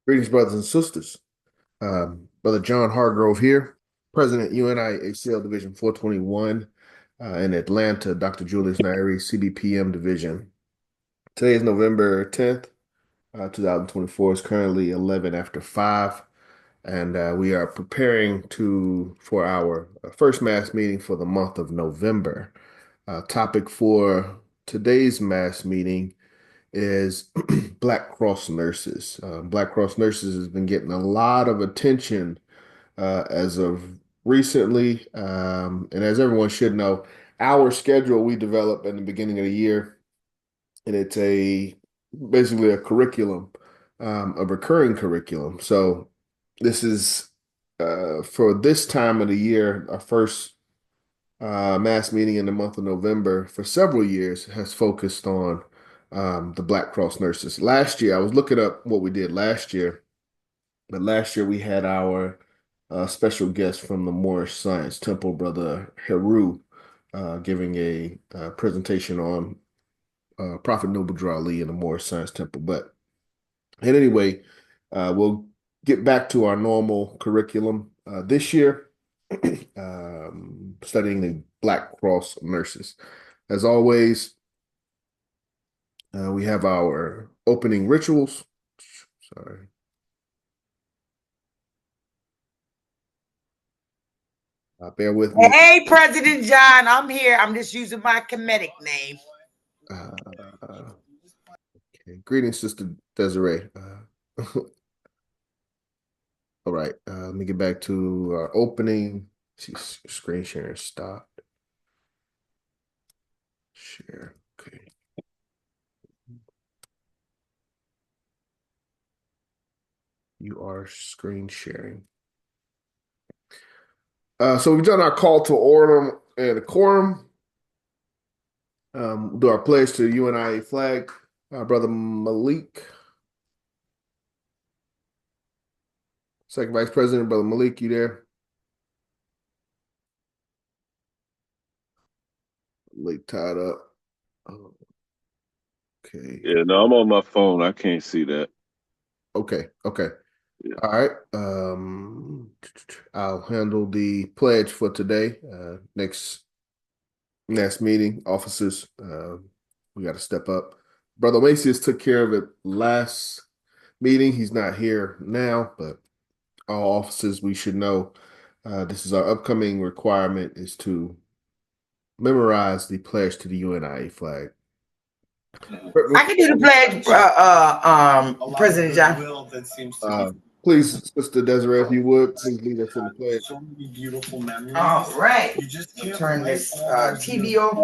Greetings, brothers and sisters. Brother John Hargrove here, President UNIA-ACL Division 421 in Atlanta, Dr. Julius Nairi, CBPM Division. Today is November 10th, 2024. It's currently 11 after 5, and we are preparing for our first mass meeting for the month of November. Topic for today's mass meeting is Black Cross nurses. Black Cross nurses has been getting a lot of attention as of recently. And as everyone should know, our schedule we developed in the beginning of the year, and it's basically a curriculum, a recurring curriculum. So this is for this time of the year, our first mass meeting in the month of November for several years has focused on the Black Cross nurses. Last year, I was looking up what we did last year, but last year we had our special guest from the Moorish Science Temple, Brother Heru, giving a presentation on Prophet Noble Drew Ali in the Moorish Science Temple. But anyway, we'll get back to our normal curriculum this year, studying the Black Cross nurses. As always, we have our opening rituals. Sorry. Bear with me. Hey, President John, I'm here. I'm just using my comedic name. Okay. Greetings, Sister Desiree. All right. Let me get back to our opening. Screen sharing stopped. Share. Okay. You are screen sharing. So we've done our call to order and a quorum. Do our pledge to the UNIA flag. Brother Malik. Second Vice President, Brother Malik, you there? Malik tied up. Oh, okay. Yeah, no, I'm on my phone. I can't see that. Okay. Yeah. All right. I'll handle the pledge for today. Next meeting, officers, we got to step up. Brother Macias took care of it last meeting. He's not here now, but all officers, we should know this is our upcoming requirement is to memorize the pledge to the UNIA flag. I can do the pledge, President John. Please, Sister Desiree, if you would, please lead us in the pledge. So many beautiful memories. All right. You just can't turn this TV off.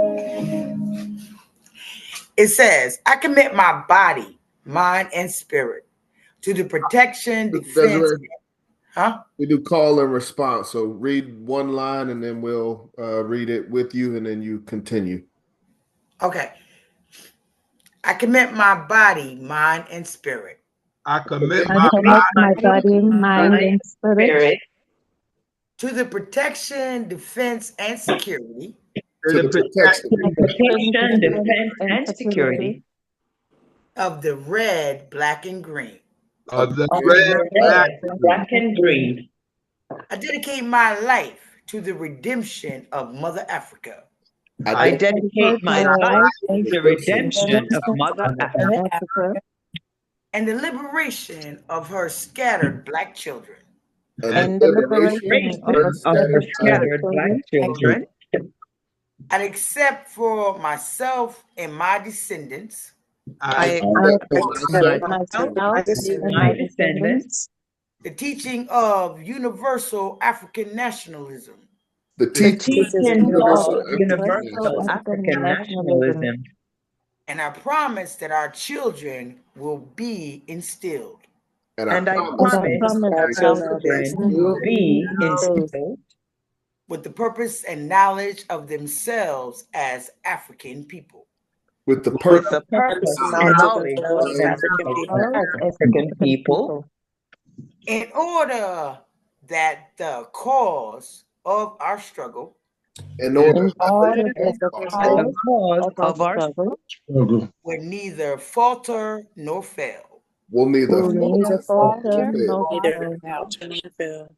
It says, I commit my body, mind, and spirit to the protection, defense. Desiree, huh? We do call and response. So read one line and then we'll read it with you and then you continue. Okay. I commit my body, mind, and spirit. I commit my body, mind, and spirit to the protection, defense, and security. To the protection, defense, and security of the red, black, and green. Of the red, black, and green. I dedicate my life to the redemption of Mother Africa. I dedicate my life to the redemption of Mother Africa and the liberation of her scattered black children. And the liberation of her scattered black children. And except for myself and my descendants. I accept myself and my descendants. The teaching of universal African nationalism. The teaching of universal African nationalism. And I promise that our children will be instilled. And I promise that our children will be instilled with the purpose and knowledge of themselves as African people. With the purpose and knowledge of African people. In order that the cause of our struggle the cause of our struggle would neither falter nor fail. will neither neither falter nor Neither fail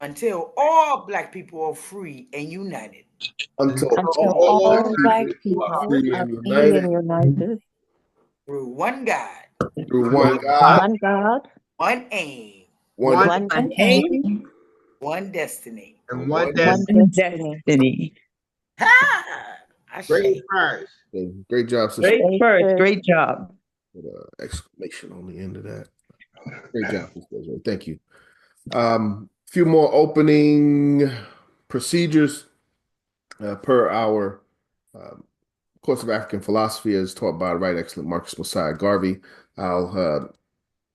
until all Black people are free and united. until until all all Black Black people are people free are and free united and united Through one God, through one God, one God, one aim, one one An aim, aim one destiny. And one one destiny. destiny. destiny. Ha! I Great say. prize. Okay, great job, sister. Great Great first, first. great job. With an exclamation on the end of that. Great job, Sister Desiree. Thank you. Few more opening procedures per our course of African philosophy as taught by Right Excellent Marcus Messiah Garvey. I'll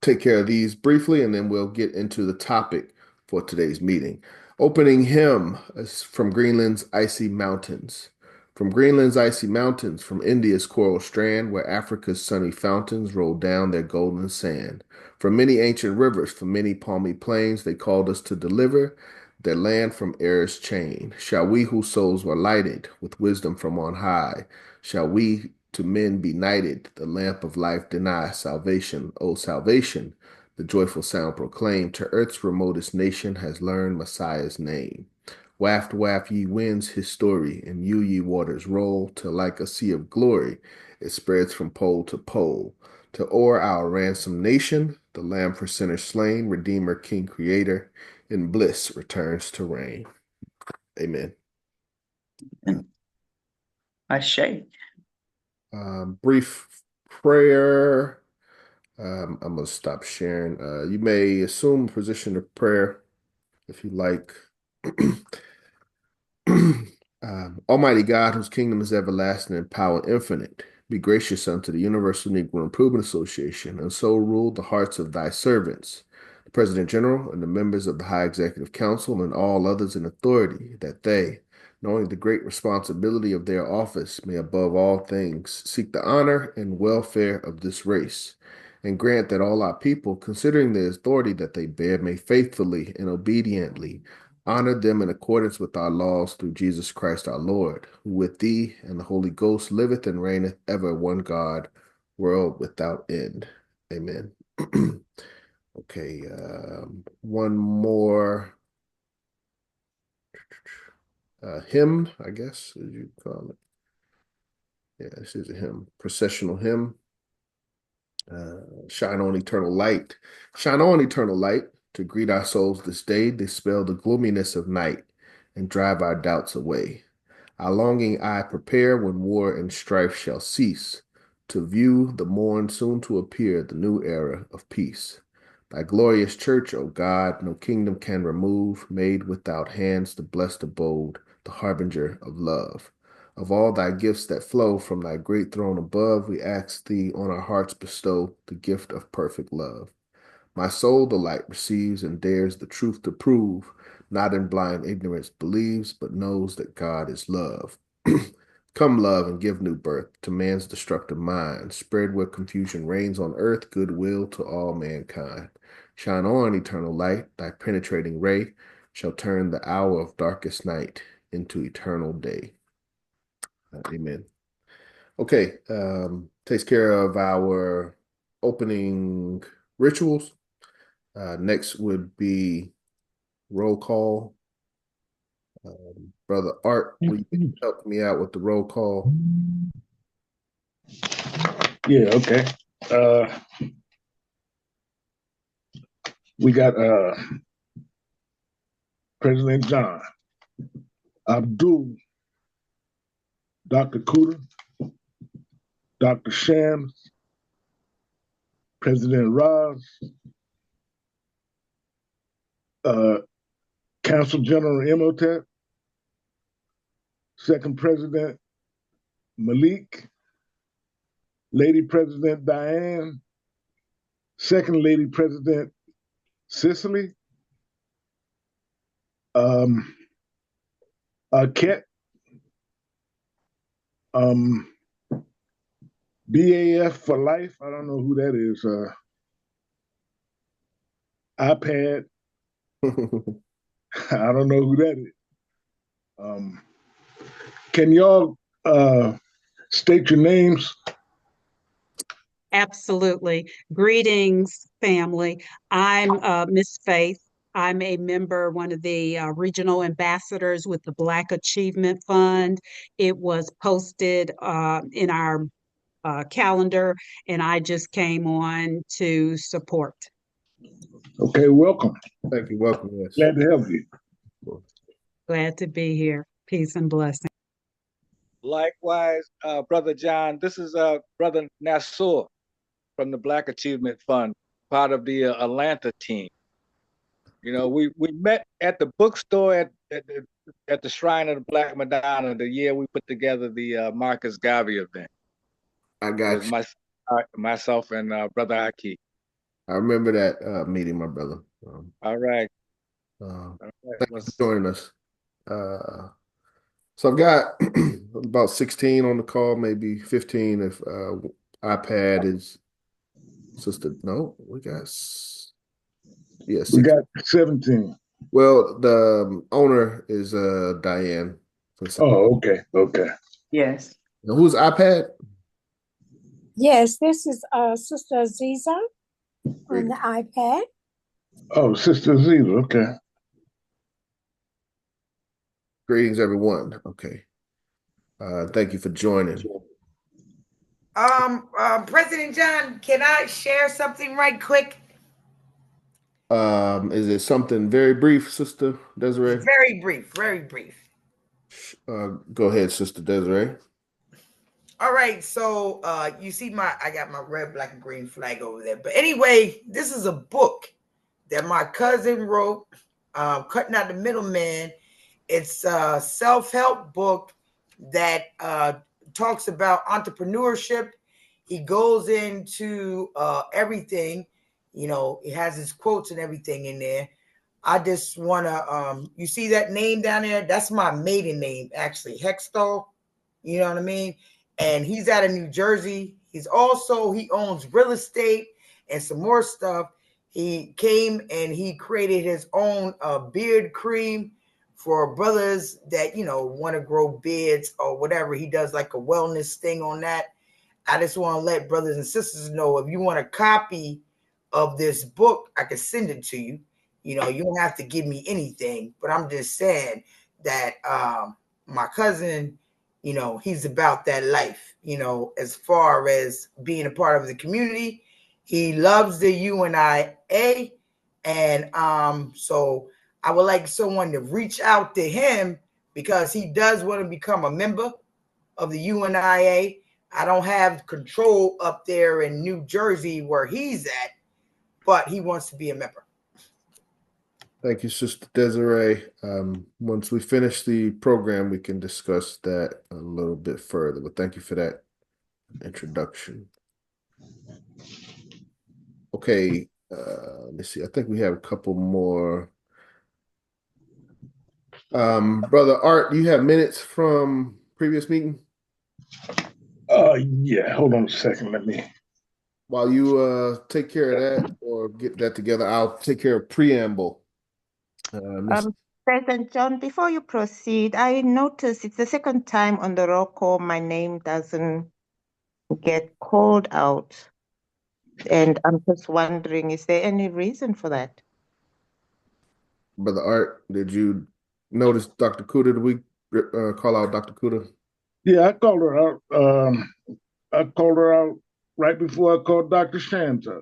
take care of these briefly, and then we'll get into the topic for today's meeting. Opening hymn is from Greenland's Icy Mountains. From Greenland's icy mountains, from India's coral strand, where Africa's sunny fountains roll down their golden sand. From many ancient rivers, from many palmy plains, they called us to deliver their land from error's chain. Shall we whose souls were lighted with wisdom from on high, shall we to men be knighted, the lamp of life deny, salvation, O salvation, the joyful sound proclaim, to earth's remotest nation has learned Messiah's name. Waft, waft, ye winds, his story, and you, ye waters, roll, till like a sea of glory, it spreads from pole to pole. To o'er our ransomed nation, the Lamb for sinners slain, Redeemer, King, Creator, in bliss returns to reign. Amen. Ashe. Brief prayer. I'm going to stop sharing. You may assume position of prayer if you like. Almighty God, whose kingdom is everlasting and power infinite, be gracious unto the Universal Negro Improvement Association, and so rule the hearts of thy servants, the President General, and the members of the High Executive Council, and all others in authority, that they, knowing the great responsibility of their office, may above all things seek the honor and welfare of this race, and grant that all our people, considering the authority that they bear, may faithfully and obediently honor them in accordance with our laws through Jesus Christ our Lord, who with thee and the Holy Ghost liveth and reigneth ever one God, world without end. Amen. Okay, one more hymn, I guess, as you call it. Yeah, this is a hymn, processional hymn. Shine on eternal light. Shine on eternal light to greet our souls this day, dispel the gloominess of night, and drive our doubts away. Our longing eye prepare when war and strife shall cease, to view the morn soon to appear, the new era of peace. Thy glorious church, O God, no kingdom can remove, made without hands the blessed abode, the harbinger of love. Of all thy gifts that flow from thy great throne above, we ask thee on our hearts bestow the gift of perfect love. My soul the light receives and dares the truth to prove, not in blind ignorance believes, but knows that God is love. Come, love, and give new birth to man's destructive mind. Spread where confusion reigns on earth, goodwill to all mankind. Shine on, eternal light, thy penetrating ray shall turn the hour of darkest night into eternal day. Amen. Okay, takes care of our opening rituals. Next would be roll call. Brother Art, will you help me out with the roll call? Yeah, okay. We got President John, Abdul, Dr. Kuda, Dr. Shams, President Roz, Council General Imhotep, Second President Malik, Lady President Diane, Second Lady President Cicely, Ket, BAF for life. I don't know who that is. iPad. I don't know who that is. Can y'all state your names? Absolutely. Greetings, family. I'm Miss Faith. I'm a member, one of the regional ambassadors with the Black Achievement Fund. It was posted in our calendar, and I just came on to support. Okay, welcome. Thank you. Welcome. Yes. Glad to help you. Glad to be here. Peace and blessings. Likewise, Brother John, this is Brother Nasur from the Black Achievement Fund, part of the Atlanta team. You know, we met at the bookstore at the Shrine of the Black Madonna the year we put together the Marcus Garvey event. I got you. Myself and Brother Aki. I remember that meeting, my brother. All right. Thank you for joining us. So I've got about 16 on the call, maybe 15 if iPad is sister. No, we got We got 17. Well, the owner is Diane. Oh, okay. Okay. Yes. Now, who's iPad? Yes, this is Sister Aziza on the iPad. Oh, Sister Aziza, okay. Greetings, everyone. Okay. Thank you for joining. President John, can I share something right quick? Is it something very brief, Sister Desiree? Very brief, very brief. Go ahead, Sister Desiree. All right, so you see I got my red, black, and green flag over there. But anyway, this is a book that my cousin wrote, Cutting Out the Middleman. It's a self-help book that talks about entrepreneurship. He goes into everything. You know, it has his quotes and everything in there. I just want to, you see that name down there? That's my maiden name, actually, Hextall. You know what I mean? And he's out of New Jersey. He owns real estate and some more stuff. He came and he created his own beard cream for brothers that, you know, want to grow beards or whatever. He does like a wellness thing on that. I just want to let brothers and sisters know, if you want a copy of this book, I can send it to you. You know, you don't have to give me anything, but I'm just saying that my cousin, you know, he's about that life, you know, as far as being a part of the community. He loves the UNIA. And so I would like someone to reach out to him because he does want to become a member of the UNIA. I don't have control up there in New Jersey where he's at, but he wants to be a member. Thank you, Sister Desiree. Once we finish the program, we can discuss that a little bit further. But thank you for that introduction. Okay, let's see. I think we have a couple more. Brother Art, do you have minutes from previous meeting? Yeah, hold on a second. Let me. While you take care of that or get that together, I'll take care of preamble. President John, before you proceed, I noticed it's the second time on the roll call my name doesn't get called out. And I'm just wondering, is there any reason for that? Brother Art, did you notice Dr. Kuda? Did we call out Dr. Kuda? Yeah, I called her out. I called her out right before I called Dr. Shanta.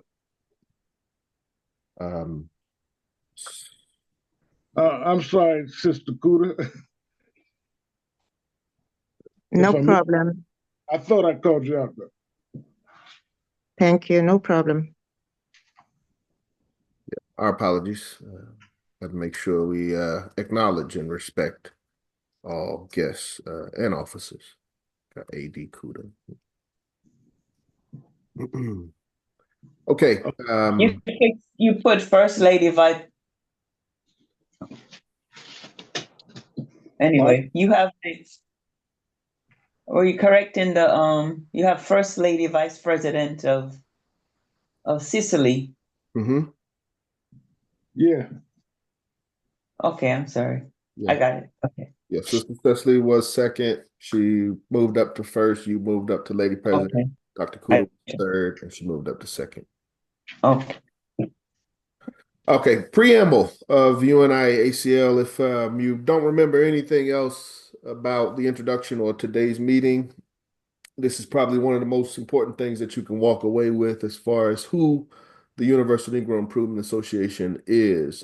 I'm sorry, Sister Kuda. No problem. I thought I called you out though. Thank you. No problem. Yeah, our apologies. Got to make sure we acknowledge and respect all guests and officers. Got AD Kuda. Okay. You put First Lady Vice. Anyway, what? You have this. Or you correcting the you have First Lady Vice President of Sicily. Mm-hmm. Yeah. Okay, I'm sorry. Yeah. I got it. Okay. Yeah, Sister Cecily was second. She moved up to first. You moved up to Lady President. Dr. Kudo was third, and she moved up to second. Okay. Okay, preamble of UNIA-ACL. If you don't remember anything else about the introduction or today's meeting, this is probably one of the most important things that you can walk away with as far as who the Universal Negro Improvement Association is.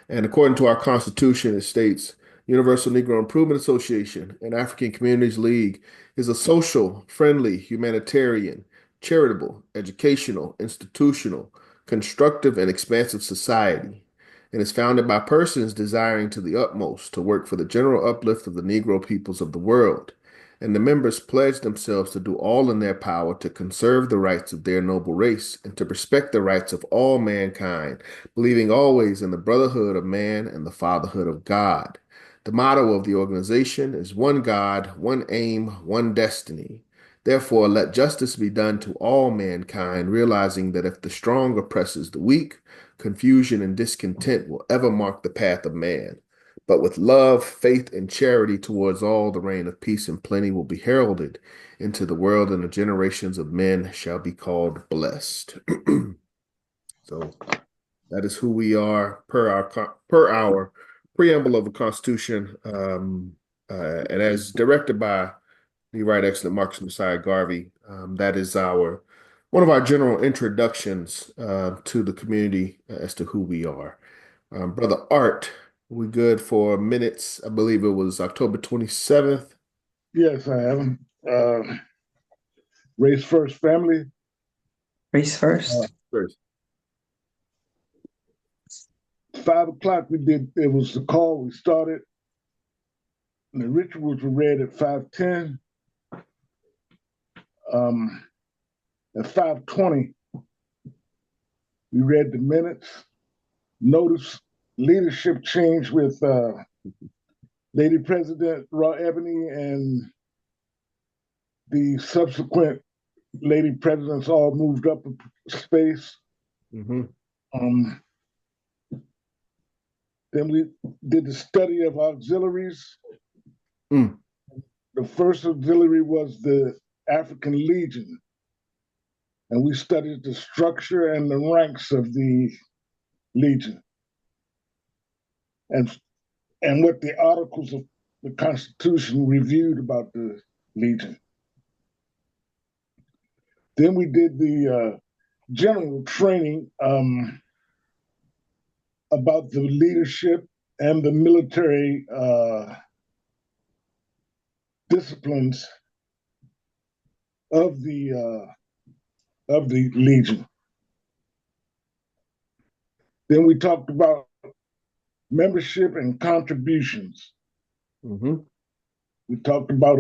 And according to our Constitution, it states Universal Negro Improvement Association and African Communities League is a social, friendly, humanitarian, charitable, educational, institutional, constructive, and expansive society, and is founded by persons desiring to the utmost to work for the general uplift of the Negro peoples of the world. And the members pledge themselves to do all in their power to conserve the rights of their noble race and to respect the rights of all mankind, believing always in the brotherhood of man and the fatherhood of God. The motto of the organization is one God, one aim, one destiny. Therefore, let justice be done to all mankind, realizing that if the strong oppresses the weak, confusion and discontent will ever mark the path of man. But with love, faith, and charity towards all, the reign of peace and plenty will be heralded into the world, and the generations of men shall be called blessed. So that is who we are per our preamble of the Constitution, and as directed by the Right Excellent Marcus Messiah Garvey. That is one of our general introductions to the community as to who we are. Brother Art, we good for minutes? I believe it was October 27th. Yes, I am. Race first, family. Race first. First. 5 o'clock we did, it was the call, we started. And the rituals were read at 5:10. At 5:20, we read the minutes. Notice leadership change with Lady President Raw Ebony and the subsequent Lady Presidents all moved up a space. Mm-hmm. Then we did the study of auxiliaries. Mm. The first auxiliary was the African Legion. And we studied the structure and the ranks of the Legion. And what the articles of the Constitution reviewed about the Legion. Then we did the general training about the leadership and the military disciplines of the Legion. Then we talked about membership and contributions. Mm-hmm. We talked about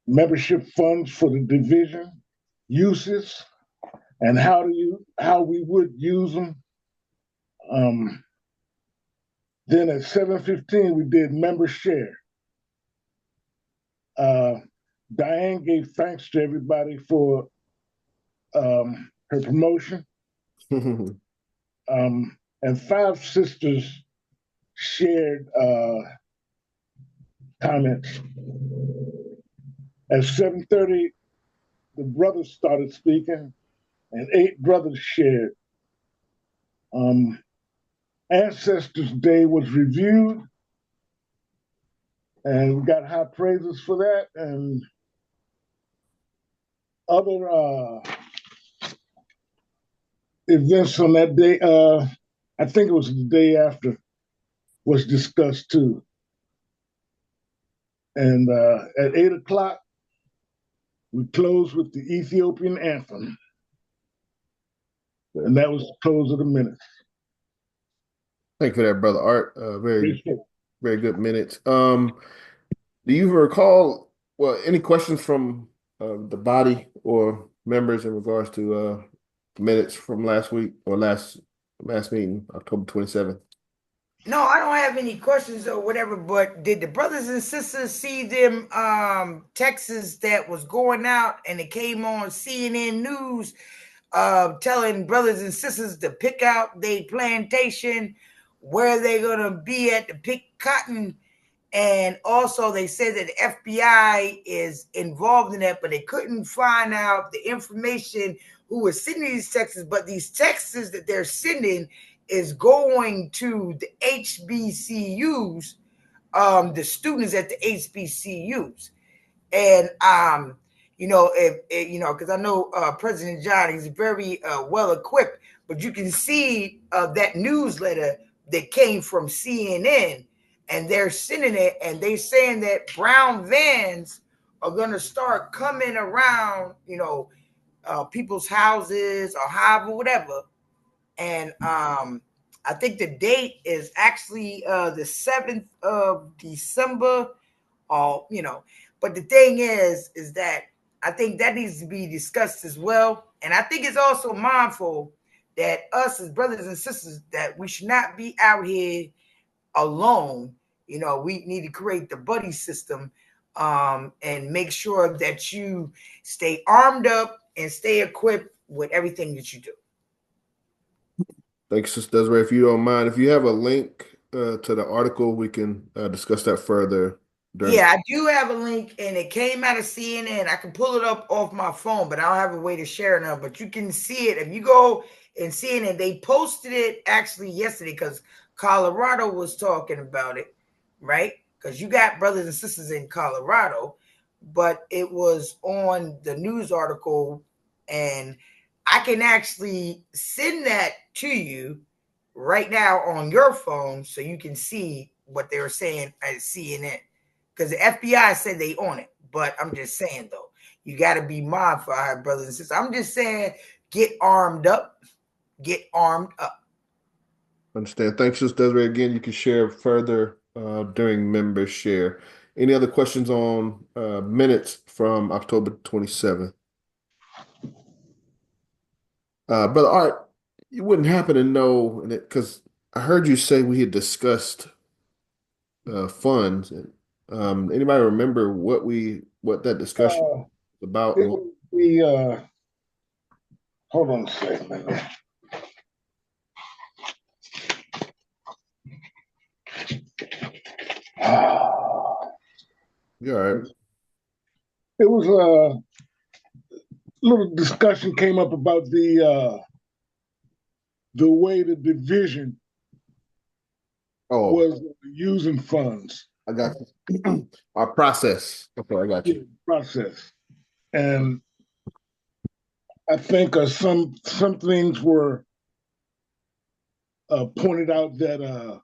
membership funds for the division, uses, and how we would use them. Then at 7:15 we did member share. Diane gave thanks to everybody for her promotion. And 5 sisters shared comments. At 7:30, the brothers started speaking, and 8 brothers shared. Ancestors Day was reviewed, and we got high praises for that. And other events on that day, I think it was the day after, was discussed too. And at 8 o'clock, we closed with the Ethiopian anthem. And that was the close of the minutes. Thank you for that, Brother Art. Very good minutes. Do you recall, any questions from the body or members in regards to minutes from last week or last meeting, October 27th? No, I don't have any questions or whatever, but did the brothers and sisters see them texts that was going out and it came on CNN News telling brothers and sisters to pick out their plantation, where they're going to be at to pick cotton, And also they said that the FBI is involved in that, but they couldn't find out the information who was sending these texts. But these texts that they're sending is going to the HBCUs, the students at the HBCUs. And because I know President John is very well equipped, but you can see that newsletter that came from CNN, and they're sending it, and they're saying that brown vans are going to start coming around, people's houses or however, whatever. And I think the date is actually the 7th of December, but the thing is that I think that needs to be discussed as well. And I think it's also mindful that us as brothers and sisters, that we should not be out here alone. We need to create the buddy system, and make sure that you stay armed up and stay equipped with everything that you do. Thanks, Sister Desiree. If you don't mind, if you have a link to the article, we can discuss that further. Yeah, I do have a link, and it came out of CNN. I can pull it up off my phone, but I don't have a way to share it now. But you can see it if you go and see it. And they posted it actually yesterday because Colorado was talking about it, right? Because you got brothers and sisters in Colorado, but it was on the news article, and I can actually send that to you right now on your phone so you can see what they were saying at CNN. Because the FBI said they own it. But I'm just saying, though, you got to be mindful, brothers and sisters. I'm just saying, get armed up. Get armed up. Understand. Thanks, Sister Desiree. Again, you can share further during member share. Any other questions on minutes from October 27th? Brother Art, you wouldn't happen to know, because I heard you say we had discussed funds. Anybody remember what that discussion was about? We hold on a second. You all right? It was a little discussion came up about the way the division was using funds. I got you. Our process. Okay, I got you. Process. And I think some things were pointed out that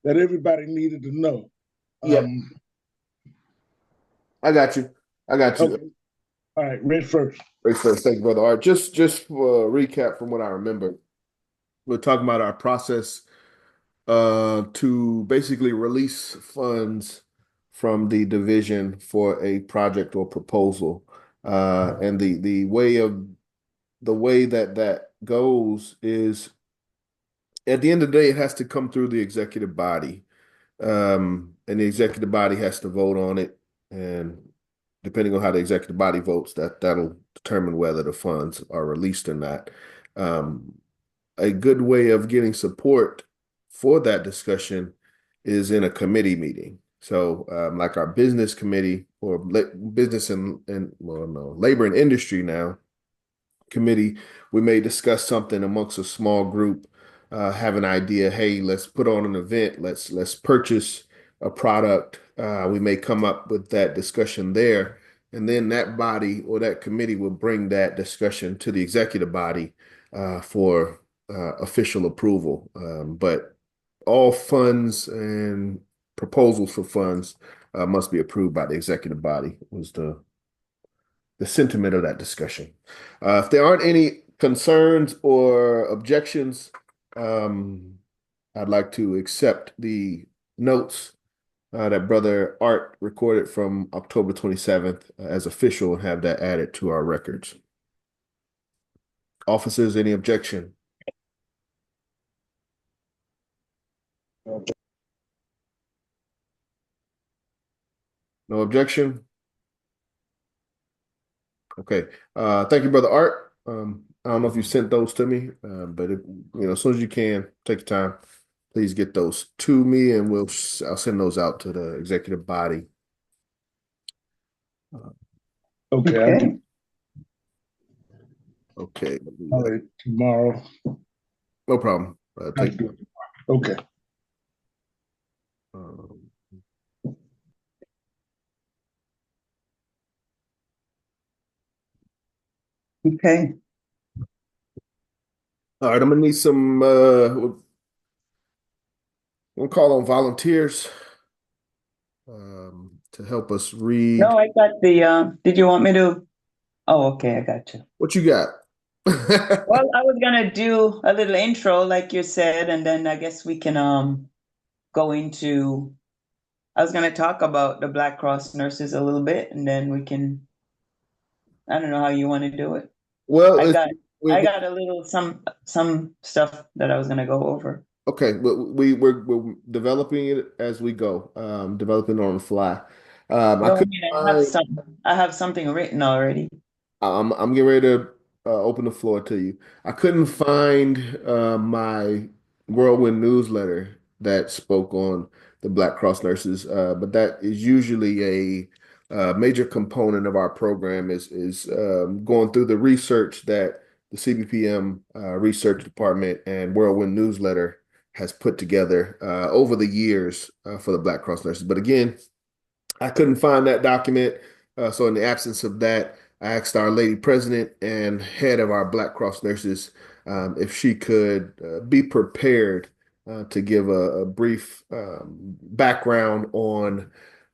everybody needed to know. Yeah. I got you. Okay. All right, Ray first. Thank you, Brother Art. Just for a recap from what I remember, we're talking about our process to basically release funds from the division for a project or proposal. And the way that goes is, at the end of the day, it has to come through the executive body. And the executive body has to vote on it. And depending on how the executive body votes, that'll determine whether the funds are released or not. A good way of getting support for that discussion is in a committee meeting. So like our business committee or business and labor and industry now committee, we may discuss something amongst a small group, have an idea, hey, let's put on an event, let's purchase a product. We may come up with that discussion there, and then that body or that committee will bring that discussion to the executive body for official approval. But all funds and proposals for funds must be approved by the executive body, was the sentiment of that discussion. If there aren't any concerns or objections, I'd like to accept the notes that Brother Art recorded from October 27th as official and have that added to our records. Officers, any objection? No objection? Okay. Thank you, Brother Art. I don't know if you sent those to me, but as soon as you can, take your time. please get those to me, and I'll send those out to the executive body. Okay. Okay. All right, tomorrow. No problem. I do it tomorrow. Okay. Okay. All right, I'm gonna need some. We'll call on volunteers to help us read. No, I got the. Did you want me to? Oh, okay, I got you. What you got? Well, I was gonna do a little intro, like you said, and then I guess we can go into. I was gonna talk about the Black Cross nurses a little bit, and then we can. I don't know how you want to do it. Well, I got a little some stuff that I was gonna go over. Okay, we're developing it as we go, developing on the fly. No, I mean, I have something written already. I'm getting ready to open the floor to you. I couldn't find my Whirlwind newsletter that spoke on the Black Cross nurses, but that is usually a major component of our program is going through the research that the CBPM research department and Whirlwind newsletter has put together over the years for the Black Cross nurses. But again, I couldn't find that document. So in the absence of that, I asked our lady president and head of our Black Cross nurses if she could be prepared to give a brief background on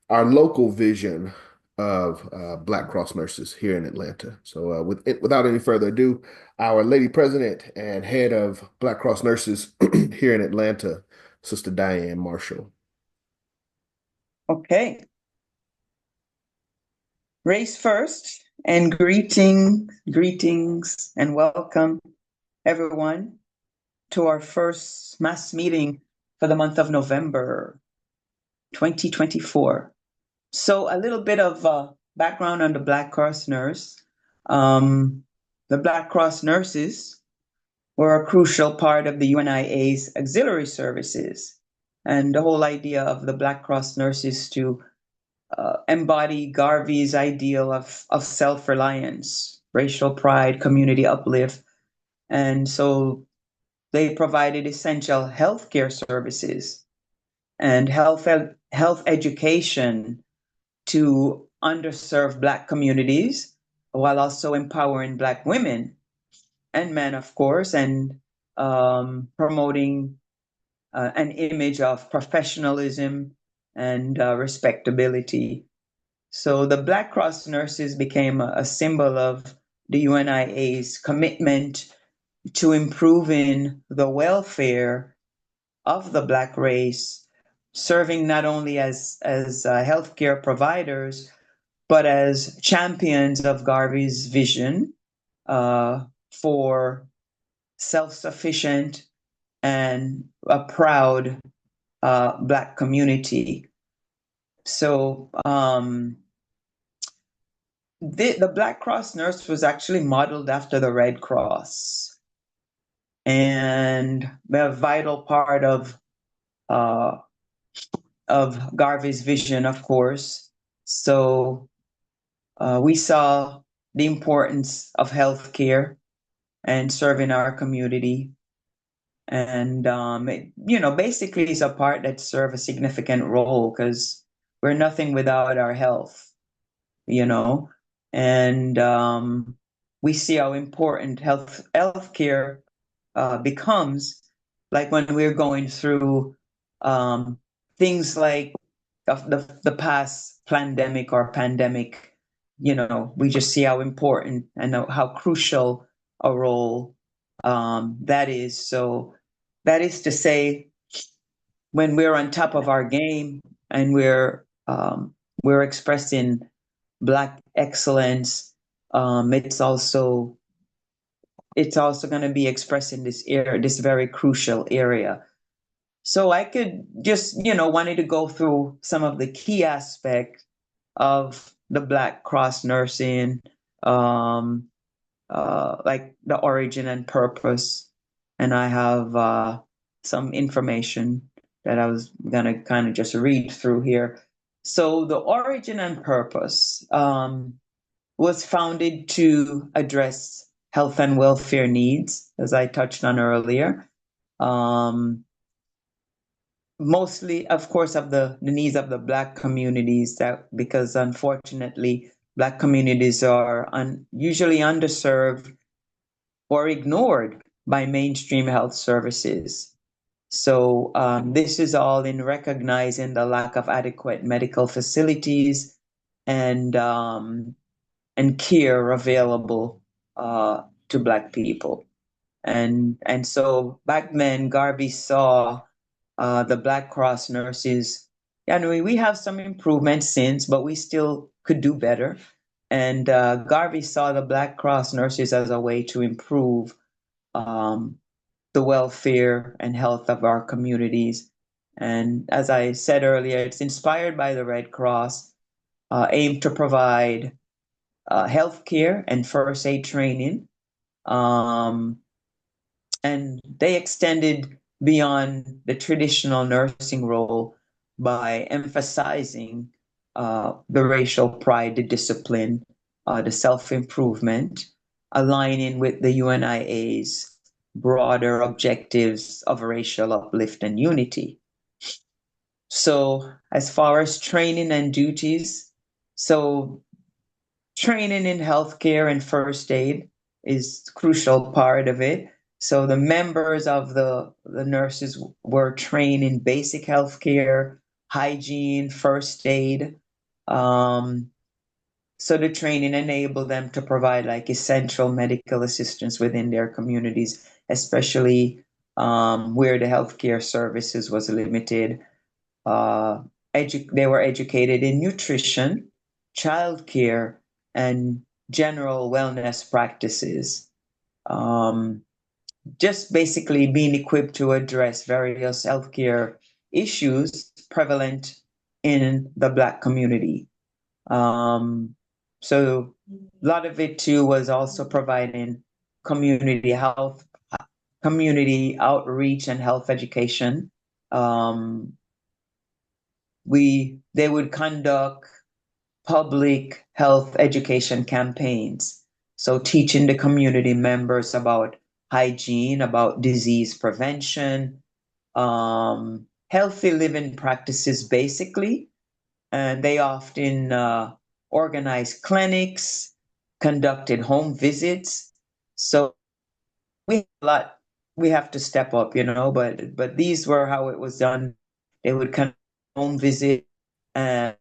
our local vision of Black Cross nurses here in Atlanta. So without any further ado, our lady president and head of Black Cross nurses here in Atlanta, Sister Diane Marshall. Okay. Race first, and greetings, and welcome everyone to our first mass meeting for the month of November 2024. So a little bit of background on the Black Cross nurse. The Black Cross nurses were a crucial part of the UNIA's auxiliary services. And the whole idea of the Black Cross nurses to embody Garvey's ideal of self-reliance, racial pride, community uplift. And so they provided essential healthcare services and health education to underserved Black communities, while also empowering Black women and men, of course, and promoting an image of professionalism and respectability. So the Black Cross nurses became a symbol of the UNIA's commitment to improving the welfare of the Black race, serving not only as healthcare providers, but as champions of Garvey's vision for self-sufficient and a proud Black community. So the Black Cross nurse was actually modeled after the Red Cross, and a vital part of Garvey's vision, of course. So we saw the importance of healthcare and serving our community. And, basically it's a part that serves a significant role because we're nothing without our health, and we see how important healthcare becomes, like when we're going through things like the past pandemic or pandemic. We just see how important and how crucial a role that is. So that is to say, when we're on top of our game and we're expressing Black excellence, it's also going to be expressed in this very crucial area. So I could just, wanted to go through some of the key aspects of the Black Cross nursing, like the origin and purpose. And I have some information that I was going to kind of just read through here. So the origin and purpose was founded to address health and welfare needs, as I touched on earlier. Mostly, of course, of the needs of the Black communities, because unfortunately, Black communities are usually underserved or ignored by mainstream health services. So this is all in recognizing the lack of adequate medical facilities and care available to Black people. And so back then, Garvey saw the Black Cross nurses. And we have some improvements since, but we still could do better. And Garvey saw the Black Cross nurses as a way to improve the welfare and health of our communities. And as I said earlier, it's inspired by the Red Cross, aimed to provide healthcare and first aid training. And they extended beyond the traditional nursing role by emphasizing the racial pride, the discipline, the self-improvement, aligning with the UNIA's broader objectives of racial uplift and unity. So as far as training and duties, so training in healthcare and first aid is a crucial part of it. So the members of the nurses were trained in basic healthcare, hygiene, first aid. So the training enabled them to provide like essential medical assistance within their communities, especially where the healthcare services was limited. They were educated in nutrition, childcare, and general wellness practices. Just basically being equipped to address various healthcare issues prevalent in the Black community. So a lot of it too was also providing community health, community outreach and health education. They would conduct public health education campaigns. So teaching the community members about hygiene, about disease prevention, healthy living practices, basically. And they often organized clinics, conducted home visits. So we have to step up, but these were how it was done. They would conduct home visit and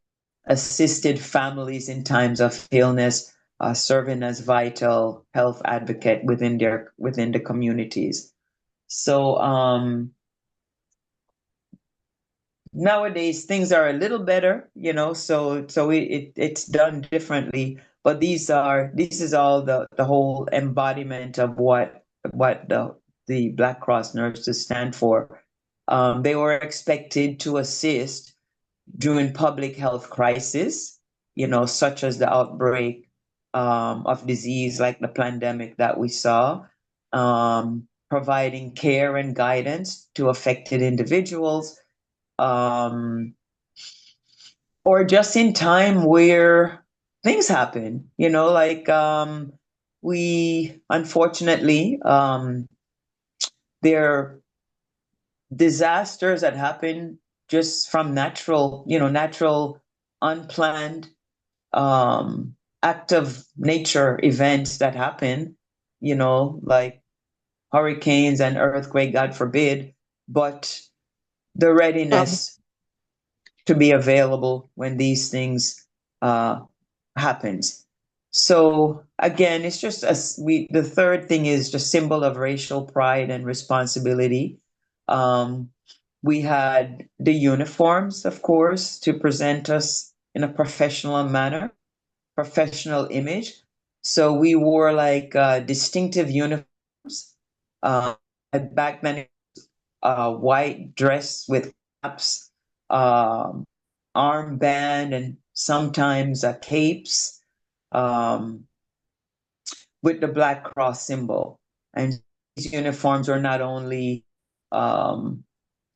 assisted families in times of illness, serving as vital health advocate within the communities. So nowadays things are a little better, so it's done differently. But this is all the whole embodiment of what the Black Cross nurses stand for. They were expected to assist during public health crisis, such as the outbreak of disease like the pandemic that we saw, providing care and guidance to affected individuals, or just in time where things happen, like we unfortunately there are disasters that happen just from natural unplanned act of nature events that happen, like hurricanes and earthquake, God forbid, but the readiness to be available when these things happens. So again, it's just the third thing is just symbol of racial pride and responsibility. We had the uniforms, of course, to present us in a professional manner, professional image. So we wore like distinctive uniforms. Back then, white dress with caps, armband, and sometimes capes with the Black Cross symbol. And these uniforms are not only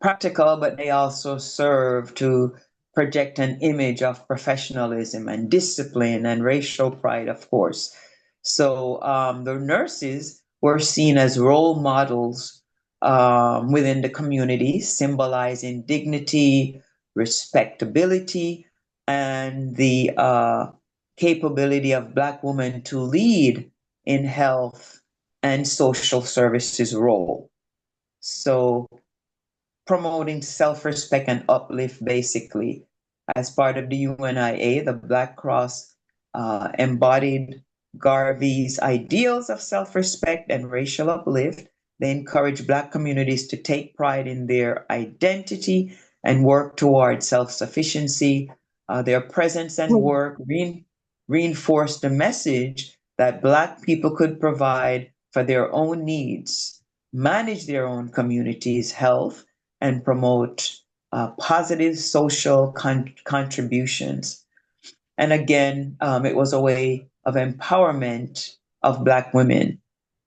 practical, but they also serve to project an image of professionalism and discipline and racial pride, of course. So the nurses were seen as role models within the community, symbolizing dignity, respectability, and the capability of Black women to lead in health and social services role. So promoting self-respect and uplift, basically. As part of the UNIA, the Black Cross embodied Garvey's ideals of self-respect and racial uplift. They encourage Black communities to take pride in their identity and work toward self-sufficiency. Their presence and work reinforced the message that Black people could provide for their own needs, manage their own communities' health, and promote positive social contributions. And again, it was a way of empowerment of Black women.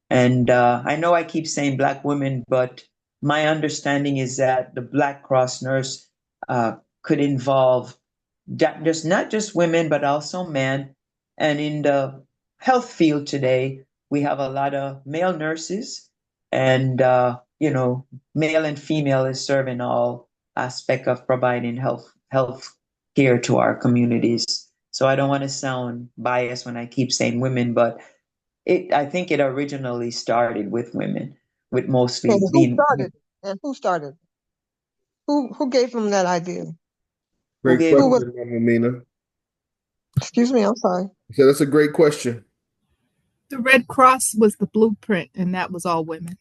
And I know I keep saying Black women, but my understanding is that the Black Cross nurse could involve just not just women, but also men. And in the health field today, we have a lot of male nurses, and male and female is serving all aspect of providing health care to our communities. So I don't want to sound biased when I keep saying women, but I think it originally started with women, with mostly And who being. started? And who started? Who gave them that idea? Who Great gave Who question, was? Mama Mina. Excuse me. I'm sorry. So that's a great question. The Red Cross was the blueprint, and that was all women.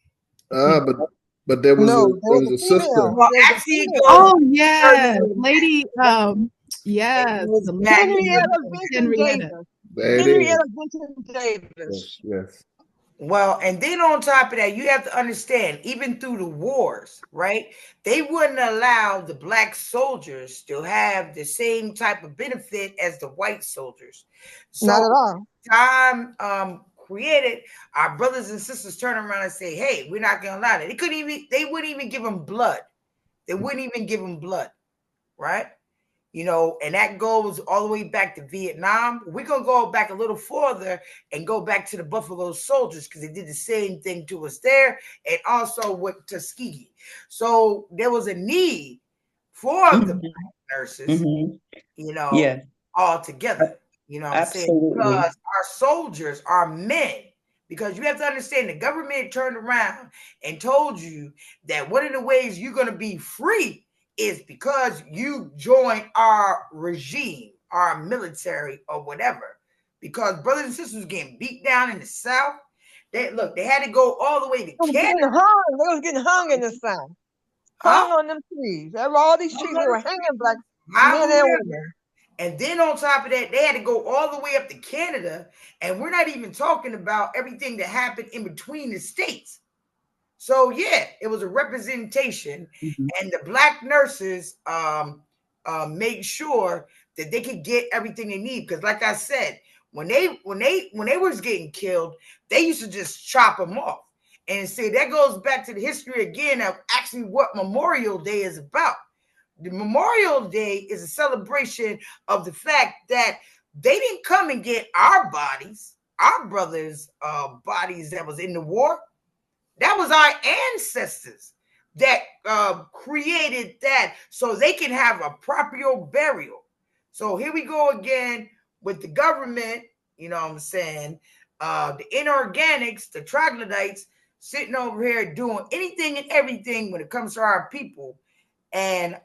But there was No, there was a sister. Well, There was a actually, it female. goes Oh yes, further than lady. Yes, it goes the back lady to Henrietta Benton Henrietta. Davis. There it is. Henrietta Benton Davis. Yes. well, and then on top of that, you have to understand, even through the wars, right? They wouldn't allow the Black soldiers to have the same type of benefit as the white soldiers. Not So at all. time created, our brothers and sisters turn around and say, hey, we're not gonna allow that. They wouldn't even give them blood. They wouldn't even give them blood, right? And that goes all the way back to Vietnam. We're gonna go back a little further and go back to the Buffalo Soldiers, because they did the same thing to us there, and also with Tuskegee. So there was a need for the Black nurses, Yeah, all together. You know what I'm saying? absolutely. Because our soldiers are men. Because you have to understand, the government turned around and told you that one of the ways you're going to be free is because you join our regime, our military, or whatever. Because brothers and sisters getting beat down in the South. They had to go all the way to They was Canada. getting hung. They was getting hung in the South. Hung on them trees. There were all these trees. They were hanging Black men and women. And then on top of that, they had to go all the way up to Canada. And we're not even talking about everything that happened in between the states. So yeah, it was a representation, and the Black nurses made sure that they could get everything they need. Because like I said, when they was getting killed, they used to just chop them off. And see, that goes back to the history again of actually what Memorial Day is about. The Memorial Day is a celebration of the fact that they didn't come and get our bodies, our brothers' bodies that was in the war. That was our ancestors that created that so they can have a proper burial. So here we go again with the government, you know what I'm saying, the inorganics, the troglodytes, sitting over here doing anything and everything when it comes to our people. And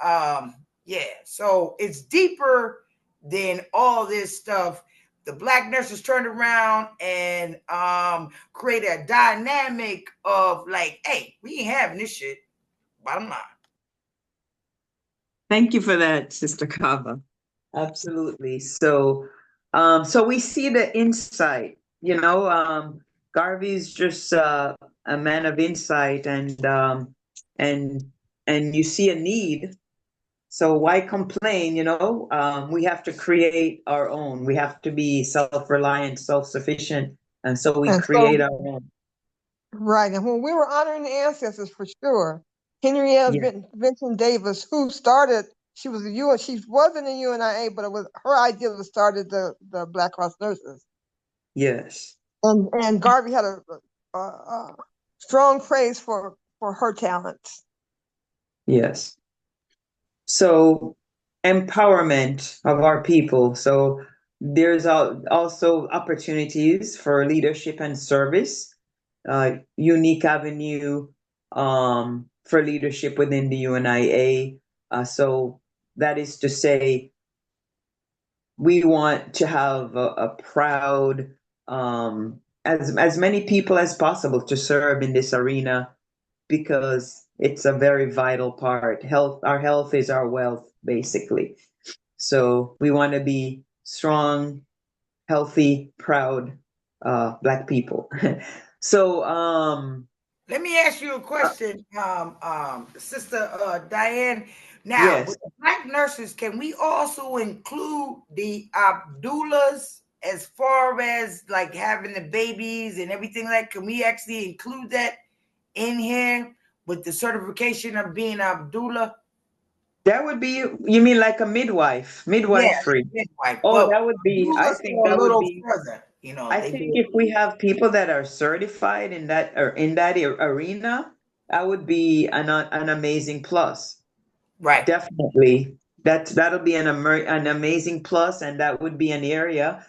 so it's deeper than all this stuff. The Black nurses turned around and created a dynamic of like, hey, we ain't having this shit. Bottom line. Thank you for that, Sister Kava. Absolutely. So we see the insight. Garvey's just a man of insight, and you see a need. So why complain? We have to create our own. We have to be self-reliant, self-sufficient, and so we create our own. Right. And when we were honoring the ancestors, for sure, Henrietta Yeah. Vincent Davis, who started. She was she wasn't in UNIA, but it was her idea that started the Black Cross Nurses. Yes. And Garvey had a strong praise for her talents. Yes. So empowerment of our people. So there's also opportunities for leadership and service, unique avenue for leadership within the UNIA. So that is to say, we want to have a proud, as many people as possible to serve in this arena because it's a very vital part. Our health is our wealth, basically. So we want to be strong, healthy, proud Black people. So let me ask you a question, Sister Diane. Now, yes, with the Black nurses, can we also include the Abdullahs as far as like having the babies and everything like? Can we actually include that in here with the certification of being Abdullah? that would be, you mean like a midwifery? Yes, midwife. Oh, But that would be, I Abdullahs think go a that would little be, further. You know, I they think do. if we have people that are certified in that or in that arena, that would be an amazing plus. Right. Definitely. That'll be an amazing plus, and that would be an area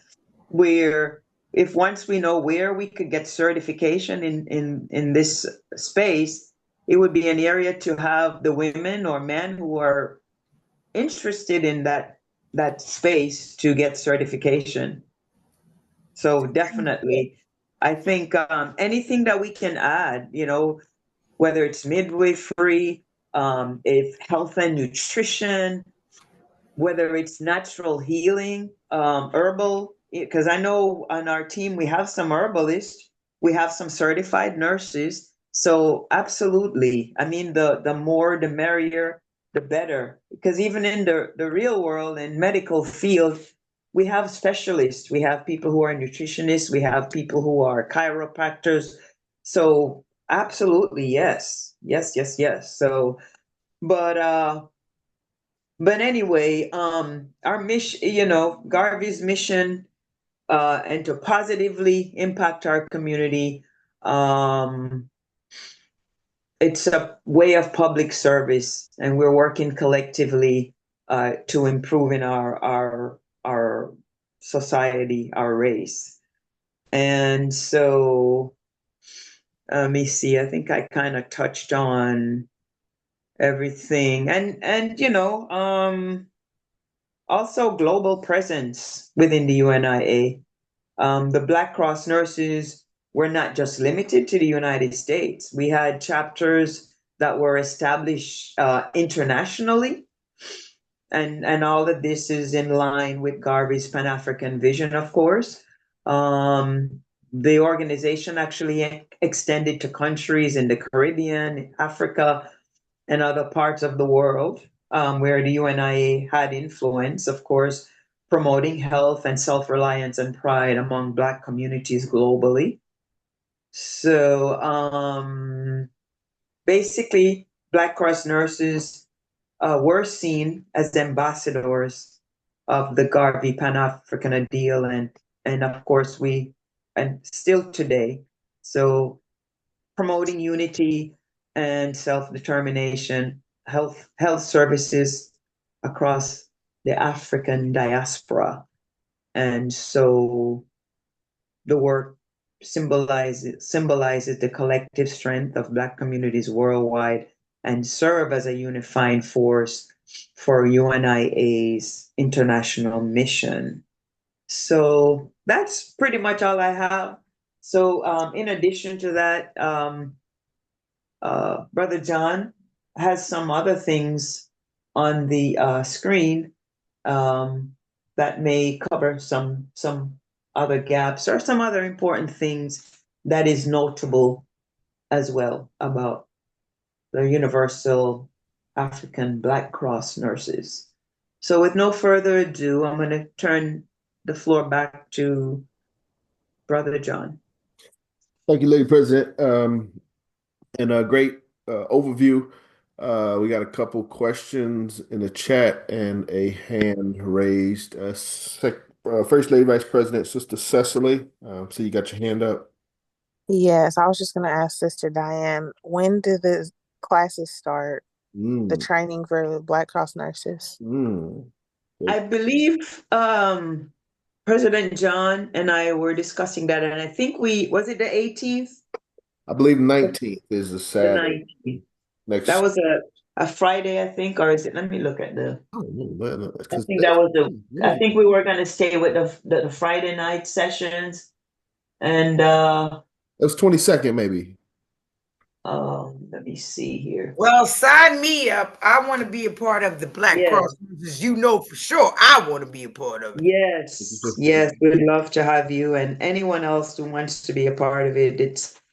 where if once we know where we could get certification in this space, it would be an area to have the women or men who are interested in that space to get certification. So definitely, I think anything that we can add, whether it's midwifery, if health and nutrition, whether it's natural healing, herbal, because I know on our team we have some herbalists, we have some certified nurses. So absolutely, I mean the more the merrier, the better. Because even in the real world and medical field, we have specialists. We have people who are nutritionists. We have people who are chiropractors. So absolutely, yes, yes, yes, yes. So, but anyway, our mission, Garvey's mission, and to positively impact our community, it's a way of public service, and we're working collectively to improve in our society, our race. And so, let me see. I think I kind of touched on everything, and also global presence within the UNIA. The Black Cross nurses were not just limited to the United States. We had chapters that were established internationally, and all of this is in line with Garvey's Pan-African vision, of course. The organization actually extended to countries in the Caribbean, Africa, and other parts of the world where the UNIA had influence, of course, promoting health and self-reliance and pride among Black communities globally. So basically, Black Cross nurses were seen as ambassadors of the Garvey Pan-African Ideal, and of course and still today. So promoting unity and self-determination, health services across the African diaspora. And so the work symbolizes the collective strength of Black communities worldwide and serve as a unifying force for UNIA's international mission. So that's pretty much all I have. So in addition to that, Brother John has some other things on the screen that may cover some other gaps or some other important things that is notable as well about the Universal African Black Cross nurses. So with no further ado, I'm going to turn the floor back to Brother John. Thank you, Lady President, and a great overview We got a couple questions in the chat and a hand raised. First Lady Vice President, Sister Cecily. So you got your hand up. Yes, I was just going to ask Sister Diane, when do the classes start, the training for Black Cross nurses? I believe President John and I were discussing that, and I think was it the 18th? I believe 19th is the Saturday. The 19th. That was a Friday, I think, or is it? Let me look at the. I think that was I think we were going to stay with the Friday night sessions, and it was 22nd, maybe. Let me see here. Well, sign me up. I want to be a part of the Black Cross. You know for sure I want to be a part of it. Yes, we'd love to have you and anyone else who wants to be a part of it.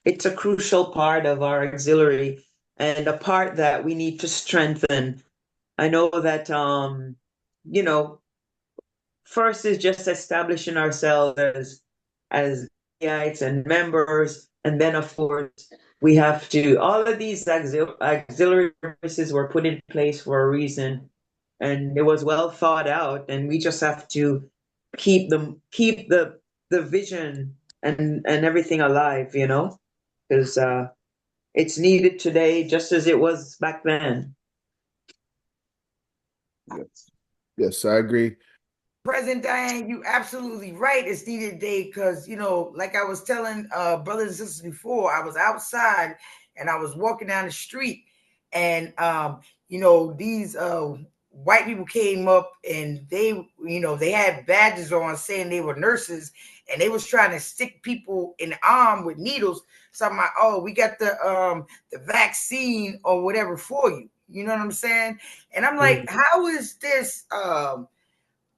It's a crucial part of our auxiliary and a part that we need to strengthen. I know that first is just establishing ourselves as guides and members, and then of course we have to. All of these auxiliary services were put in place for a reason, and it was well thought out. And we just have to keep the vision and everything alive, because it's needed today just as it was back then. Yes, I agree. President Diane, you absolutely right. It's needed today because, like I was telling brothers and sisters before, I was outside and I was walking down the street and, these white people came up and they had badges on saying they were nurses and they was trying to stick people in the arm with needles. So I'm like, oh, we got the vaccine or whatever for you. You know what I'm saying? And I'm like, how is this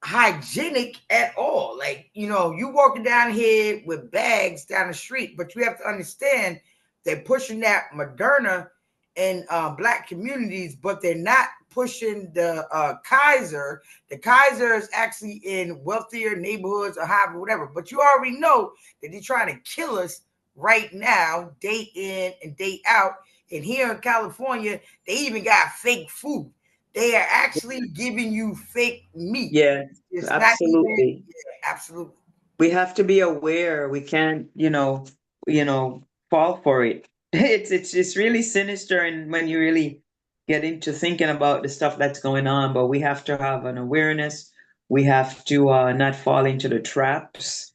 hygienic at all? Like, you walking down here with bags down the street, but you have to understand they're pushing that Moderna in Black communities, but they're not pushing the Kaiser. The Kaiser is actually in wealthier neighborhoods or however, whatever. But you already know that they're trying to kill us right now, day in and day out. And here in California, they even got fake food. They are actually giving you fake meat. Yeah, it's absolutely. Absolutely. We have to be aware. We can't, fall for it. It's really sinister, and when you really get into thinking about the stuff that's going on, but we have to have an awareness. We have to not fall into the traps.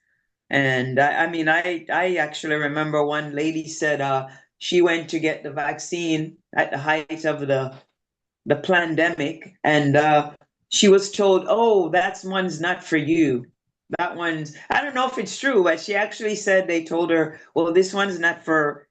And I actually remember one lady said she went to get the vaccine at the height of the pandemic, and she was told, oh, that one's not for you. That one's, I don't know if it's true, but she actually said they told her, well, this one's not for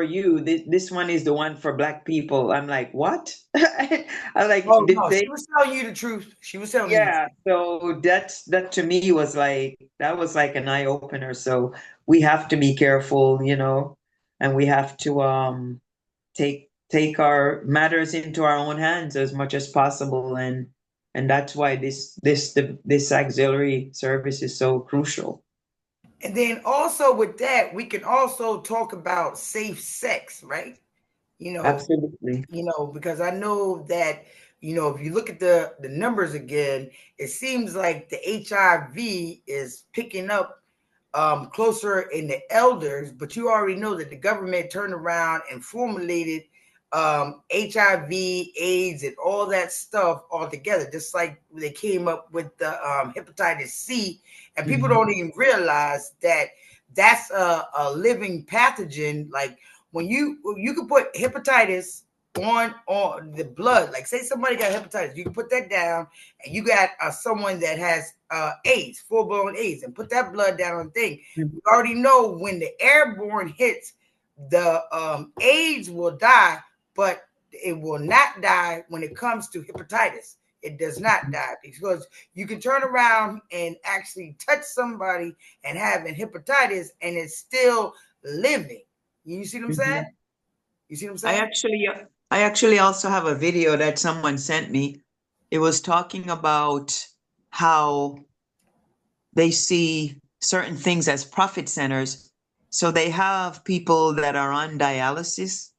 you. This one is the one for Black people. I'm like, what? I'm like, oh, no, she was telling you the truth. She was telling you. Yeah, so that to me was like, that was like an eye opener. So we have to be careful, and we have to take our matters into our own hands as much as possible, and that's why this auxiliary service is so crucial. And then also with that, we can also talk about safe sex, right? Absolutely. Because I know that if you look at the numbers again, it seems like the HIV is picking up closer in the elders, but you already know that the government turned around and formulated HIV, AIDS, and all that stuff all together, just like they came up with the hepatitis C, and people don't even realize that that's a living pathogen. Like when you can put hepatitis on the blood, like say somebody got hepatitis, you can put that down, and you got someone that has AIDS, full-blown AIDS, and put that blood down on the thing. You already know when the airborne hits, the AIDS will die, but it will not die when it comes to hepatitis. It does not die, because you can turn around and actually touch somebody and having hepatitis and it's still living. You see what I'm saying? You see what I'm saying? I actually also have a video that someone sent me. It was talking about how they see certain things as profit centers. So they have people that are on dialysis,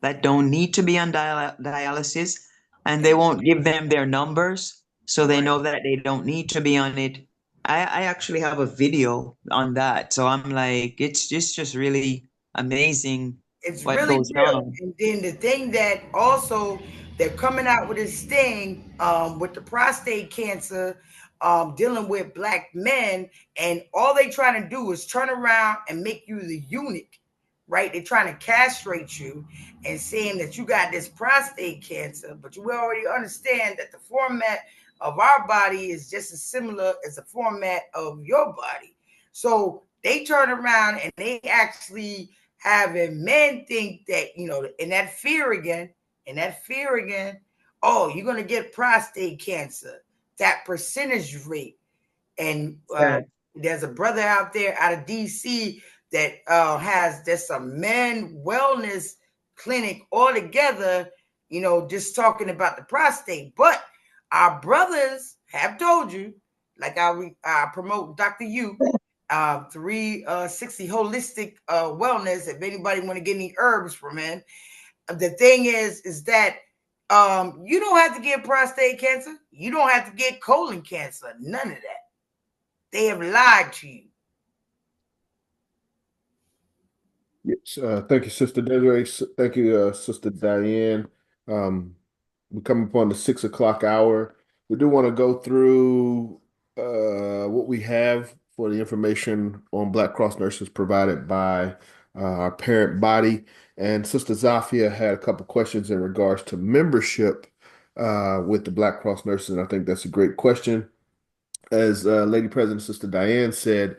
that don't need to be on dialysis, and they won't give them their numbers, so they know that they don't need to be on it. I actually have a video on that, so I'm like, it's just really amazing It's what really goes real. on. And then the thing that also they're coming out with this thing with the prostate cancer, dealing with black men, and all they trying to do is turn around and make you the eunuch, right? They're trying to castrate you and saying that you got this prostate cancer, but you already understand that the format of our body is just as similar as the format of your body. So they turn around and they actually having men think that, you know, and that fear again, oh, you're going to get prostate cancer, that percentage rate. And there's a brother out there out of DC that has just a men wellness clinic altogether, you know, just talking about the prostate. But our brothers have told you, like I promote Dr. U, 360 holistic wellness. If anybody want to get any herbs from him, the thing is that you don't have to get prostate cancer. You don't have to get colon cancer. None of that. They have lied to you. Yes, thank you, Sister Desiree. Thank you, Sister Diane. We come upon the 6 o'clock hour. We do want to go through what we have for the information on Black Cross nurses provided by our parent body. And Sister Zafia had a couple questions in regards to membership with the Black Cross nurses. And I think that's a great question. As Lady President Sister Diane said,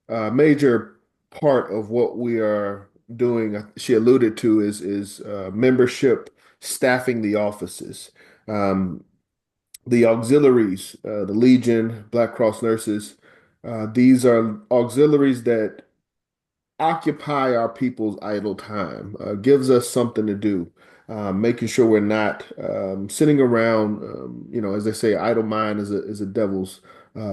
major part of what we are doing, she alluded to, is membership, staffing the offices, the auxiliaries, the Legion, Black Cross nurses. These are auxiliaries that occupy our people's idle time, gives us something to do, making sure we're not sitting around. As they say, idle mind is a devil's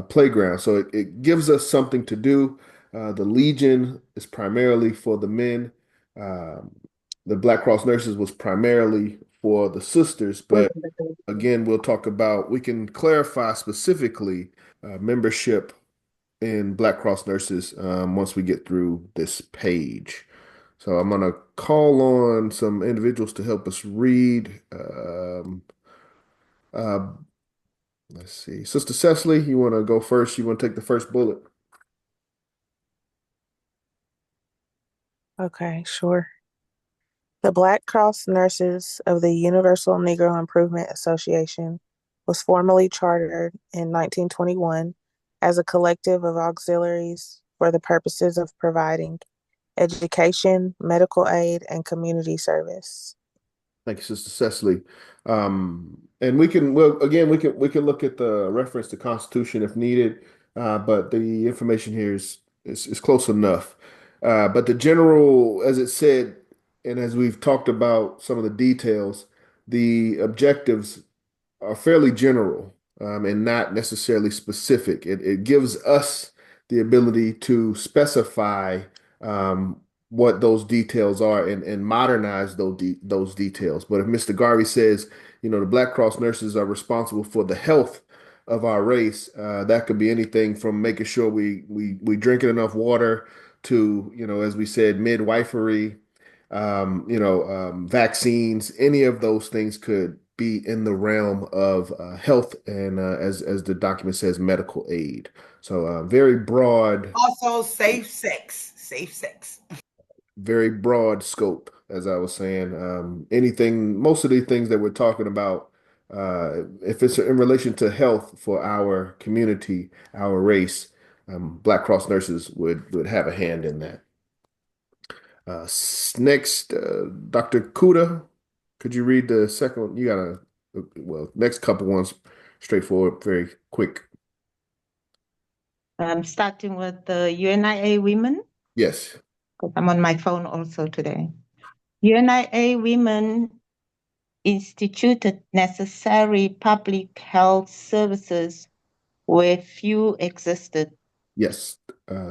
playground. So it gives us something to do. The Legion is primarily for the men. Um, the Black Cross nurses was primarily for the sisters, but again, we can clarify specifically membership in Black Cross nurses once we get through this page. So I'm going to call on some individuals to help us read. Uh, let's see. Sister Cecily, you want to go first? You want to take the first bullet? Okay, sure. The Black Cross Nurses of the Universal Negro Improvement Association was formally chartered in 1921 as a collective of auxiliaries for the purposes of providing education, medical aid, and community service. Thank you, Sister Cecily. And we can, well, again, we can look at the reference to Constitution if needed, but the information here is close enough. But the general, as it said, and as we've talked about some of the details, the objectives are fairly general and not necessarily specific. It gives us the ability to specify what those details are and modernize those details. But if Mr. Garvey says, the Black Cross nurses are responsible for the health of our race, that could be anything from making sure we drinking enough water to, as we said, midwifery, vaccines. Any of those things could be in the realm of health and, as the document says, medical aid. So very broad. Also, safe sex. Very broad scope, as I was saying. Most of the things that we're talking about, if it's in relation to health for our community, our race, Black Cross nurses would have a hand in that. Next, Dr. Kuda, could you read the second one? You got next couple ones, straightforward, very quick. Starting with the UNIA women. Yes. I'm on my phone also today. UNIA women instituted necessary public health services where few existed. Yes.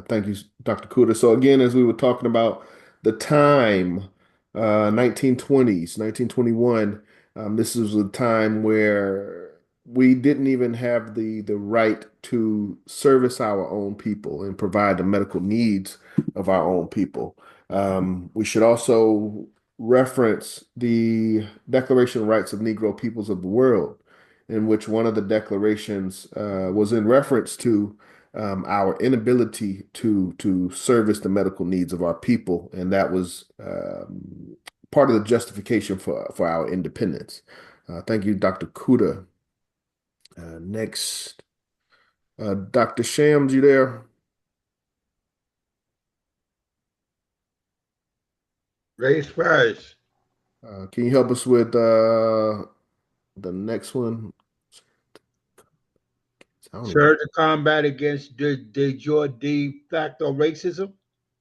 Thank you, Dr. Kuda. So again, as we were talking about the time 1920s, 1921. This was a time where we didn't even have the right to service our own people and provide the medical needs of our own people. We should also reference the Declaration of Rights of Negro Peoples of the World, in which one of the declarations was in reference to our inability to service the medical needs of our people, and that was part of the justification for our independence. Thank you, Dr. Kuda. Next, Dr. Shams, you there? Race first. Can you help us with the next one? Serve to combat against de jure de facto racism.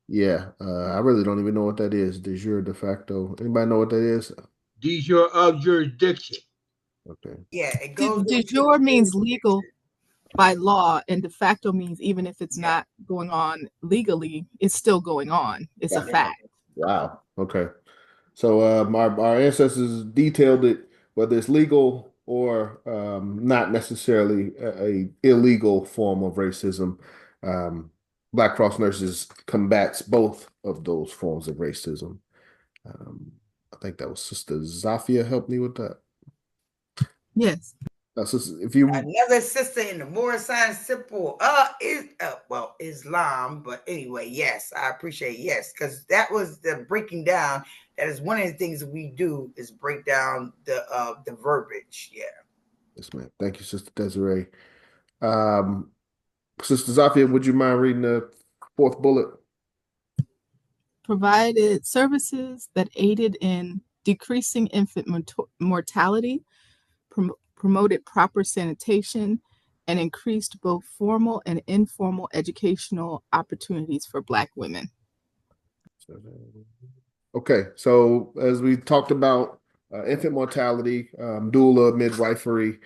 Yeah, I really don't even know what that is. De jure, de facto. Anybody know what that is? De jure of jurisdiction. Okay. Yeah, it goes De into jure means legal by law, and de facto means even if it's not going on legally, it's still going on. It's a fact. Wow. Okay. So our ancestors detailed it, whether it's legal or not necessarily a illegal form of racism. Black Cross Nurses combats both of those forms of racism. I think that was Sister Zafia helped me with that. Yes. Sister, if you another sister in the Moorish simple Islam, but anyway, yes, I appreciate because that was the breaking down. That is one of the things that we do is break down the verbiage. Yeah. Yes, ma'am. Thank you, Sister Desiree. Sister Zafia, would you mind reading the fourth bullet? Provided services that aided in decreasing infant mortality, promoted proper sanitation, and increased both formal and informal educational opportunities for Black women. Okay, so as we talked about infant mortality, doula, midwifery,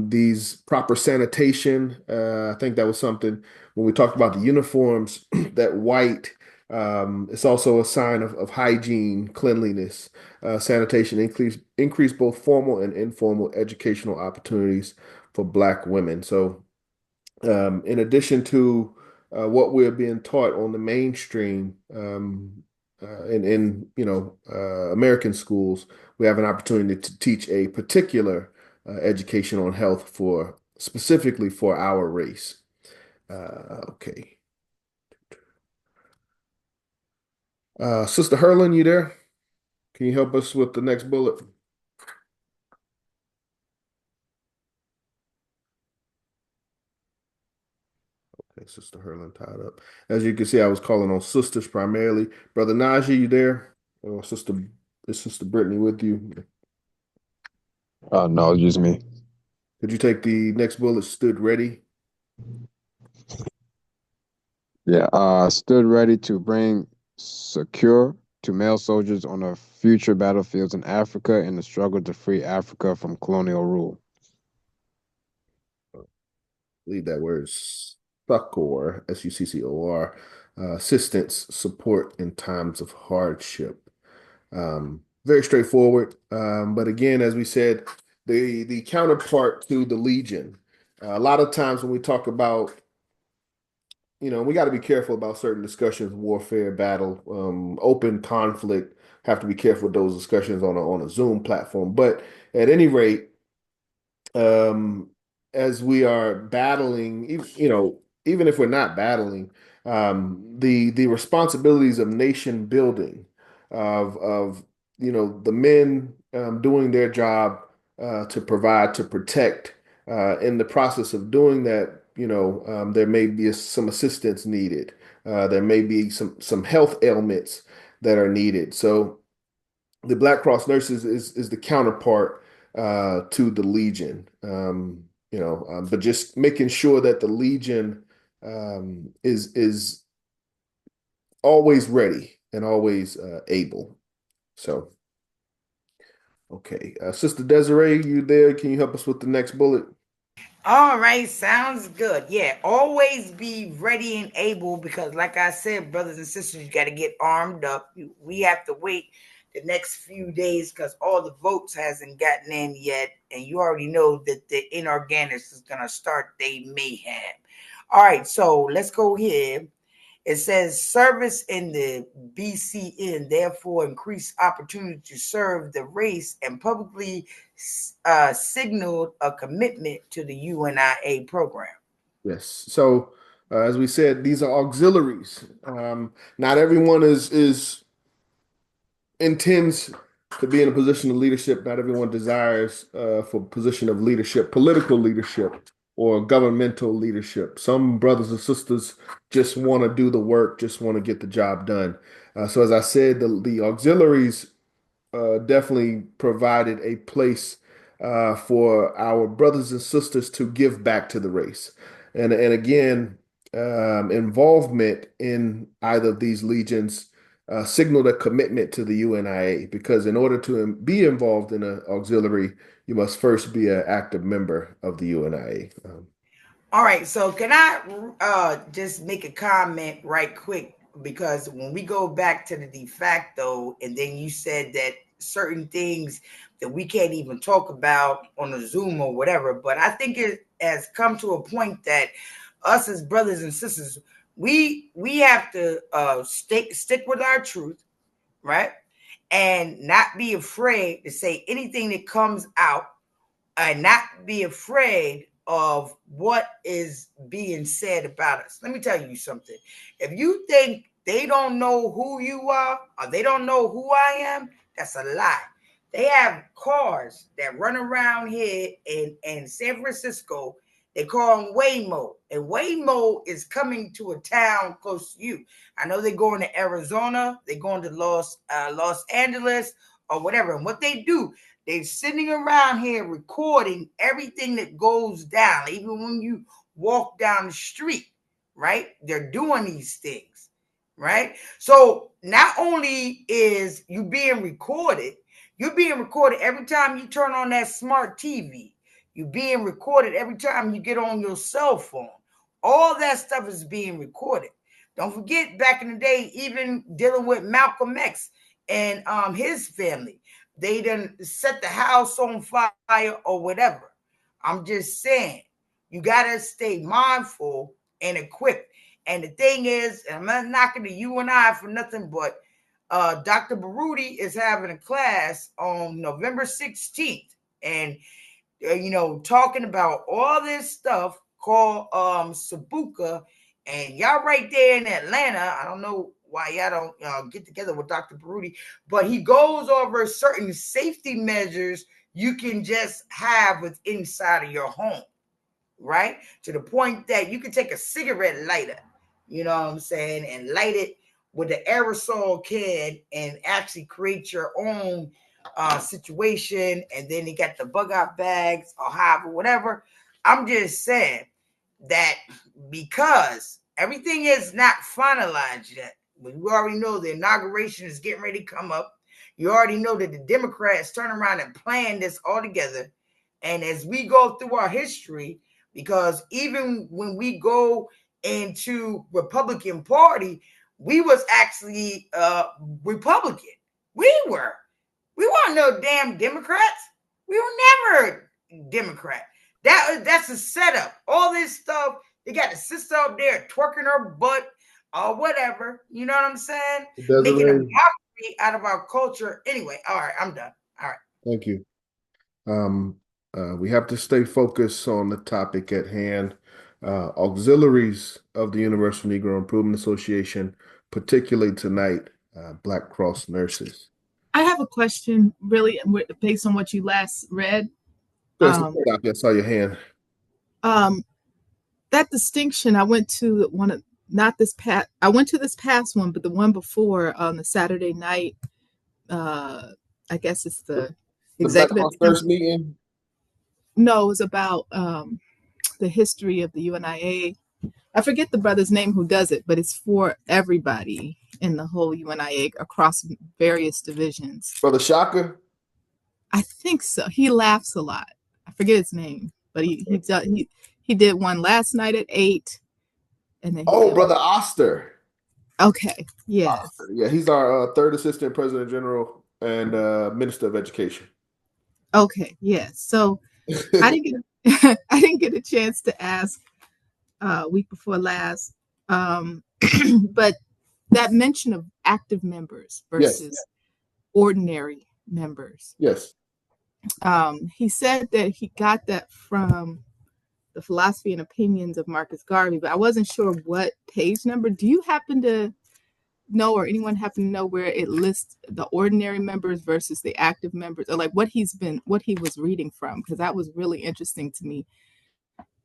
these proper sanitation, I think that was something when we talked about the uniforms, that white, it's also a sign of hygiene, cleanliness, sanitation, increase both formal and informal educational opportunities for Black women. So in addition to what we're being taught on the mainstream, in American schools, we have an opportunity to teach a particular education on health specifically for our race. Okay. Sister Herlin, you there? Can you help us with the next bullet? Okay, Sister Herlin tied up. As you can see, I was calling on sisters primarily. Brother Najee, you there? Or is Sister Brittany with you? No, just me. Could you take the next bullet, stood ready? Yeah, stood ready to bring secure to male soldiers on the future battlefields in Africa in the struggle to free Africa from colonial rule. I believe that word is succor, SUCCOR, assistance, support in times of hardship. Very straightforward. But again, as we said, the counterpart to the Legion. A lot of times when we talk about, we got to be careful about certain discussions, warfare, battle, open conflict. Have to be careful with those discussions on a Zoom platform. But at any rate, as we are battling, even if we're not battling, the responsibilities of nation building, of the men doing their job to provide, to protect. In the process of doing that, there may be some assistance needed. There may be some health ailments that are needed. So the Black Cross Nurses is the counterpart to the Legion. But just making sure that the Legion is always ready and always able. So, okay, Sister Desiree, you there? Can you help us with the next bullet? All right, sounds good. Yeah, always be ready and able because, like I said, brothers and sisters, you got to get armed up. We have to wait the next few days because all the votes hasn't gotten in yet, and you already know that the inorganics is gonna start their mayhem. All right, so let's go here. It says service in the BCN therefore increased opportunity to serve the race and publicly signaled a commitment to the UNIA program. Yes. So as we said, these are auxiliaries. Not everyone is intends to be in a position of leadership. Not everyone desires for a position of leadership, political leadership, or governmental leadership. Some brothers and sisters just want to do the work, just want to get the job done. So as I said, the auxiliaries definitely provided a place for our brothers and sisters to give back to the race. And again, involvement in either of these legions signaled a commitment to the UNIA, because in order to be involved in an auxiliary, you must first be an active member of the UNIA. All right, so can I just make a comment right quick? Because when we go back to the de facto, and then you said that certain things that we can't even talk about on a Zoom or whatever, but I think it has come to a point that us as brothers and sisters, we have to stick with our truth, right? And not be afraid to say anything that comes out, and not be afraid of what is being said about us. Let me tell you something. If you think they don't know who you are or they don't know who I am, that's a lie. They have cars that run around here in San Francisco. They call them Waymo, and Waymo is coming to a town close to you. I know they're going to Arizona, they're going to Los Angeles or whatever. And what they do, they're sitting around here recording everything that goes down, even when you walk down the street, right? They're doing these things, right? So not only is you being recorded, you're being recorded every time you turn on that smart TV. You're being recorded every time you get on your cell phone. All that stuff is being recorded. Don't forget, back in the day, even dealing with Malcolm X and his family, they done set the house on fire or whatever. I'm just saying, you gotta stay mindful and equipped. And the thing is, and I'm not knocking the UNI for nothing, but Dr. Baruti is having a class on November 16th, and talking about all this stuff called Sabuka, and y'all right there in Atlanta. I don't know why y'all don't get together with Dr. Baruti, but he goes over certain safety measures you can just have with inside of your home, right? To the point that you can take a cigarette lighter, you know what I'm saying, and light it with the aerosol can and actually create your own situation. And then you got the bug out bags or however, whatever. I'm just saying that because everything is not finalized yet, but you already know the inauguration is getting ready to come up. You already know that the Democrats turn around and plan this all together. And as we go through our history, because even when we go into Republican Party, we was actually Republican. We weren't no damn Democrats. We were never Democrat. That's a setup. All this stuff, they got the sister up there twerking her butt or whatever. You know what I'm saying? Making a mockery out of our culture. Anyway, all right, I'm done. All right. Thank you. We have to stay focused on the topic at hand. Auxiliaries of the Universal Negro Improvement Association, particularly tonight, Black Cross nurses. I have a question, really, based on what you last read. I saw your hand. That distinction, I went to I went to this past one, but the one before on the Saturday night, I guess it's the executive Black Cross nurse meeting. No, it was about the history of the UNIA. I forget the brother's name who does it, but it's for everybody in the whole UNIA across various divisions. Brother Shaka? I think so. He laughs a lot. I forget his name, but he did one last night at 8. And then Brother Oster. Okay. Yes. Oster. Yeah, he's our third assistant president general. and Minister of Education. Okay, yes. So I didn't I didn't get a chance to ask week before last, but that mention of active members Yes. versus ordinary members. Yes. He said that he got that from the Philosophy and Opinions of Marcus Garvey, but I wasn't sure what page number. Do you happen to know, or anyone happen to know, where it lists the ordinary members versus the active members, or like what he was reading from? Because that was really interesting to me.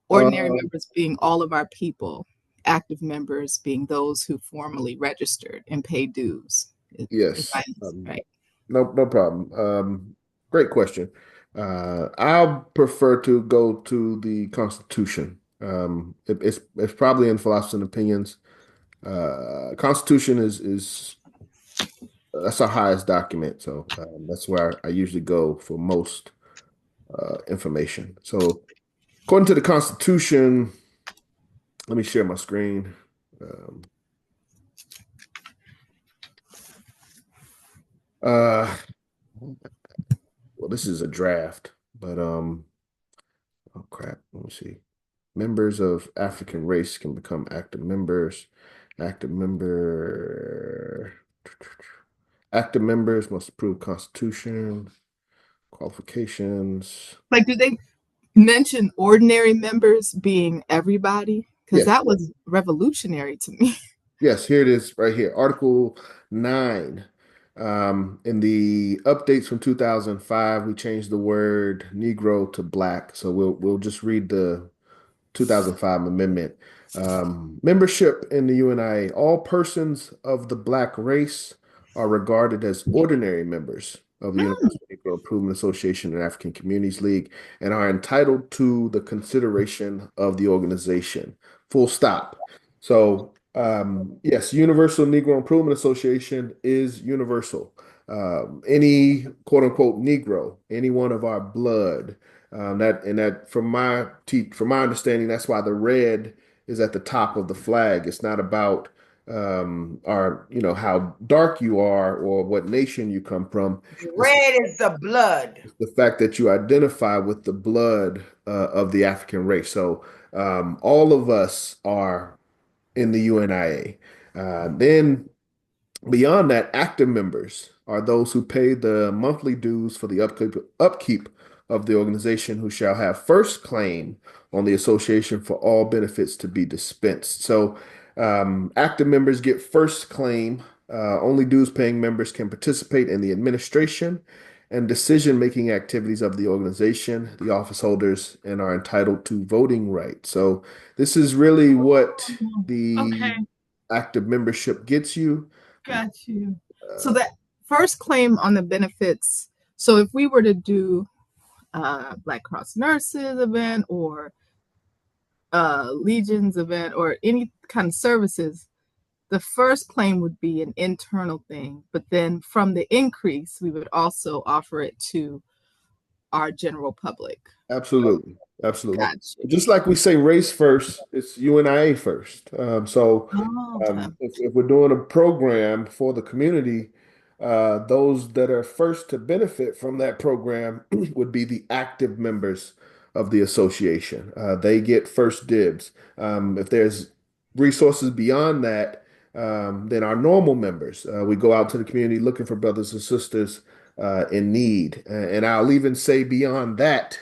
Ordinary members being all of our people, active members being those who formally registered and paid dues. Yes. Right. No problem. Great question. I'll prefer to go to the Constitution. It's probably in Philosophy and Opinions. Constitution is that's our highest document, so that's where I usually go for most information. So, according to the Constitution, let me share my screen. Well, this is a draft, but oh crap, let me see. Members of African race can become active members. Active members must approve Constitution, qualifications. Like, do they mention ordinary members being everybody? Because Yes. that was revolutionary to me. Yes, here it is right here. Article 9. In the updates from 2005, we changed the word Negro to Black. So we'll just read the 2005 amendment. Membership in the UNIA. All persons of the Black race are regarded as ordinary members of the Universal Negro Improvement Association and African Communities League and are entitled to the consideration of the organization. Full stop. So, yes, Universal Negro Improvement Association is universal. Any quote unquote Negro, anyone of our blood, that from my understanding, that's why the red is at the top of the flag. It's not about how dark you are or what nation you come from. Red is the blood. It's the fact that you identify with the blood of the African race. So all of us are in the UNIA. Then beyond that, active members are those who pay the monthly dues for the upkeep of the organization, who shall have first claim on the association for all benefits to be dispensed. So active members get first claim. Only dues paying members can participate in the administration and decision-making activities of the organization, the office holders, and are entitled to voting rights. So this is really what the active membership gets you. Got you. So that first claim on the benefits. So if we were to do Black Cross Nurses event or Legion's event or any kind of services, the first claim would be an internal thing, but then from the increase, we would also offer it to our general public. Absolutely. Absolutely. Gotcha. Just like we say race first, it's UNIA first. If we're doing a program for the community, those that are first to benefit from that program would be the active members of the association. They get first dibs. If there's resources beyond that, then our normal members, we go out to the community looking for brothers and sisters in need. And I'll even say beyond that,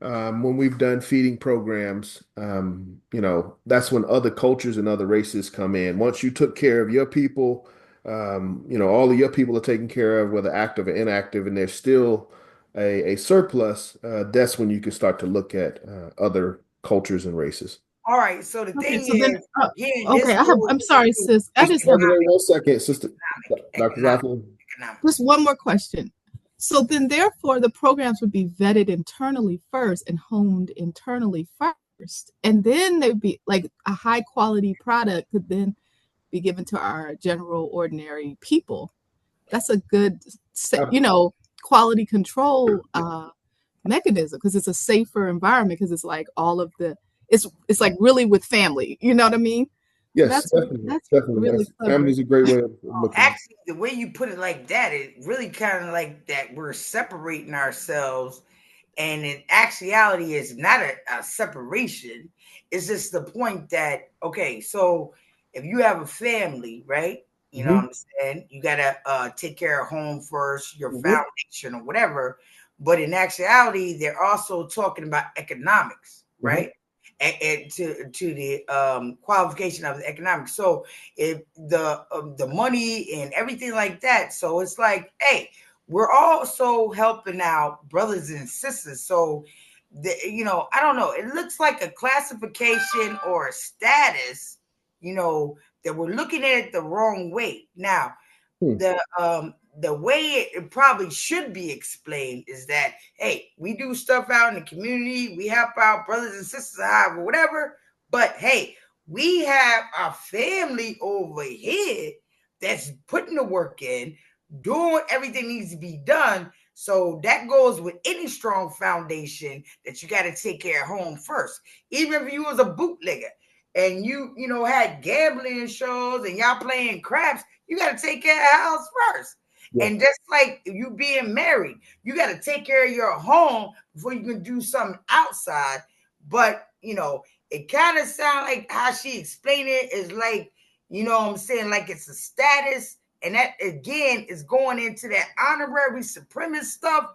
when we've done feeding programs, that's when other cultures and other races come in. Once you took care of your people, all of your people are taken care of, whether active or inactive, and there's still a surplus, that's when you can start to look at other cultures and races. All right. So the thing I'm sorry, sis. I just have 1 second, Sister Dr. Rothman. Just one more question. So then, therefore, the programs would be vetted internally first and honed internally first, and then they'd be like a high quality product could then be given to our general ordinary people. That's a good, quality control mechanism, because it's a safer environment, because it's like all of the it's like really with family, you know what I mean? Yes, definitely. Definitely. really clever. Family is a great way of looking at it. Actually, the way you put it like that, it really kind of like that we're separating ourselves. And in actuality, it's not a separation. It's just the point that, okay, so if you have a family, right? You know what I'm saying? You got to take care of home first, your foundation or whatever. But in actuality, they're also talking about economics, right? And to the qualification of the economics. So if the money and everything like that. So it's like, hey, we're also helping out brothers and sisters. So, I don't know. It looks like a classification or a status, that we're looking at it the wrong way. Now, the way it probably should be explained is that, hey, we do stuff out in the community, we help out brothers and sisters, or whatever. But hey, we have our family over here that's putting the work in, doing everything needs to be done. So that goes with any strong foundation that you got to take care of home first. Even if you was a bootlegger and you had gambling shows and y'all playing craps, you got to take care of the house first. Yeah. And just like you being married, you got to take care of your home before you can do something outside. But, it kind of sounds like how she explained it is like, what I'm saying, like it's a status. And that, again, is going into that honorary supremacist stuff.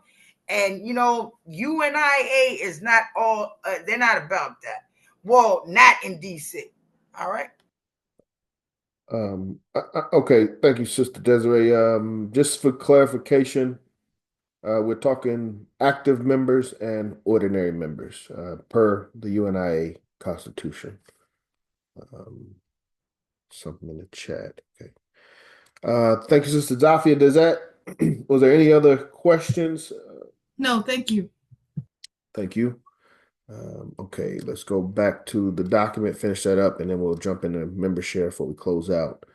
And, UNIA is not all, they're not about that. Well, not in DC. All right. Okay, thank you, Sister Desiree. Just for clarification, we're talking active members and ordinary members per the UNIA Constitution. Something in the chat. Okay. Thank you, Sister Zafia. Was there any other questions? No, thank you. Thank you. Okay, let's go back to the document, finish that up, and then we'll jump into member share before we close out.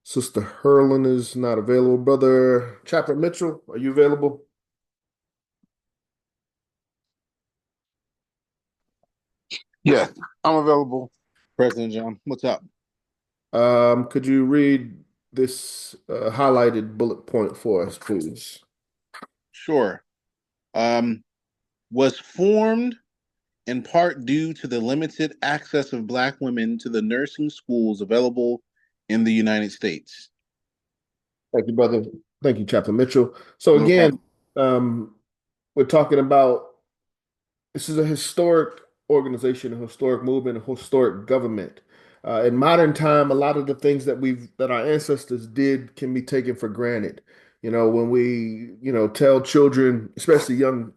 Sister Hurlin is not available. Brother Chaplain Mitchell, are you available? Yeah, I'm available, President John. What's up? Could you read this highlighted bullet point for us, please? Sure. Was formed in part due to the limited access of Black women to the nursing schools available in the United States. Thank you, brother. Thank you, Chaplain Mitchell. So again, we're talking about, this is a historic organization, a historic movement, a historic government. In modern time, a lot of the things that our ancestors did can be taken for granted. When we, tell children, especially young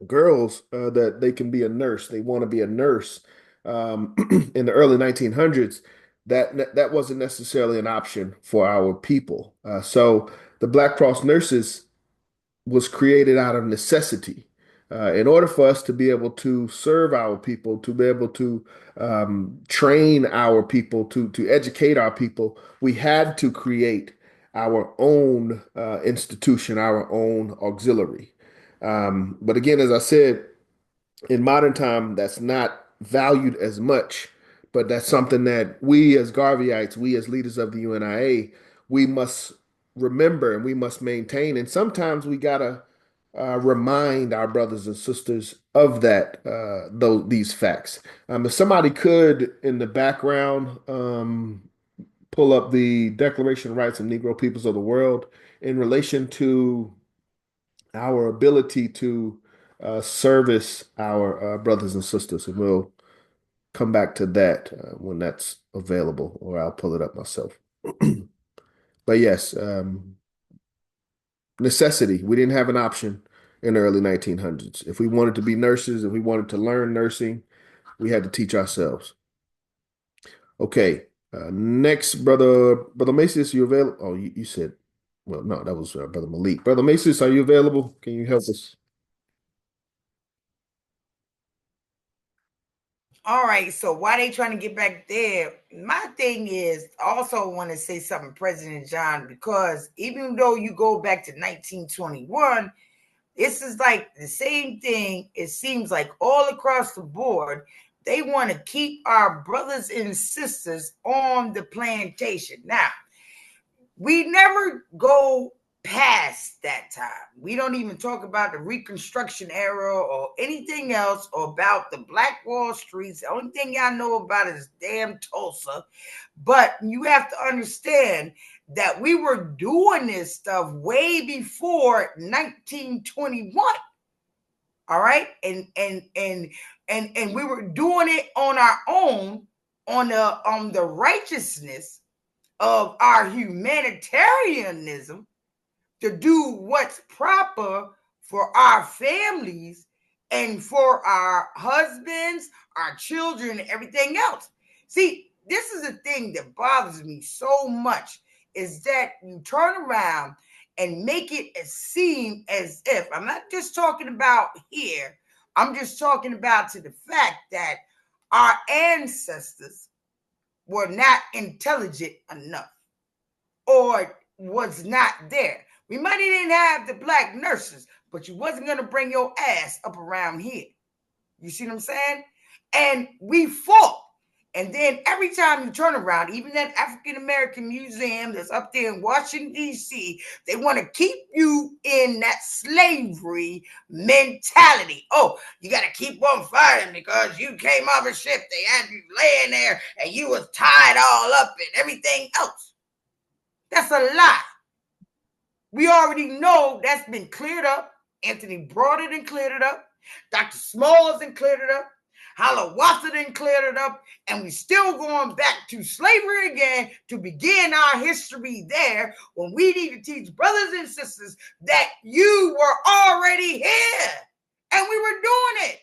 girls, that they can be a nurse, they want to be a nurse. In the early 1900s, that wasn't necessarily an option for our people. So the Black Cross Nurses was created out of necessity. In order for us to be able to serve our people, to be able to train our people, to educate our people, we had to create our own institution, our own auxiliary. But again, as I said, in modern time, that's not valued as much, but that's something that we as Garveyites, we as leaders of the UNIA, we must remember and we must maintain. And sometimes we gotta remind our brothers and sisters of that, these facts. If somebody could, in the background, pull up the Declaration of Rights of Negro Peoples of the World in relation to our ability to service our brothers and sisters. And we'll come back to that when that's available, or I'll pull it up myself. But yes, necessity. We didn't have an option in the early 1900s. If we wanted to be nurses, if we wanted to learn nursing, we had to teach ourselves. Okay, next, Brother Macius, you available? Oh, you said, well, no, that was Brother Malik. Brother Macius, are you available? Can you help us? All right, so why they trying to get back there? My thing is, also want to say something, President John, because even though you go back to 1921, This is like the same thing. It seems like all across the board, they want to keep our brothers and sisters on the plantation. Now, we never go past that time. We don't even talk about the Reconstruction era or anything else or about the Black Wall Streets. The only thing y'all know about is damn Tulsa. But you have to understand that we were doing this stuff way before 1921. All right, and we were doing it on our own on the righteousness of our humanitarianism to do what's proper for our families and for our husbands, our children, and everything else. See, this is the thing that bothers me so much is that you turn around and make it seem as if, I'm not just talking about here, I'm just talking about to the fact that our ancestors were not intelligent enough or was not there. We might didn't have the Black nurses, but you wasn't going to bring your ass up around here. You see what I'm saying? And we fought. And then every time you turn around, even that African American museum that's up there in Washington, D.C., they want to keep you in that slavery mentality. Oh, you got to keep on fighting because you came off a ship. They had you laying there and you was tied all up and everything else. That's a lie. We already know that's been cleared up. Anthony brought it and cleared it up. Dr. Smalls and cleared it up. Hiawatha and cleared it up. And we still going back to slavery again to begin our history there when we need to teach brothers and sisters that you were already here. And we were doing it.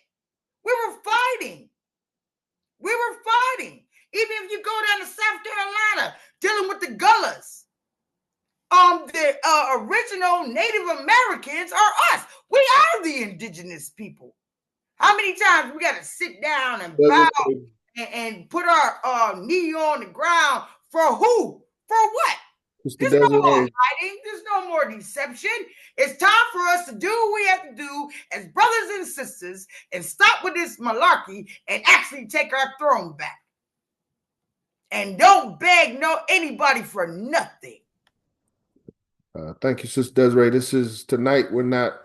We were fighting. We were fighting. Even if you go down to South Carolina dealing with the Gullahs. The original Native Americans are us. We are the indigenous people. How many times we got to sit down and bow and put our knee on the ground for who? For what? There's no more hiding. There's no more deception. It's time for us to do what we have to do as brothers and sisters and stop with this malarkey and actually take our throne back. And don't beg anybody for nothing. Thank you, Sister Desiree. This is tonight. We're not.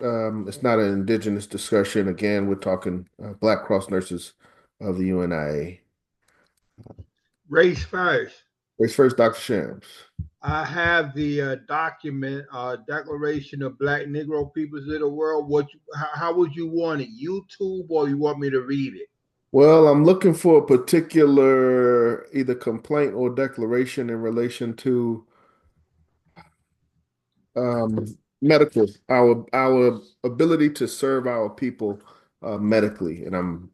It's not an indigenous discussion. Again, we're talking Black Cross nurses of the UNIA. Race first. Race first, Dr. Shams. I have the document, Declaration of Black Negro Peoples of the World. How would you want it? YouTube, or you want me to read it? Well, I'm looking for a particular either complaint or declaration in relation to medical, our ability to serve our people medically, and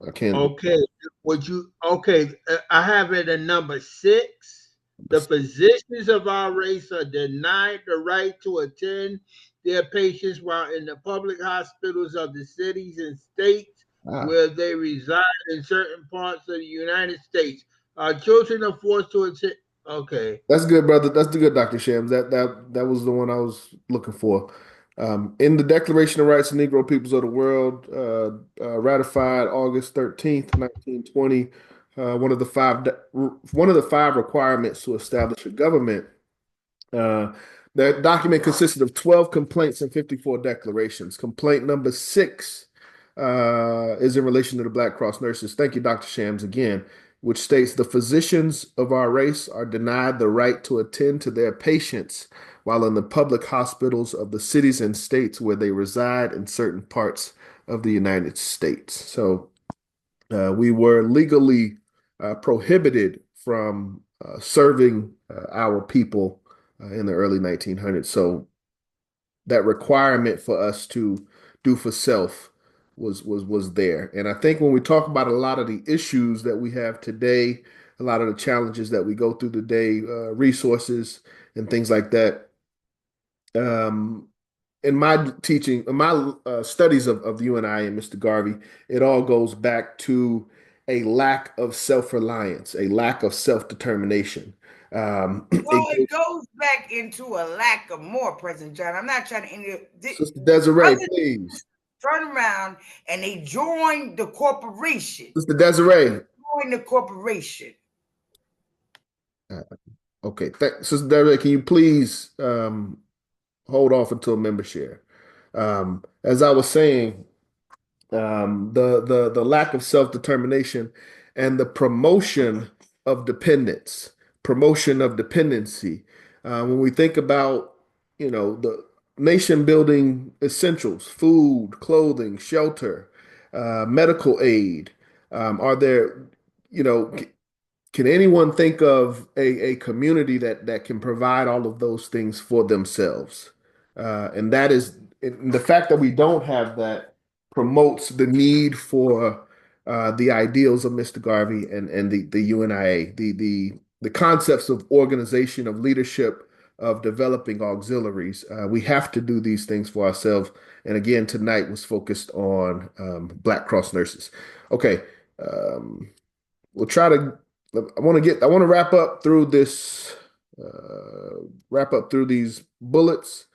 I can't. Okay, I have it at number 6. The physicians of our race are denied the right to attend their patients while in the public hospitals of the cities and states where they reside in certain parts of the United States. Children are forced to attend. Okay. That's good, brother. That's the good, Dr. Shams. That was the one I was looking for. In the Declaration of Rights of Negro Peoples of the World, ratified August 13th, 1920, one of the five requirements to establish a government. That document consisted of 12 complaints and 54 declarations. Complaint number 6 is in relation to the Black Cross nurses. Thank you, Dr. Shams, again, which states the physicians of our race are denied the right to attend to their patients while in the public hospitals of the cities and states where they reside in certain parts of the United States. So we were legally prohibited from serving our people in the early 1900s. So that requirement for us to do for self was there. And I think when we talk about a lot of the issues that we have today, a lot of the challenges that we go through today, resources and things like that, in my teaching, in my studies of the UNI and Mr. Garvey, it all goes back to a lack of self-reliance, a lack of self-determination. It goes back into a lack of more, President John. I'm not trying to. Sister Desiree, please. Turn around and they join the corporation. Sister Desiree. Join the corporation. Okay. Sister Desiree, can you please hold off until member share? As I was saying, the lack of self-determination and the promotion of dependence, promotion of dependency. When we think about, the nation building essentials, food, clothing, shelter, medical aid, are there, can anyone think of a community that can provide all of those things for themselves? And that is the fact that we don't have that promotes the need for the ideals of Mr. Garvey and the UNIA, the concepts of organization, of leadership, of developing auxiliaries. We have to do these things for ourselves. And again, tonight was focused on Black Cross nurses. Okay, we'll try to. I want to wrap up through this. Wrap up through these bullets.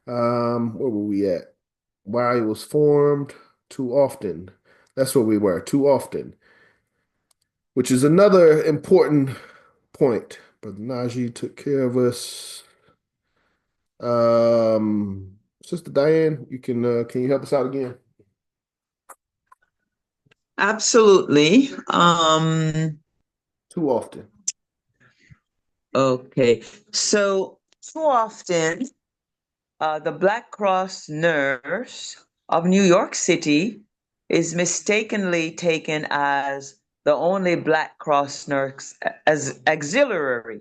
Where were we at? Why it was formed too often. That's where we were, too often. Which is another important point. Brother Najee took care of us. Sister Diane, can you help us out again? Absolutely. Too often. Okay. So too often, the Black Cross nurse of New York City is mistakenly taken as the only Black Cross nurse as auxiliary,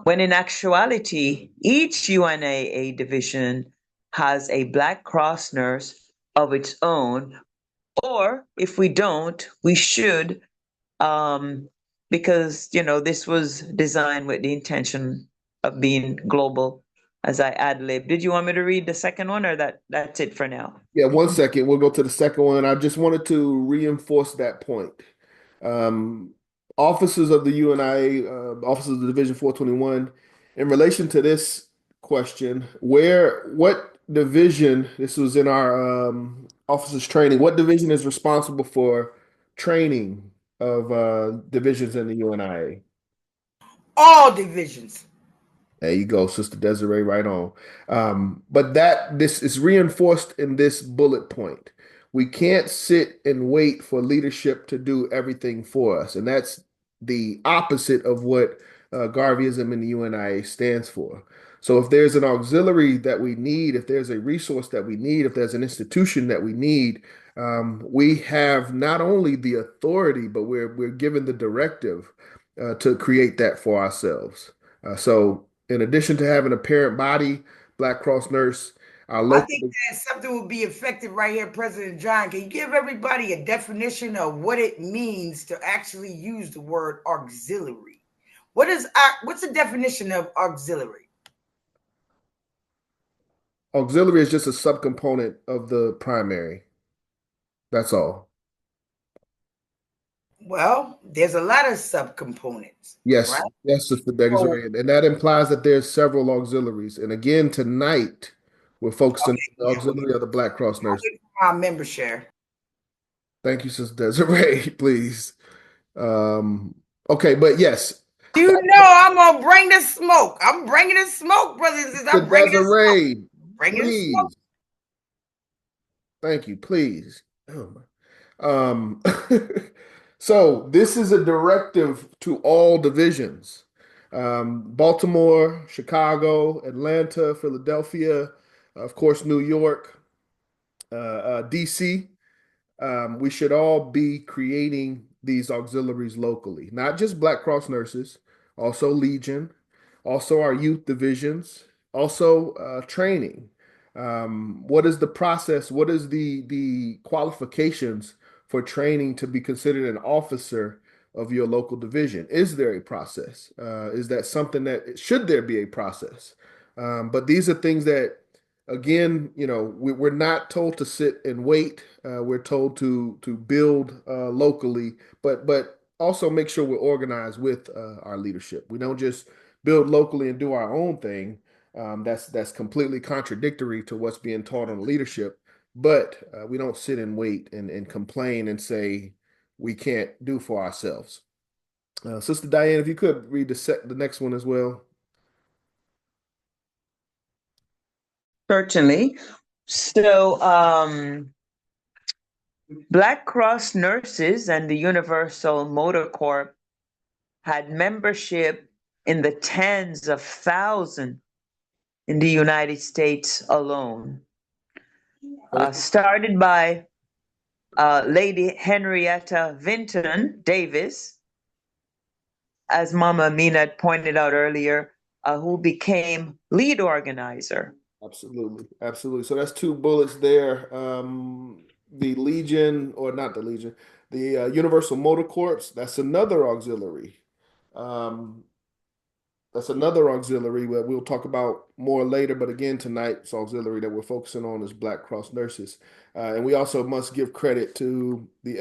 when in actuality, each UNIA division has a Black Cross nurse of its own, or if we don't, we should, because, this was designed with the intention of being global, as I ad-lib. Did you want me to read the second one, or that's it for now? Yeah, 1 second. We'll go to the second one. I just wanted to reinforce that point. Officers of the UNIA, officers of the Division 421, in relation to this question, what division, this was in our officers training, what division is responsible for training of divisions in the UNIA? All divisions. There you go, Sister Desiree, right on. But this is reinforced in this bullet point. We can't sit and wait for leadership to do everything for us. And that's the opposite of what Garveyism in the UNIA stands for. So if there's an auxiliary that we need, if there's a resource that we need, if there's an institution that we need, we have not only the authority, but we're given the directive to create that for ourselves. So in addition to having a parent body, Black Cross nurse, I think that something will be effective right here, President John. Can you give everybody a definition of what it means to actually use the word auxiliary? What's the definition of auxiliary? Auxiliary is just a subcomponent of the primary. That's all. Well, there's a lot of subcomponents. Yes, right? yes, Sister Desiree, and that implies that there's several auxiliaries. And again, tonight we're focusing on the auxiliary of the Black Cross nurse. Our member share. Thank you, Sister Desiree. Please. Okay, but yes. You know I'm gonna bring the smoke. I'm bringing the smoke, brothers. I'm bringing the smoke. Bringing the smoke. Thank you, please. So this is a directive to all divisions. Baltimore, Chicago, Atlanta, Philadelphia, of course, New York, DC. We should all be creating these auxiliaries locally, not just Black Cross nurses, also Legion, also our youth divisions, also training. What is the process? What is the qualifications for training to be considered an officer of your local division? Is there a process? Is that something should there be a process? But these are things that again, we're not told to sit and wait. We're told to build locally, but also make sure we're organized with our leadership. We don't just build locally and do our own thing. That's completely contradictory to what's being taught on leadership. But we don't sit and wait and complain and say we can't do for ourselves. Sister Diane, if you could read the next one as well. Certainly. So, Black Cross Nurses and the Universal Motor Corps had membership in the tens of thousands in the United States alone. Started by Lady Henrietta Vinton Davis, as Mama Mina pointed out earlier, who became lead organizer. Absolutely. So that's 2 bullets there. The Legion, or not the Legion, the Universal Motor Corps, that's another auxiliary. That's another auxiliary that we'll talk about more later, but again, tonight's auxiliary that we're focusing on is Black Cross Nurses. And we also must give credit to the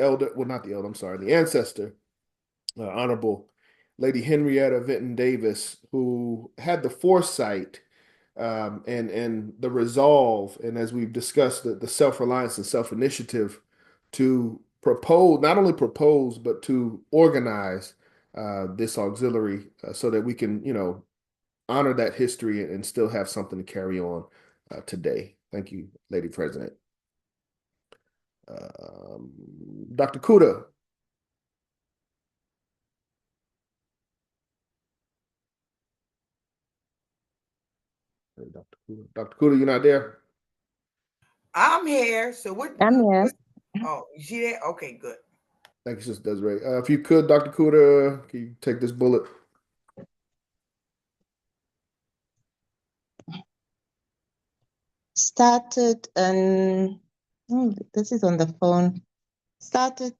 ancestor, Honorable Lady Henrietta Vinton Davis, who had the foresight and the resolve, and as we've discussed, the self-reliance and self-initiative to not only propose, but to organize this auxiliary so that we can, honor that history and still have something to carry on today. Thank you, Lady President. Dr. Kuda. Dr. Kuda, you're not there? I'm here. So I'm here. Oh, you see that? Okay, good. Thank you, Sister Desiree. If you could, Dr. Kuda, can you take this bullet? Started this is on the phone. Started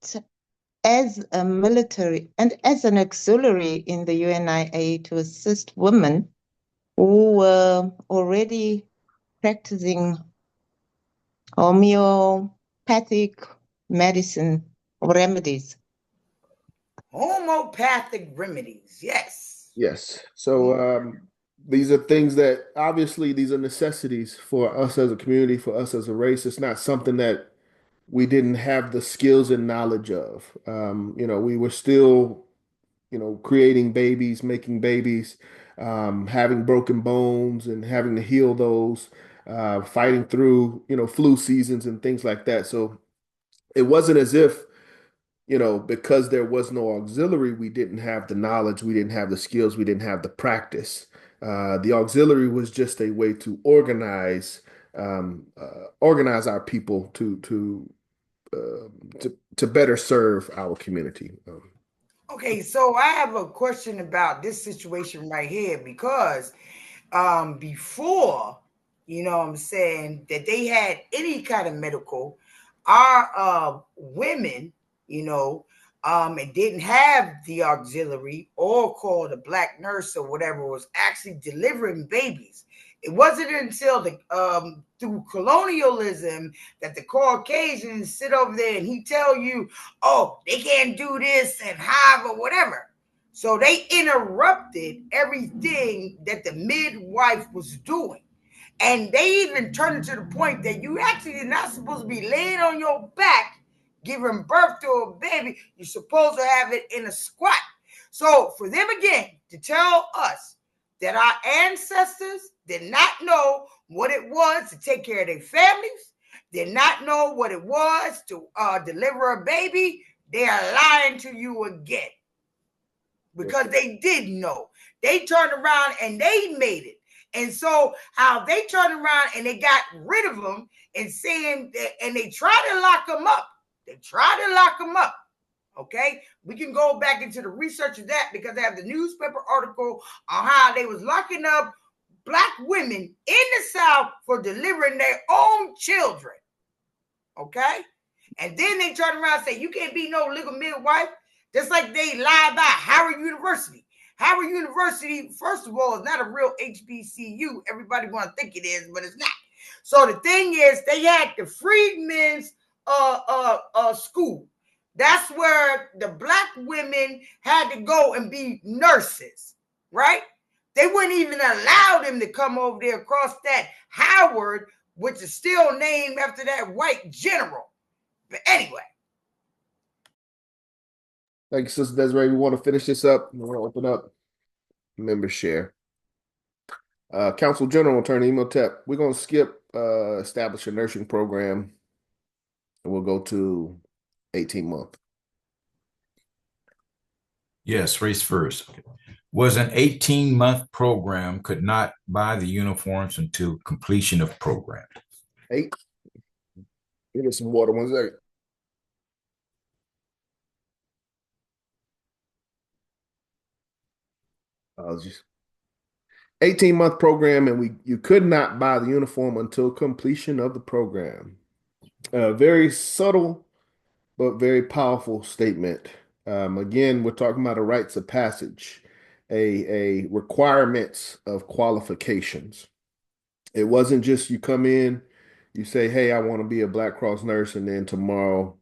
as a military and as an auxiliary in the UNIA to assist women who were already practicing homeopathic medicine remedies. Homeopathic remedies, yes. Yes. So these are things that obviously these are necessities for us as a community, for us as a race. It's not something that we didn't have the skills and knowledge of. We were still, creating babies, making babies, having broken bones and having to heal those, fighting through, flu seasons and things like that. So it wasn't as if, because there was no auxiliary, we didn't have the knowledge, we didn't have the skills, we didn't have the practice. The auxiliary was just a way to organize our people to better serve our community. Okay, so I have a question about this situation right here because before, what I'm saying, that they had any kind of medical, our women, and didn't have the auxiliary or called a black nurse or whatever, was actually delivering babies. It wasn't until through colonialism that the Caucasians sit over there and he tell you, oh, they can't do this and have or whatever. So they interrupted everything that the midwife was doing. And they even turned it to the point that you actually are not supposed to be laying on your back giving birth to a baby. You're supposed to have it in a squat. So for them again to tell us that our ancestors did not know what it was to take care of their families, did not know what it was to deliver a baby, they are lying to you again. Because they did know. They turned around and they made it. And so how they turned around and they got rid of them and saying that, and they tried to lock them up. Okay, we can go back into the research of that because I have the newspaper article on how they was locking up black women in the South for delivering their own children. Okay, and then they turn around and say you can't be no legal midwife. Just like they lie about Howard University. Howard University, first of all, is not a real HBCU. Everybody want to think it is, but it's not. So the thing is, they had the freedmen's school. That's where the black women had to go and be nurses, right? They wouldn't even allow them to come over there across that Howard, which is still named after that white general. But anyway. Thank you, Sister Desiree. We want to finish this up. We want to open up member share. Council General Attorney Imhotep, we're going to skip establish a nursing program, and we'll go to 18-month. Yes, race first. Was an 18-month program could not buy the uniforms until completion of program. 8. Give us some water 1 second. Apologies. 18-month program, and you could not buy the uniform until completion of the program. Very subtle, but very powerful statement. Again, we're talking about a rites of passage, a requirements of qualifications. It wasn't just you come in, you say, hey, I want to be a Black Cross nurse, and then tomorrow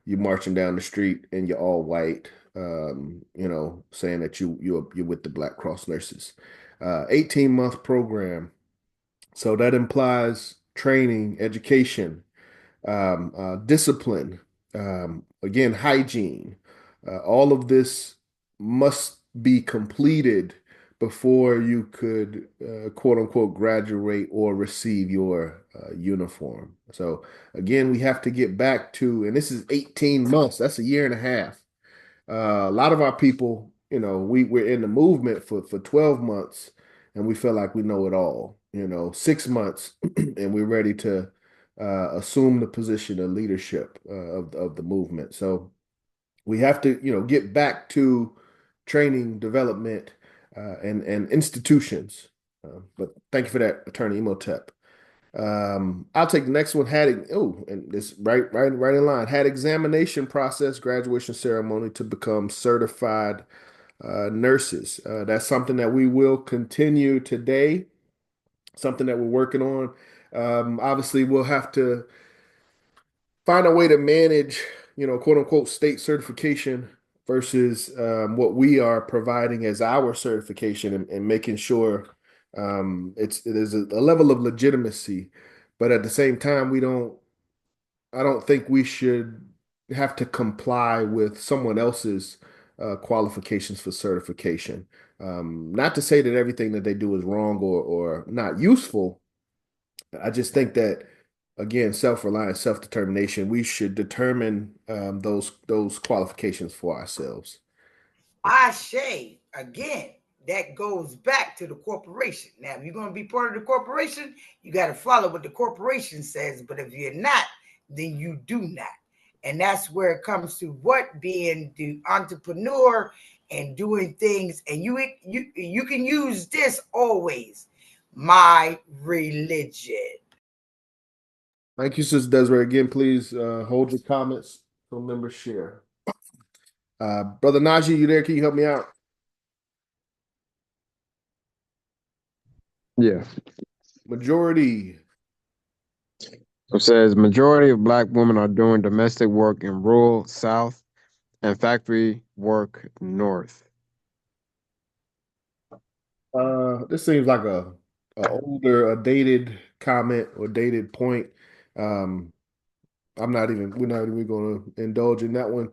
you're marching down the street and you're all white, saying that you're with the Black Cross nurses. 18-month program. So that implies training, education, discipline, again, hygiene. All of this must be completed before you could, quote unquote, graduate or receive your uniform. So again, we have to get back to, and this is 18 months, that's a year and a half. A lot of our people, we're in the movement for 12 months and we feel like we know it all, 6 months and we're ready to assume the position of leadership of the movement. So we have to, get back to training, development, and institutions. But thank you for that, Attorney Imhotep. I'll take the next one. And this right in line. Had examination process, graduation ceremony to become certified nurses. That's something that we will continue today. Something that we're working on. Obviously, we'll have to find a way to manage, quote unquote, state certification versus what we are providing as our certification and making sure there's a level of legitimacy, but at the same time, I don't think we should have to comply with someone else's qualifications for certification. Not to say that everything that they do is wrong or not useful. I just think that, again, self-reliance, self-determination, we should determine those qualifications for ourselves. I say, again, that goes back to the corporation. Now, if you're going to be part of the corporation, you got to follow what the corporation says. But if you're not, then you do not. And that's where it comes to being the entrepreneur and doing things. And you can use this always. My religion. Thank you, Sister Desiree. Again, please hold your comments so members share. Brother Najee, you there? Can you help me out? Yeah. Majority. It says majority of Black women are doing domestic work in rural South and factory work North. This seems like a dated comment or dated point. We're not even going to indulge in that one.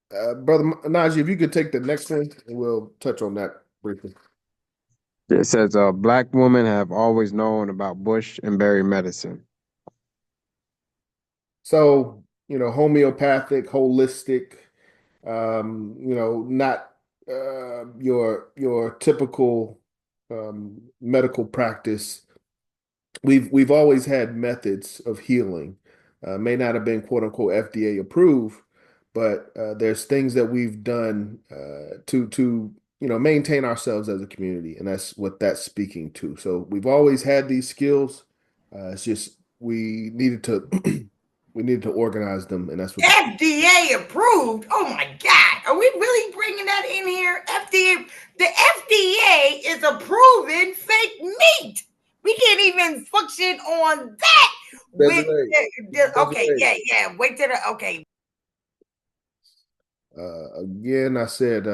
Brother Najee, if you could take the next one, and we'll touch on that briefly. It says Black women have always known about bush and berry medicine. So, homeopathic, holistic, not your typical medical practice. We've always had methods of healing. May not have been quote unquote FDA approved, but there's things that we've done to maintain ourselves as a community, and that's what that's speaking to. So we've always had these skills. It's just we needed to organize them, and that's what FDA approved. Oh my God, are we really bringing that in here? The FDA is approving fake meat. We can't even function on that. With okay, yeah. Wait till the okay. Again, I said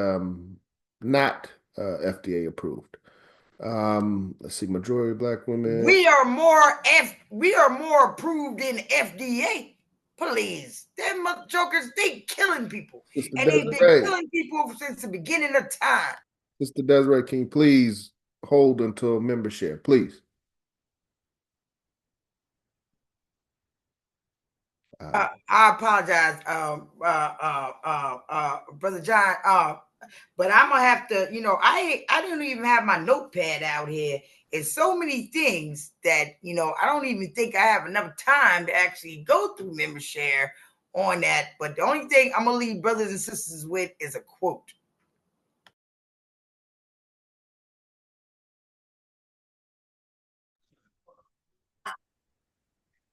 not FDA approved. Let's see, majority of black women. We are more approved than FDA. Please, them mother jokers, they killing people, and they've been killing people since the beginning of time. Mr. Desiree, can you please hold until member share, please? I apologize, Brother John. But I'm gonna have to, I don't even have my notepad out here. It's so many things that I don't even think I have enough time to actually go through member share on that. But the only thing I'm gonna leave brothers and sisters with is a quote.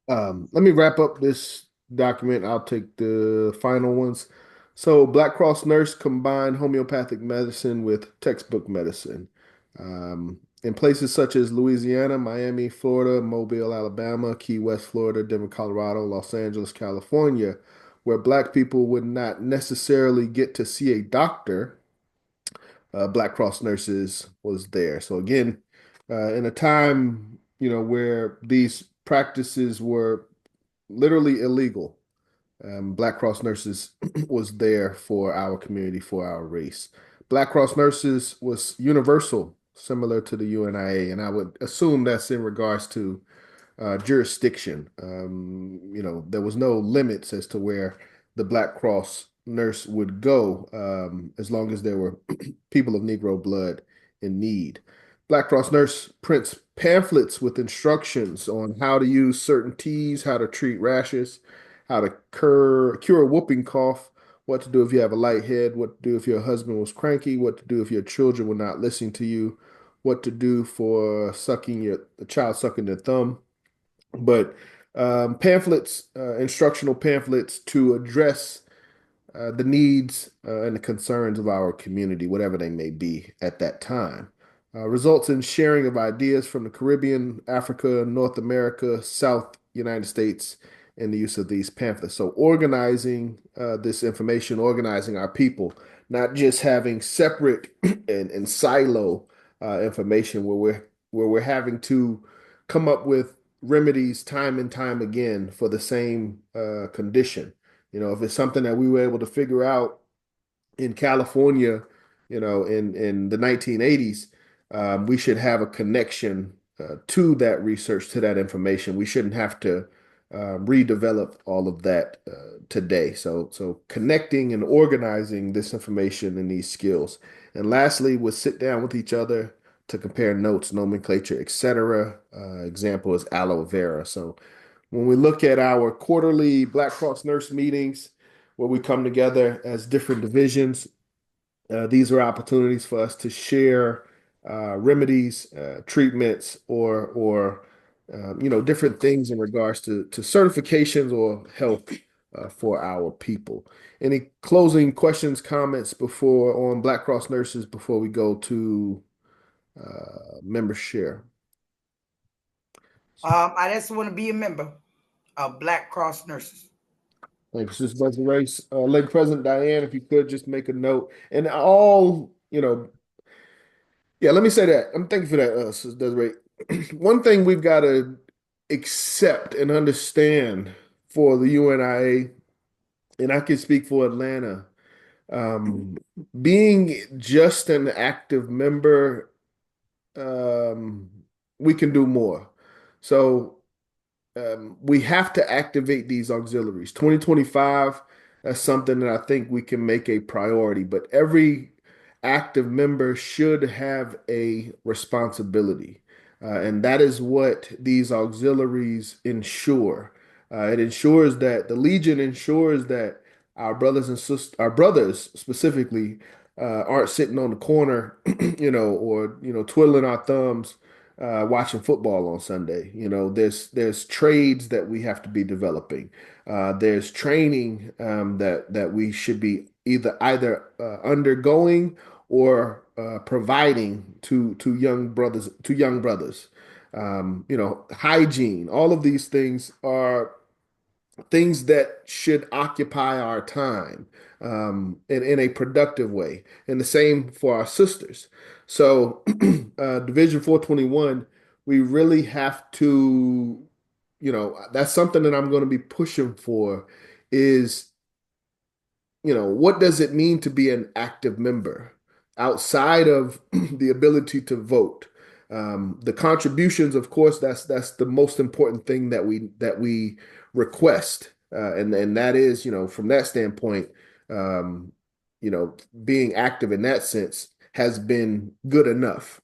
Let me wrap up this document. I'll take the final ones. So, Black Cross Nurse combined homeopathic medicine with textbook medicine. In places such as Louisiana, Miami, Florida, Mobile, Alabama, Key West, Florida, Denver, Colorado, Los Angeles, California, where Black people would not necessarily get to see a doctor, Black Cross Nurses was there. So again, in a time, where these practices were literally illegal, Black Cross Nurses was there for our community, for our race. Black Cross Nurses was universal, similar to the UNIA, and I would assume that's in regards to jurisdiction. There was no limits as to where the Black Cross nurse would go, as long as there were people of Negro blood in need. Black Cross nurse prints pamphlets with instructions on how to use certain teas, how to treat rashes, how to cure whooping cough, what to do if you have a light head, what to do if your husband was cranky, what to do if your children were not listening to you, what to do for the child sucking their thumb. But pamphlets, instructional pamphlets to address the needs and the concerns of our community, whatever they may be at that time. Results in sharing of ideas from the Caribbean, Africa, North America, South United States, and the use of these pamphlets. So organizing this information, organizing our people, not just having separate and silo information where we're having to come up with remedies time and time again for the same condition. If it's something that we were able to figure out in California, in the 1980s, we should have a connection to that research, to that information. We shouldn't have to redevelop all of that today. So connecting and organizing this information and these skills. And lastly, we'll sit down with each other to compare notes, nomenclature, etc. Example is aloe vera. So when we look at our quarterly Black Cross Nurse meetings, where we come together as different divisions, these are opportunities for us to share remedies, treatments, or different things in regards to certifications or health for our people. Any closing questions, comments on Black Cross Nurses before we go to member share? I just want to be a member of Black Cross Nurses. Thank you, Sister Desiree. Lady President Diane, if you could just make a note. And all, yeah, let me say that. Thank you for that, Sister Desiree. One thing we've got to accept and understand for the UNIA, and I can speak for Atlanta, being just an active member, we can do more. So we have to activate these auxiliaries. 2025, that's something that I think we can make a priority, but every active member should have a responsibility. And that is what these auxiliaries ensure. It ensures that the Legion ensures that our brothers and sisters, our brothers specifically, aren't sitting on the corner, or twiddling our thumbs watching football on Sunday. There's trades that we have to be developing. There's training that we should be either undergoing or providing to young brothers. hygiene. All of these things are things that should occupy our time in a productive way. And the same for our sisters. So, Division 421, we really have to, that's something that I'm going to be pushing for is, what does it mean to be an active member outside of the ability to vote? The contributions, of course, that's the most important thing that we request, and that is, from that standpoint, um, being active in that sense has been good enough.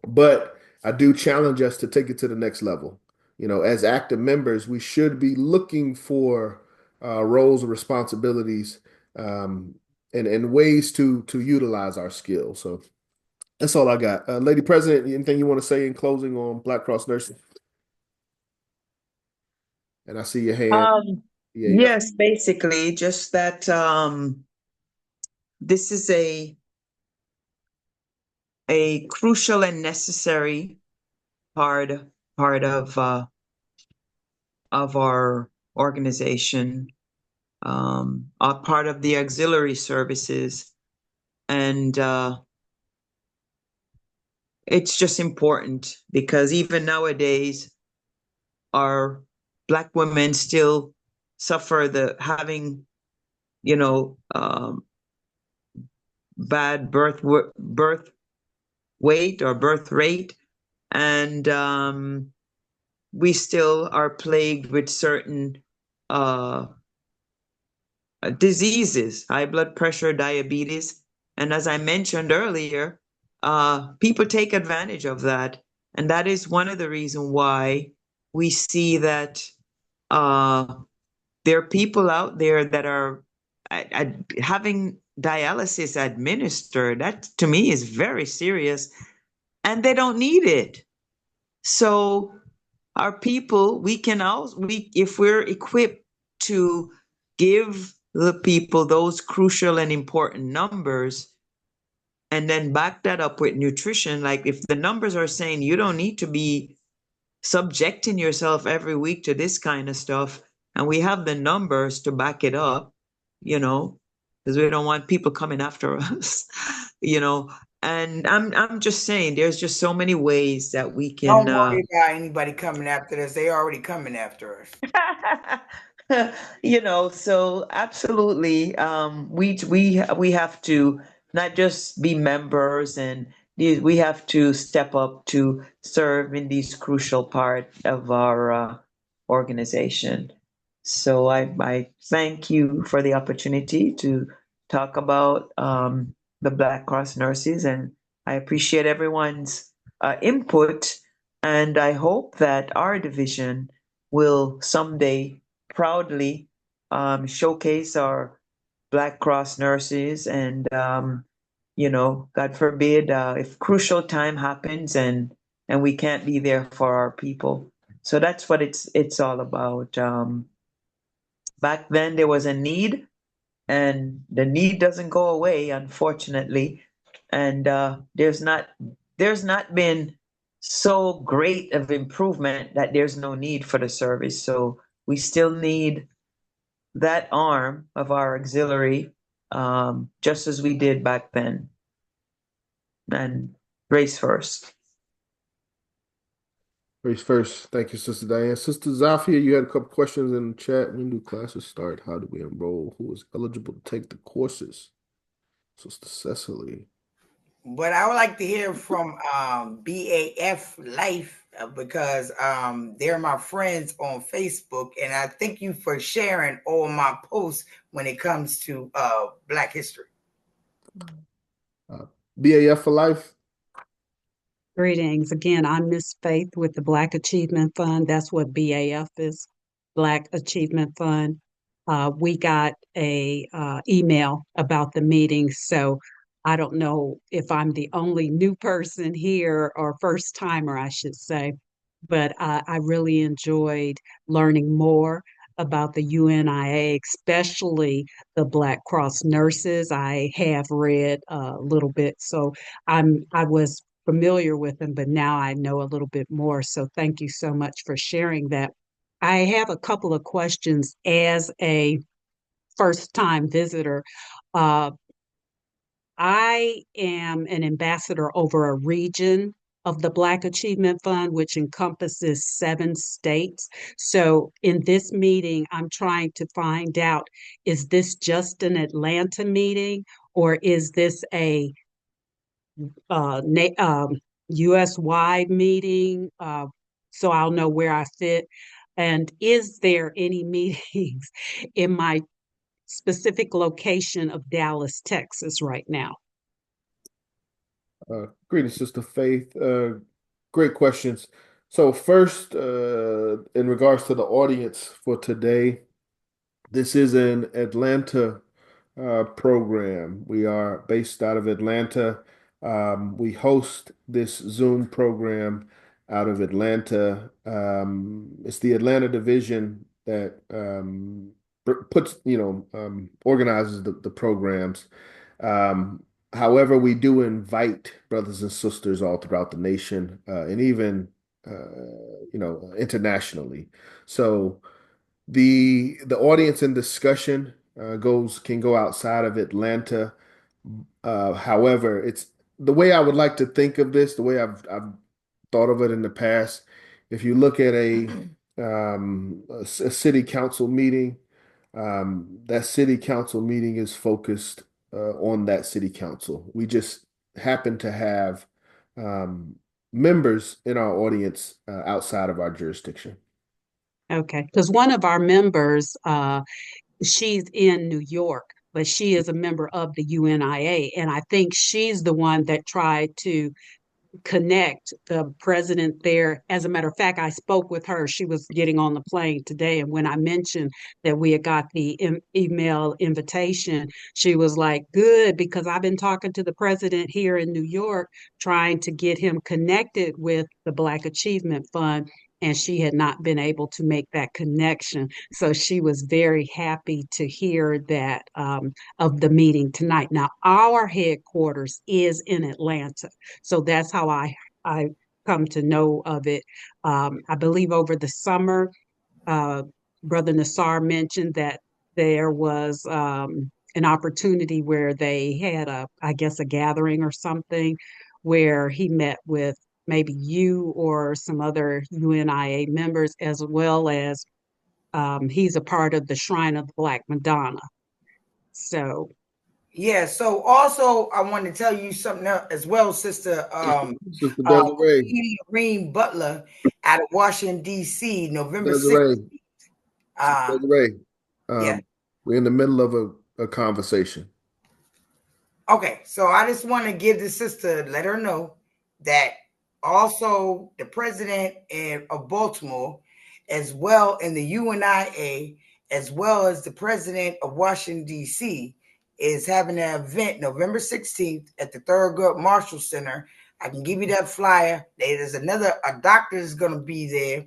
But I do challenge us to take it to the next level. As active members, we should be looking for roles and responsibilities, um, and ways to utilize our skills. So that's all I got. Lady President, anything you want to say in closing on Black Cross Nursing? And I see your hand. Yeah. Yes, basically, just that this is a crucial and necessary part of our organization, a part of the auxiliary services, and it's just important because even nowadays, our Black women still suffer having, bad birth weight or birth rate, and we still are plagued with certain diseases, high blood pressure, diabetes, and as I mentioned earlier, people take advantage of that, and that is one of the reasons why we see that there are people out there that are having dialysis administered. That to me is very serious, and they don't need it. So our people, if we're equipped to give the people those crucial and important numbers, and then back that up with nutrition, like if the numbers are saying you don't need to be subjecting yourself every week to this kind of stuff, and we have the numbers to back it up, because we don't want people coming after us, and I'm just saying there's just so many ways that we can Don't worry about anybody coming after us. They already coming after us. So absolutely, we have to not just be members, and we have to step up to serve in these crucial part of our organization. So I thank you for the opportunity to talk about the Black Cross nurses, and I appreciate everyone's input, and I hope that our division will someday proudly showcase our Black Cross nurses, and God forbid if crucial time happens and we can't be there for our people. So that's what it's all about. Back then there was a need, and the need doesn't go away, unfortunately. And there's not been so great of improvement that there's no need for the service. So we still need that arm of our auxiliary, just as we did back then. And race first. Race first. Thank you, Sister Diane. Sister Zafia, you had a couple questions in the chat. When do classes start? How do we enroll? Who is eligible to take the courses? Sister Cecily. But I would like to hear from BAF Life because they're my friends on Facebook, and I thank you for sharing all my posts when it comes to Black history. BAF for Life. Greetings. Again, I'm Miss Faith with the Black Achievement Fund. That's what BAF is, Black Achievement Fund. We got a email about the meeting, so I don't know if I'm the only new person here or first timer, I should say, but I really enjoyed learning more about the UNIA, especially the Black Cross nurses. I have read a little bit, so I was familiar with him, but now I know a little bit more. So thank you so much for sharing that. I have a couple of questions as a first time visitor. Uh, I am an ambassador over a region of the Black Achievement Fund, which encompasses 7 states. So in this meeting, I'm trying to find out, is this just an Atlanta meeting or is this a US-wide meeting? So I'll know where I fit. And is there any meetings in my specific location of Dallas, Texas right now? Greetings, Sister Faith. Great questions. So first, in regards to the audience for today, this is an Atlanta program. We are based out of Atlanta. We host this Zoom program out of Atlanta. It's the Atlanta division that puts, organizes the programs. Um, However, we do invite brothers and sisters all throughout the nation, and even internationally. So the audience and discussion can go outside of Atlanta. However, it's the way I would like to think of this, the way I've thought of it in the past. If you look at a city council meeting, that city council meeting is focused on that city council. We just happen to have members in our audience outside of our jurisdiction. Okay, because one of our members, she's in New York, but she is a member of the UNIA, and I think she's the one that tried to connect the president there. As a matter of fact, I spoke with her. She was getting on the plane today. And when I mentioned that we had got the email invitation, she was like, good, because I've been talking to the president here in New York, trying to get him connected with the Black Achievement Fund. And she had not been able to make that connection. So she was very happy to hear that of the meeting tonight. Now, our headquarters is in Atlanta. So that's how I come to know of it. I believe over the summer, Brother Nassar mentioned that there was an opportunity where they had I guess, a gathering or something where he met with maybe you or some other UNIA members, as well as he's a part of the Shrine of the Black Madonna. So yeah, so also I want to tell you something else as well, Sister Sister Desiree. Green Butler out of Washington, D.C., November Desiree. 16th. Desiree, Yeah. we're in the middle of a conversation. Okay, so I just want to give the sister, let her know that also the president of Baltimore, as well in the UNIA, as well as the president of Washington, D.C., is having an event November 16th at the Thurgood Marshall Center. I can give you that flyer. There's a doctor is going to be there,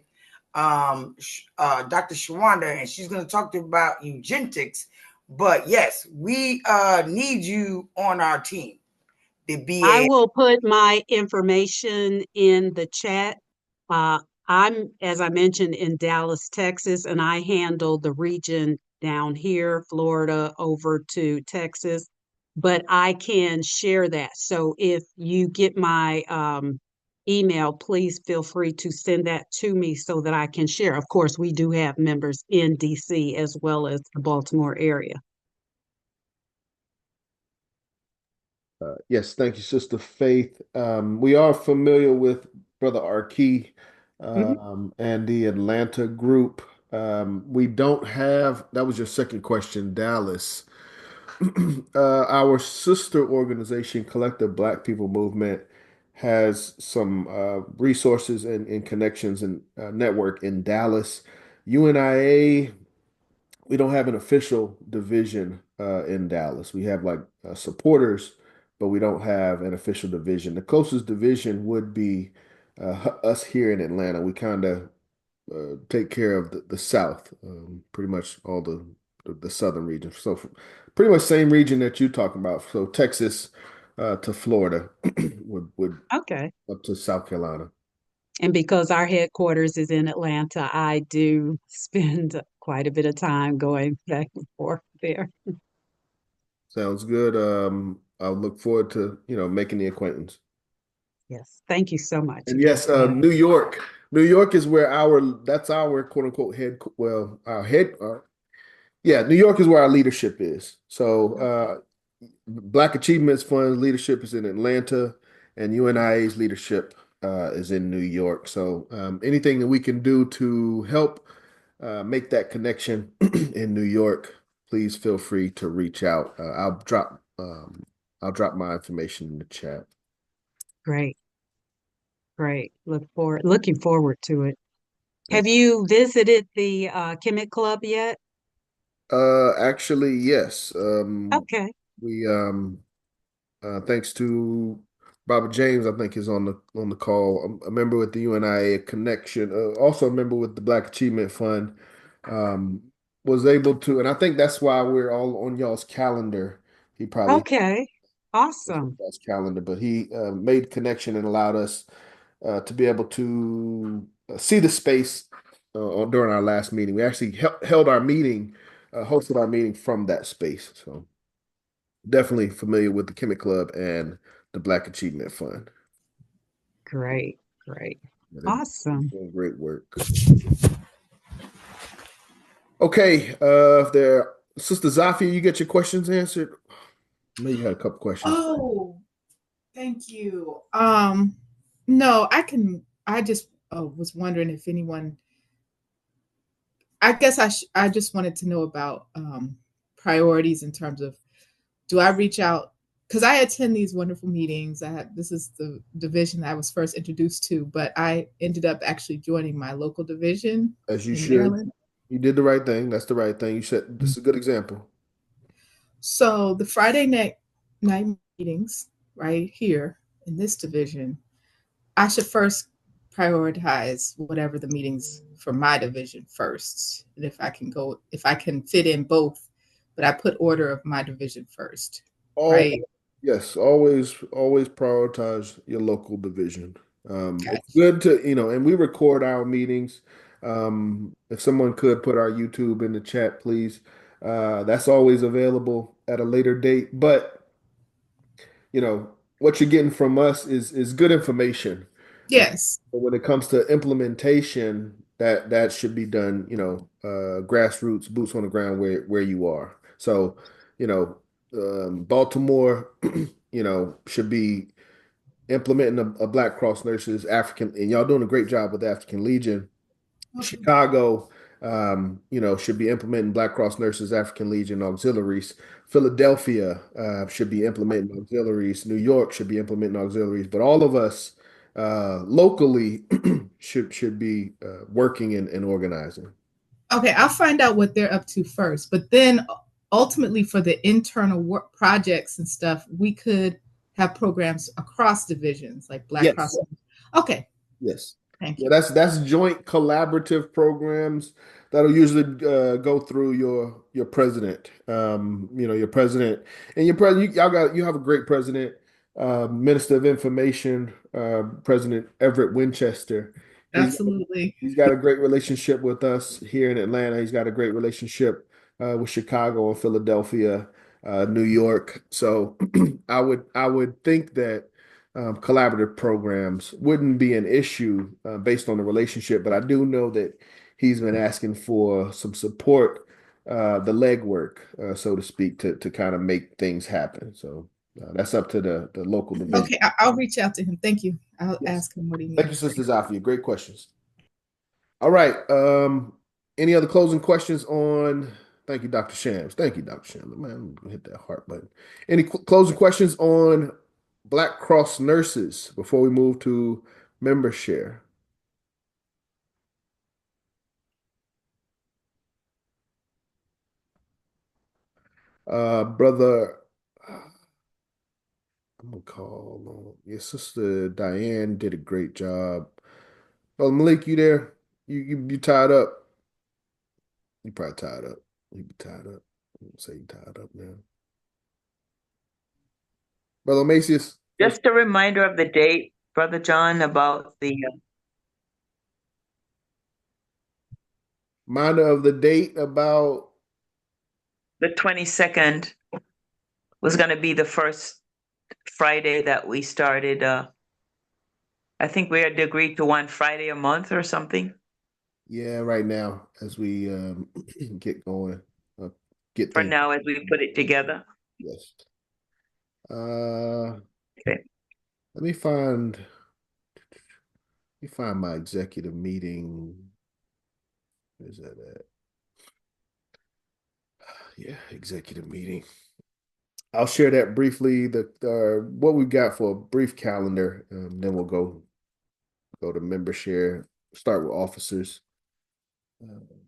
Dr. Shawanda, and she's going to talk to you about eugenics. But yes, we need you on our team to be I will put my information in the chat. I'm, as I mentioned, in Dallas, Texas, and I handle the region down here, Florida, over to Texas. But I can share that. So if you get my email, please feel free to send that to me so that I can share. Of course, we do have members in DC as well as the Baltimore area. Yes, thank you, Sister Faith. We are familiar with Brother Arkey and the Atlanta group. We don't have, that was your second question, Dallas. Our sister organization, Collective Black People Movement, has some resources and connections and network in Dallas. UNIA, we don't have an official division in Dallas. We have like supporters, but we don't have an official division. The closest division would be us here in Atlanta. We kind of take care of the South, pretty much all the southern region. So pretty much same region that you're talking about. So Texas, to Florida, would Okay. up to South Carolina. And because our headquarters is in Atlanta, I do spend quite a bit of time going back and forth there. Sounds good. I'll look forward to, making the acquaintance. Yes. Thank you so much And again yes, for that. New York. New York is where that's our quote unquote New York is where our leadership is. So Black Achievements Fund leadership is in Atlanta, and UNIA's leadership is in New York. So anything that we can do to help make that connection in New York, please feel free to reach out. I'll drop my information in the chat. Great. Great. Looking forward to it. Have you visited the Kemet Club yet? Actually, yes. Okay. We thanks to Robert James, I think is on the call. A member with the UNIA connection, also a member with the Black Achievement Fund, was able to, and I think that's why we're all on y'all's calendar. He probably Okay. Awesome. y'all's calendar, but he made connection and allowed us to be able to see the space during our last meeting. We actually held our meeting, hosted our meeting from that space. So definitely familiar with the Kemet Club and the Black Achievement Fund. Great. Great. They're Awesome. doing great work. Okay, if there, Sister Zafia, you get your questions answered. Maybe you had a couple questions. Oh, thank you. No, I just was wondering if anyone. I guess I just wanted to know about priorities in terms of, do I reach out, because I attend these wonderful meetings. This is the division I was first introduced to, but I ended up actually joining my local division As you in should. Maryland. You did the right thing. That's the right thing. You said this is a good example. So the Friday night meetings right here in this division, I should first prioritize whatever the meetings for my division first. And if I can fit in both, but I put order of my division first. Right. Yes, always prioritize your local division. Okay. It's good to, and we record our meetings. If someone could put our YouTube in the chat, please. That's always available at a later date. But, what you're getting from us is good information. Yes. But when it comes to implementation, that should be done, grassroots, boots on the ground where you are. So, Baltimore, should be implementing a Black Cross Nurses African, and y'all doing a great job with the African Legion. Okay. Chicago, should be implementing Black Cross Nurses African Legion auxiliaries. Philadelphia should be implementing auxiliaries. New York should be implementing auxiliaries. But all of us locally should be working and organizing. Okay, I'll find out what they're up to first, but then ultimately for the internal work projects and stuff, we could have programs across divisions like Black Cross. Okay. Yes. Thank you. That's joint collaborative programs that'll usually go through your president. Your president and your president. You have a great president, Minister of Information, President Everett Winchester. Absolutely. He's got a great relationship with us here in Atlanta. He's got a great relationship with Chicago and Philadelphia, New York. So I would think that collaborative programs wouldn't be an issue based on the relationship, but I do know that he's been asking for some support, the legwork, so to speak, to kind of make things happen. So that's up to the local division. Okay, I'll reach out to him. Thank you. I'll ask him what he needs. Thank you, Sister Zafia. Great questions. All right. Any other closing questions on? Thank you, Dr. Shams. Thank you, Dr. Shams. Man, I'm gonna hit that heart button. Any closing questions on Black Cross nurses before we move to member share? Brother, I'm gonna call on your sister Diane did a great job. Oh, Malik, you there? You tied up? You probably tied up. You be tied up. I'm gonna say you tied up now. Brother Macius. Just a reminder of the date, Brother John, about the Reminder of the date about the 22nd was going to be the first Friday that we started. I think we had agreed to one Friday a month or something. Yeah, right now as we get going, get For things. now, as we put it together. Yes. Okay. Let me find my executive meeting. Where's that at? Yeah, executive meeting. I'll share that briefly. What we got for a brief calendar. Then we'll go to member share. Start with officers.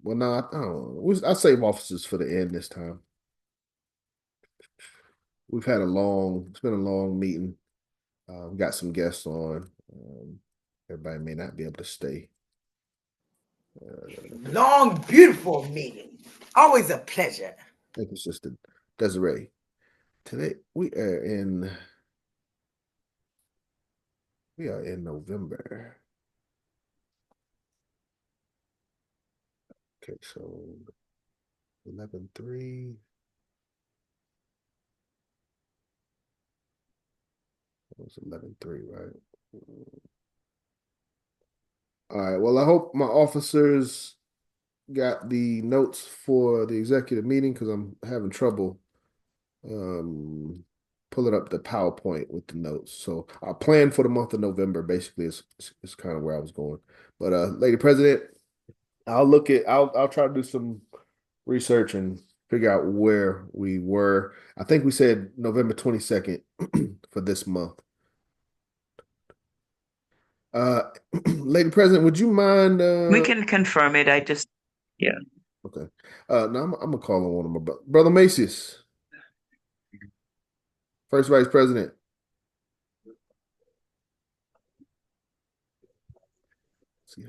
Well, no, I don't know. I'll save officers for the end this time. It's been a long meeting. Got some guests on. Everybody may not be able to stay. Long, beautiful meeting. Always a pleasure. Thank you, Sister Desiree. Today we are in November. Okay, so 11/3. It was 11/3, right? All right. Well, I hope my officers got the notes for the executive meeting because I'm having trouble pulling up the PowerPoint with the notes. So our plan for the month of November basically is kind of where I was going. But Lady President, I'll try to do some research and figure out where we were. I think we said November 22nd for this month. Lady President, would you mind We can confirm it. Yeah. Okay. No, I'm gonna call on one of my brother Macius, First Vice President. See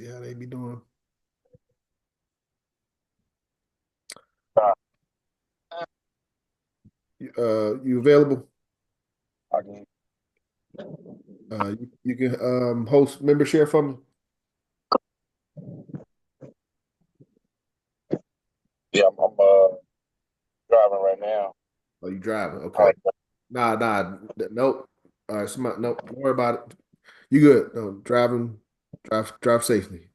how they be doing. You available? You can host member share for me. Yeah, I'm driving right now. Oh, you driving? Okay. Nah, nope. Nope. Don't worry about it. You good? No, drive safely.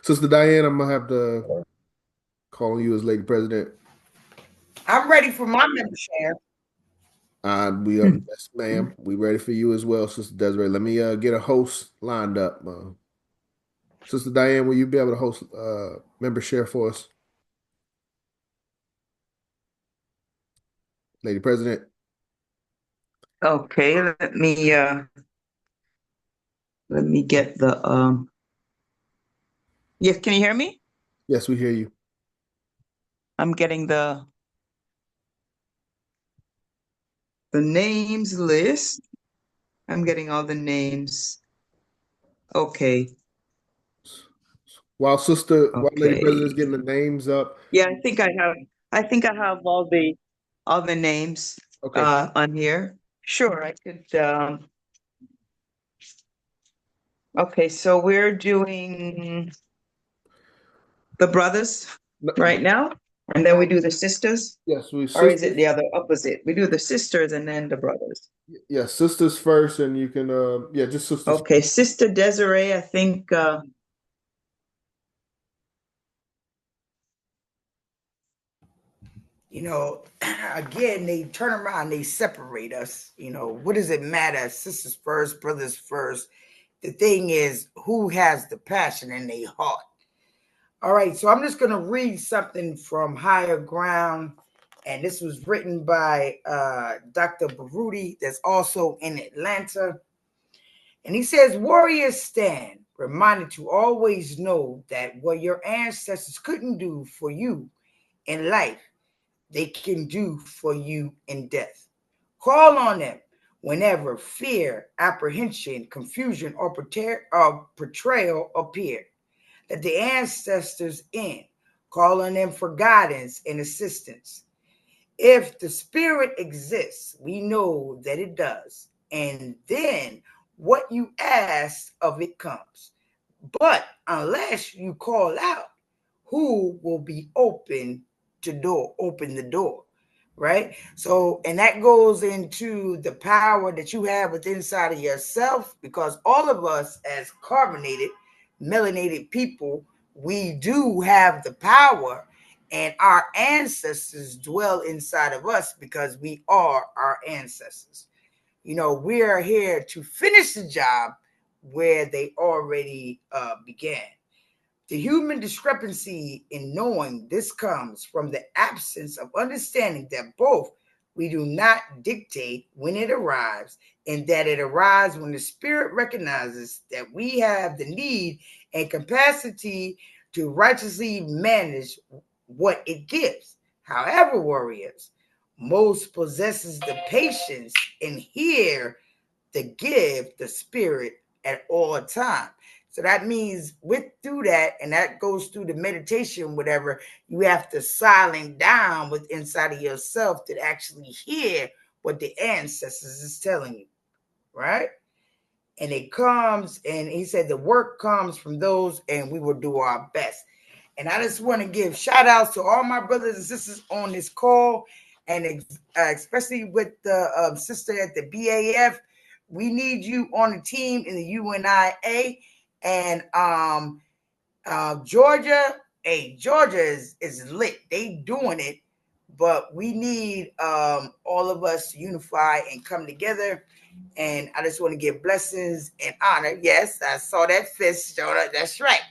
Sister Diane, I'm gonna have to call you as Lady President. I'm ready for my member share. We are, yes, ma'am. We ready for you as well, Sister Desiree. Let me get a host lined up. Sister Diane, will you be able to host member share for us? Lady President. Okay, let me get the Yes, can you hear me? Yes, we hear you. I'm getting the names list. I'm getting all the names. Okay. While Lady President is getting the names up. Yeah, I think I have all the names on here. Sure, I could okay, so we're doing the brothers right now, and then we do the sisters? Yes, Or is it the other opposite? We do the sisters and then the brothers. Yeah, sisters first, and you can just sisters. Okay, Sister Desiree, I think again, they turn around, they separate us. What does it matter? Sisters first, brothers first. The thing is, who has the passion in their heart? All right, so I'm just going to read something from Higher Ground, and this was written by Dr. Baruti, that's also in Atlanta. And he says, warriors stand, reminded to always know that what your ancestors couldn't do for you in life, they can do for you in death. Call on them whenever fear, apprehension, confusion, or betrayal appear. Let the ancestors in. Call on them for guidance and assistance. If the spirit exists, we know that it does. And then what you ask of it comes. But unless you call out, who will be open the door? Right? So, and that goes into the power that you have within inside of yourself, because all of us as carbonated, melanated people, we do have the power, and our ancestors dwell inside of us because we are our ancestors. You know, we are here to finish the job where they already began. The human discrepancy in knowing this comes from the absence of understanding that both we do not dictate when it arrives, and that it arrives when the spirit recognizes that we have the need and capacity to righteously manage what it gives. However, warriors, most possesses the patience and hear the give the spirit at all time. So that means through that, and that goes through the meditation, whatever, you have to silence down with inside of yourself to actually hear what the ancestors is telling you, right? And it comes, and he said the work comes from those, and we will do our best. And I just want to give shout outs to all my brothers and sisters on this call, and especially with the sister at the BAF. We need you on the team in the UNIA. And Georgia, Georgia is lit. They doing it, but we need all of us to unify and come together. And I just want to give blessings and honor. Yes, I saw that fist, Jonah. That's right.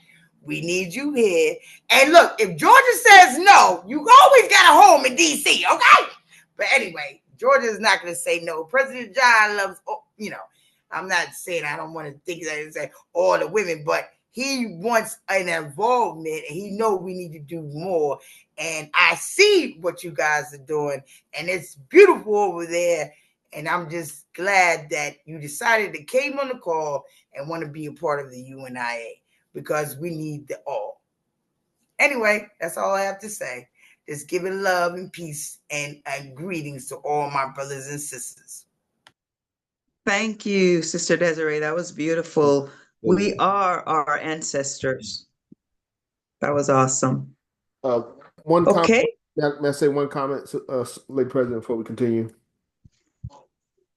We need you here. And look, if Georgia says no, you always got a home in D.C., okay? But anyway, Georgia is not going to say no. President John loves, I'm not saying, I don't want to think that and say all the women, but he wants an involvement, and he know we need to do more. And I see what you guys are doing, and it's beautiful over there. And I'm just glad that you decided to came on the call and want to be a part of the UNIA, because we need the all. Anyway, that's all I have to say. Just giving love and peace and greetings to all my brothers and sisters. Thank you, Sister Desiree. That was beautiful. We are our ancestors. That was awesome. One comment. Okay. May I say one comment, Lady President, before we continue?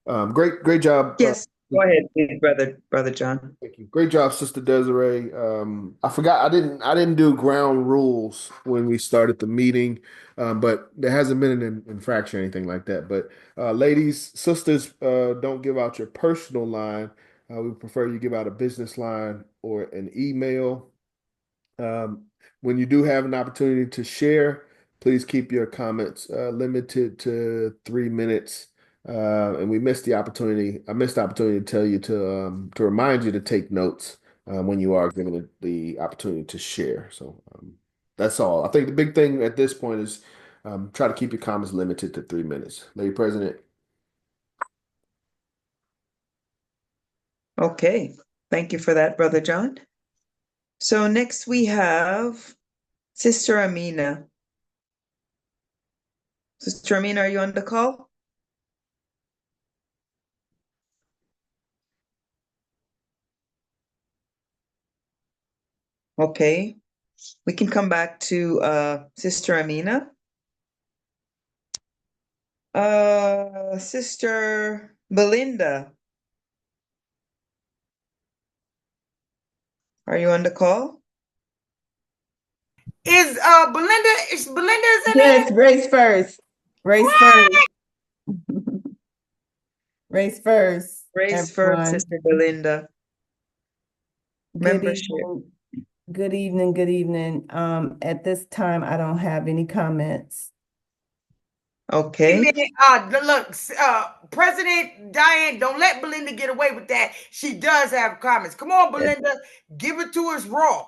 Great job. Yes, go ahead, please, brother John. Thank you. Great job, Sister Desiree. I forgot I didn't do ground rules when we started the meeting, but there hasn't been an infraction or anything like that. But ladies, sisters, don't give out your personal line. We prefer you give out a business line or an email. When you do have an opportunity to share, please keep your comments limited to 3 minutes. And I missed the opportunity to tell you to remind you to take notes when you are given the opportunity to share. So that's all. I think the big thing at this point is try to keep your comments limited to 3 minutes. Lady President. Okay, thank you for that, Brother John. So next we have Sister Amina. Sister Amina, are you on the call? Okay, we can come back to Sister Amina. Sister Belinda, are you on the call? Is Belinda in yes, there? race first. Race first. Race first. Race everyone. first, Sister Belinda. Good Membership. evening. Good evening. Good evening. At this time, I don't have any comments. Okay. Look, President Diane, don't let Belinda get away with that. She does have comments. Come on, Belinda, give it to us raw.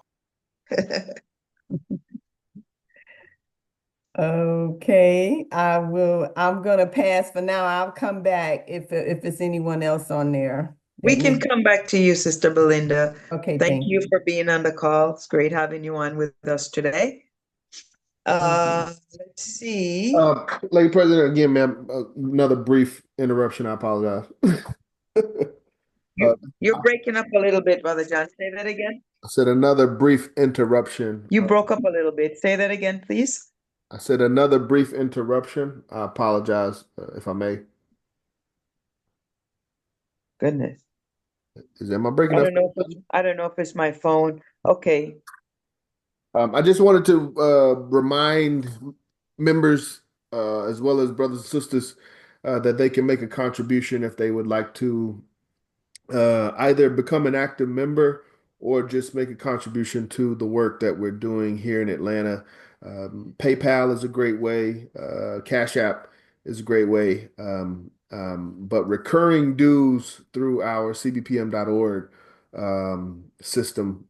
Okay, I'm gonna pass for now. I'll come back if it's anyone else on there. We can come back to you, Sister Belinda. Okay, Thank you for being on the call. It's great having you on with us today. Let's see. Lady President, again, ma'am, another brief interruption. I apologize. You're breaking up a little bit, Brother John. Say that again. I said another brief interruption. You broke up a little bit. Say that again, please. I said another brief interruption. I apologize, if I may. Goodness. Am I breaking up? I don't know if it's my phone. Okay. I just wanted to remind members, as well as brothers and sisters, that they can make a contribution if they would like to either become an active member or just make a contribution to the work that we're doing here in Atlanta. PayPal is a great way. Cashapp is a great way. But recurring dues through our cbpm.org system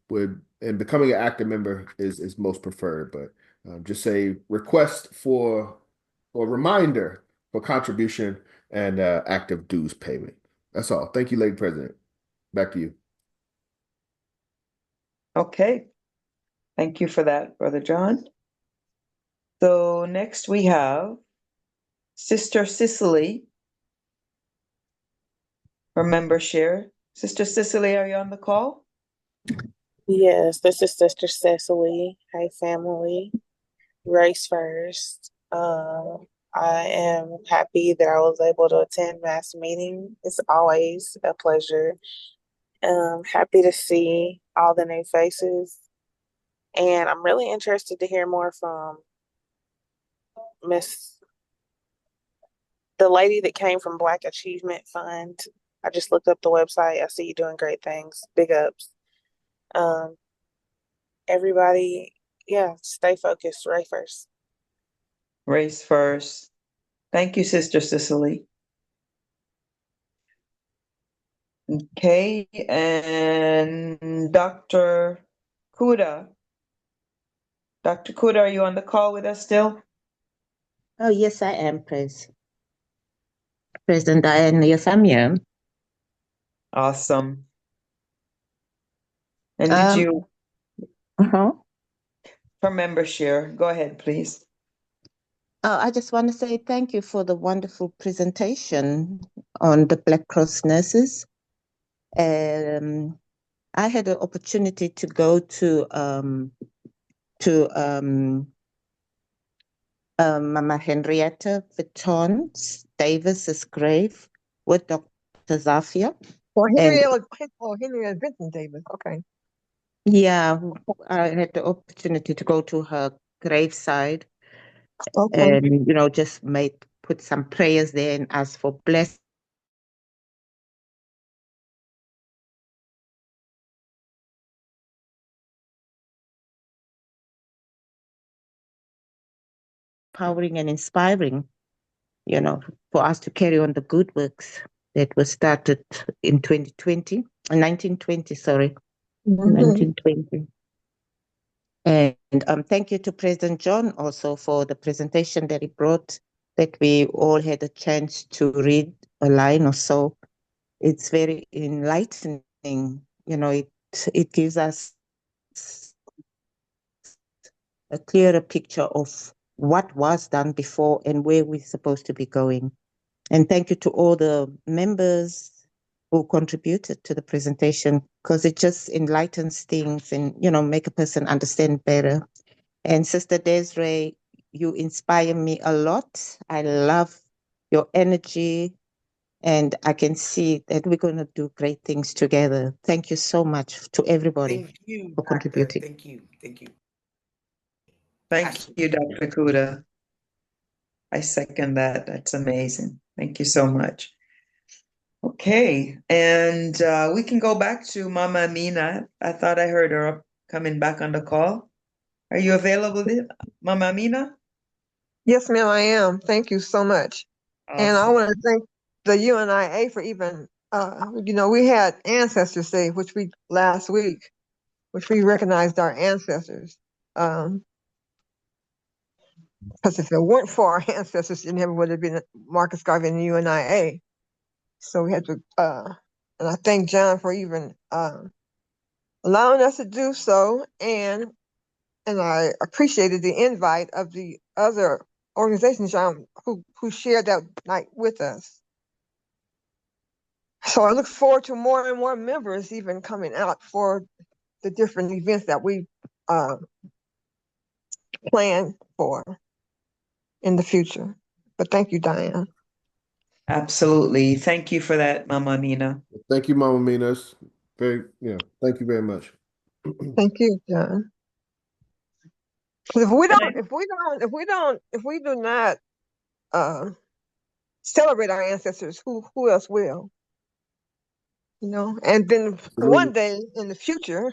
and becoming an active member is most preferred. But just say request for or reminder for contribution and active dues payment. That's all. Thank you, Lady President. Back to you. Okay. Thank you for that, Brother John. So next we have Sister Cicely. Her member share. Sister Cicely, are you on the call? Yes, this is Sister Cicely. Hi, family. Race first. I am happy that I was able to attend mass meeting. It's always a pleasure. Happy to see all the new faces. And I'm really interested to hear more from the lady that came from Black Achievement Fund. I just looked up the website. I see you doing great things. Big ups. Everybody, yeah, stay focused. Right first. Race first. Thank you, Sister Cicely. Okay, and Dr. Kuda. Dr. Kuda, are you on the call with us still? Oh, yes, I am, President Diane. Yes, I'm here. Awesome. And did you? For member share, go ahead, please. I just want to say thank you for the wonderful presentation on the Black Cross nurses. I had the opportunity to go to Mama Henrietta Vitton Davis's grave with Dr. Zafia. Or Henrietta Vinton Davis. Okay. Yeah, I had the opportunity to go to her graveside. Okay. And, just put some prayers there and ask for blessing. Empowering and inspiring, for us to carry on the good works that were started in 1920, sorry, 1920. And thank you to President John also for the presentation that he brought, that we all had a chance to read a line or so. It's very enlightening, it gives us a clearer picture of what was done before and where we're supposed to be going. And thank you to all the members who contributed to the presentation, because it just enlightens things and, make a person understand better. And Sister Desiree, you inspire me a lot. I love your energy, and I can see that we're going to do great things together. Thank you so much to everybody for contributing. Thank you. Thank you. Thank you, Dr. Kuda. I second that. That's amazing. Thank you so much. Okay, and we can go back to Mama Amina. I thought I heard her coming back on the call. Are you available, Mama Amina? Yes, ma'am, I am. Thank you so much. Awesome. And I want to thank the UNIA for even, we had Ancestors Day, last week, which we recognized our ancestors. Because if it weren't for our ancestors, it never would have been Marcus Garvey and the UNIA. So we had to, and I thank John for even allowing us to do so. And I appreciated the invite of the other organizations who shared that night with us. So I look forward to more and more members even coming out for the different events that we plan for in the future. But thank you, Diane. Absolutely. Thank you for that, Mama Mina. Thank you, Mama Mina. Thank you very much. Thank you, John. If we do not celebrate our ancestors, who else will? You know, and then one day in the future,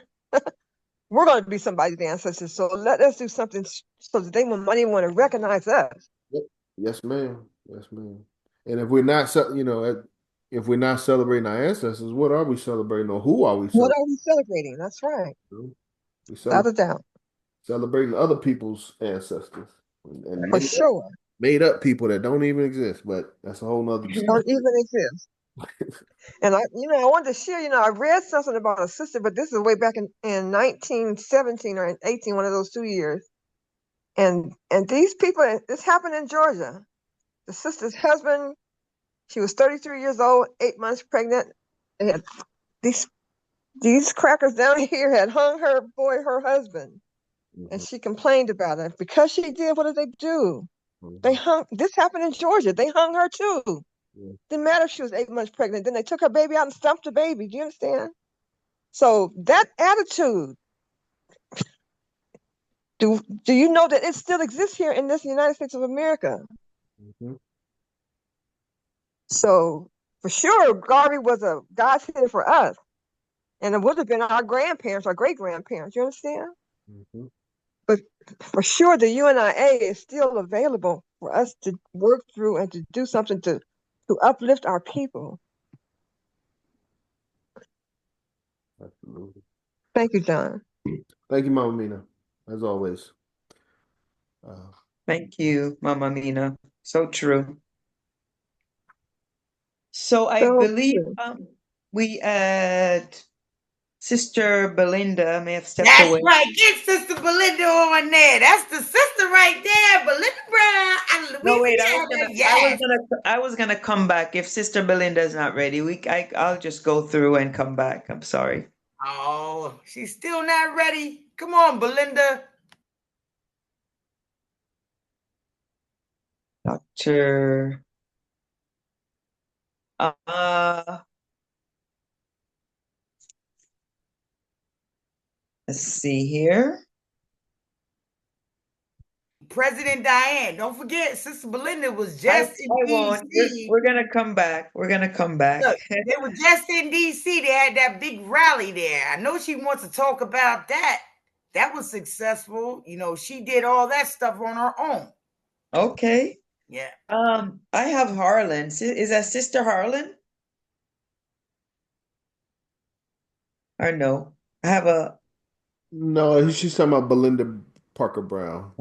we're going to be somebody's ancestors. So let us do something so that they might want to recognize us. Yep. Yes, ma'am. Yes, ma'am. And if we're not, if we're not celebrating our ancestors, what are we celebrating, or who are we What celebrating? are we celebrating? That's right. We Without a doubt. Celebrating other people's ancestors, and For sure. Made up people that don't even exist. But that's a whole nother story. Don't even exist. And I wanted to share, I read something about a sister, but this is way back in 1917 or 18, one of those 2 years. And these people, this happened in Georgia. The sister's husband, she was 33 years old, 8 months pregnant. They had these crackers down here had hung her husband. And she complained about it. Because she did, what did they do? This happened in Georgia. They hung her too. Didn't matter if she was 8 months pregnant. Then they took her baby out and stumped the baby. Do you understand? So that attitude, do you know that it still exists here in this United States of America? So for sure, Garvey was a godsend for us. And it would have been our grandparents, our great-grandparents. You understand? But for sure, the UNIA is still available for us to work through and to do something to uplift our people. Absolutely. Thank you, John. Thank you, Mama Mina, as always. Thank you, Mama Mina. So true. So I believe we had Sister Belinda may have stepped away. That's right. Get Sister Belinda on there. That's the sister right there, Belinda Brown. No, wait. I was gonna come back if Sister Belinda is not ready. I'll just go through and come back. I'm sorry. Oh, she's still not ready. Come on, Belinda. Dr. Let's see here. President Diane, don't forget, Sister Belinda was just in DC. We're gonna come back. We're gonna come back. Look, they were just in DC. They had that big rally there. I know she wants to talk about that. That was successful. She did all that stuff on her own. Okay. Yeah. I have Harlan. Is that Sister Harlan? Or no? I have No, she's talking about Belinda Parker Brown.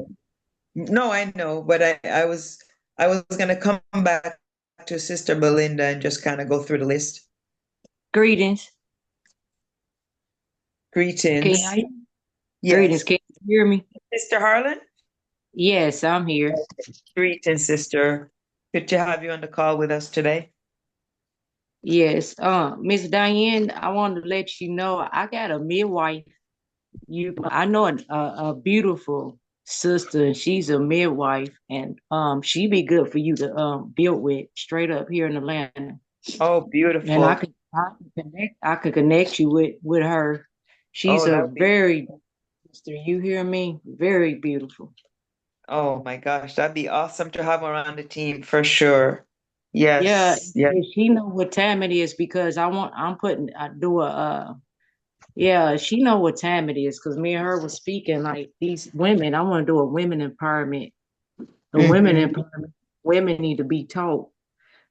No, I know, but I was gonna come back to Sister Belinda and just kind of go through the list. Greetings. Greetings. Yes. Greetings. Can you hear me? Sister Harlan? Yes, I'm here. Greetings, sister. Good to have you on the call with us today. Yes. Miss Diane, I wanted to let you know I got a midwife. I know a beautiful sister, and she's a midwife, and she be good for you to build with straight up here in Atlanta. Oh, beautiful. And I could connect you with her. She's a very sister. You hear me? Very beautiful. Oh my gosh, that'd be awesome to have her on the team for sure. Yes. Yeah. She know what time it is because she know what time it is because me and her was speaking like these women. I want to do a women empowerment. Women need to be taught.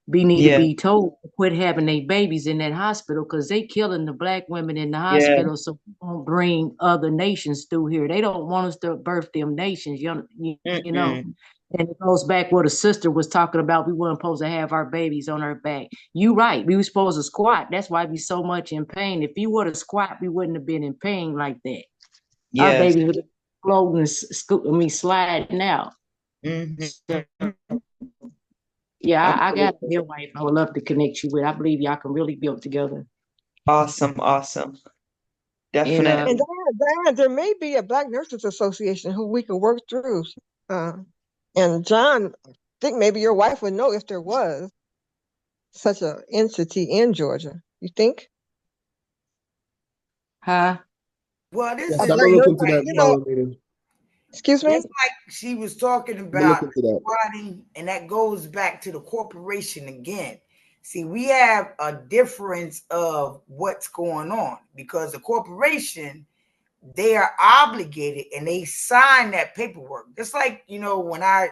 To be told to quit having their babies in that hospital because they killing the Black women in the hospital. So we won't bring other nations through here. They don't want us to birth them nations, you know. And it goes back what a sister was talking about. We weren't supposed to have our babies on our back. You right. We were supposed to squat. That's why we so much in pain. If you would have squat, we wouldn't have been in pain like that. Our babies would floating, sliding out. So, yeah, I got a midwife I would love to connect you with. I believe y'all can really build together. Awesome. And Definitely. And Diane, there may be a Black Nurses Association who we can work through. And John, I think maybe your wife would know if there was such an entity in Georgia. You think? Huh? Well, this Yes, is I'm Black gonna look just into Nurses, that like, tomorrow meeting. excuse me? just like she was talking I'm gonna look about into that. squatting, and that goes back to the corporation again. See, we have a difference of what's going on because the corporation, they are obligated and they sign that paperwork. Just like, when I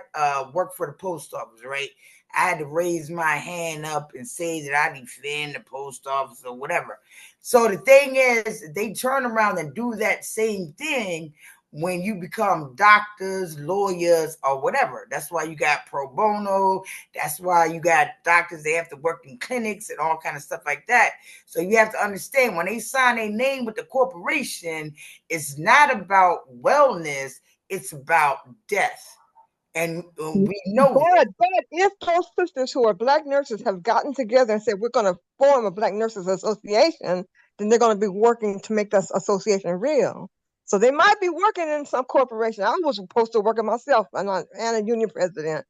worked for the post office, right? I had to raise my hand up and say that I defend the post office or whatever. So the thing is, they turn around and do that same thing when you become doctors, lawyers, or whatever. That's why you got pro bono. That's why you got doctors, they have to work in clinics and all kind of stuff like that. So you have to understand, when they sign a name with the corporation, it's not about wellness, it's about death. And we know that. But if those sisters who are Black nurses have gotten together and said, we're going to form a Black Nurses Association, then they're going to be working to make that association real. So they might be working in some corporation. I was supposed to work it myself, and a union president.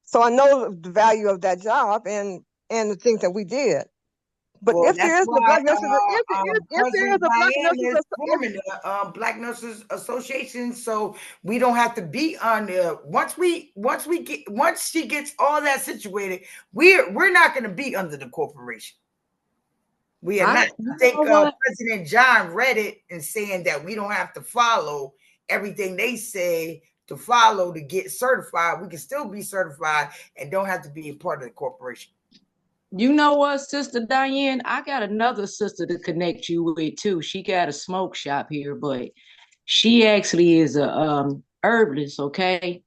So I know the value of that job and the things that we did. But Well, if that's there is a why Black Nurses, if there is President a Black Diane Nurses, is forming the Black Nurses Association, so we don't have to be on the. Once she gets all that situated, we're not going to be under the corporation. We are not. I think President John read it and saying that we don't have to follow everything they say to follow to get certified. We can still be certified and don't have to be a part of the corporation. You know what, Sister Diane? I got another sister to connect you with too. She got a smoke shop here, but she actually is a herbalist, okay?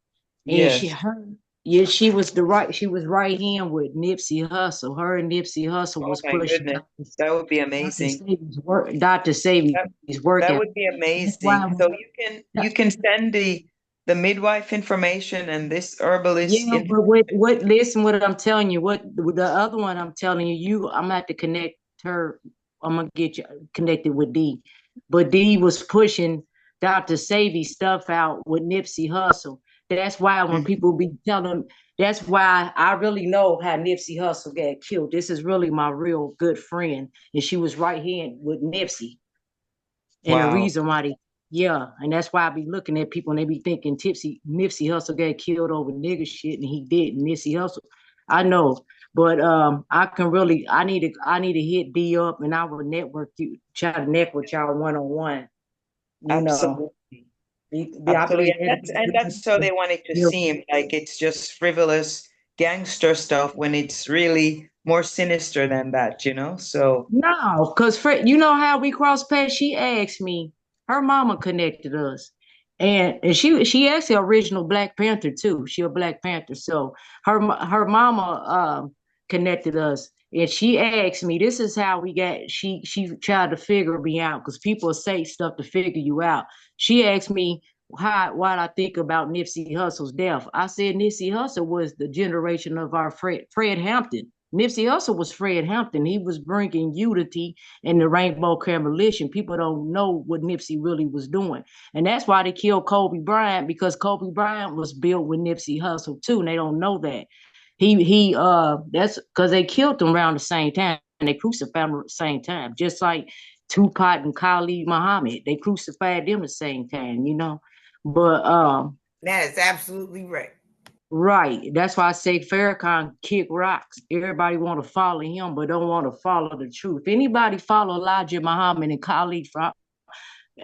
And she was right hand with Nipsey Hussle. Her and Nipsey Hussle was Oh my pushing goodness, that would be amazing. Dr. Savvy's work. That would be amazing. So you can send the midwife information and this herbalist. Yeah, but listen what I'm telling you. What the other one I'm telling you, I'm gonna have to connect her. I'm gonna get you connected with D. But D was pushing Dr. Savvy stuff out with Nipsey Hussle. That's why when people be telling, that's why I really know how Nipsey Hussle got killed. This is really my real good friend, and she was right hand with Nipsey. And the reason why and that's why I be looking at people and they be thinking Nipsey Hussle got killed over nigger shit, and he didn't. Nipsey Hussle, I know, but I need to hit D up, and I will try to network with y'all one-on-one. Absolutely. Absolutely. And that's so they wanted to seem like it's just frivolous gangster stuff when it's really more sinister than that, So no, because you know how we cross paths. She asked me, her mama connected us. And she actually original Black Panther too. She a Black Panther. So her mama connected us. And she asked me, this is how we got, she tried to figure me out, because people say stuff to figure you out. She asked me what I think about Nipsey Hussle's death. I said Nipsey Hussle was the generation of our Fred Hampton. Nipsey Hussle was Fred Hampton. He was bringing unity in the Rainbow Coalition. People don't know what Nipsey really was doing. And that's why they killed Kobe Bryant, because Kobe Bryant was built with Nipsey Hussle too, and they don't know that. That's because they killed him around the same time, and they crucified him at the same time, just like Tupac and Khalid Muhammad. They crucified them at the same time, But that is absolutely right. Right. That's why I say Farrakhan kick rocks. Everybody want to follow him, but don't want to follow the truth. If anybody follow Elijah Muhammad and Khalid, follow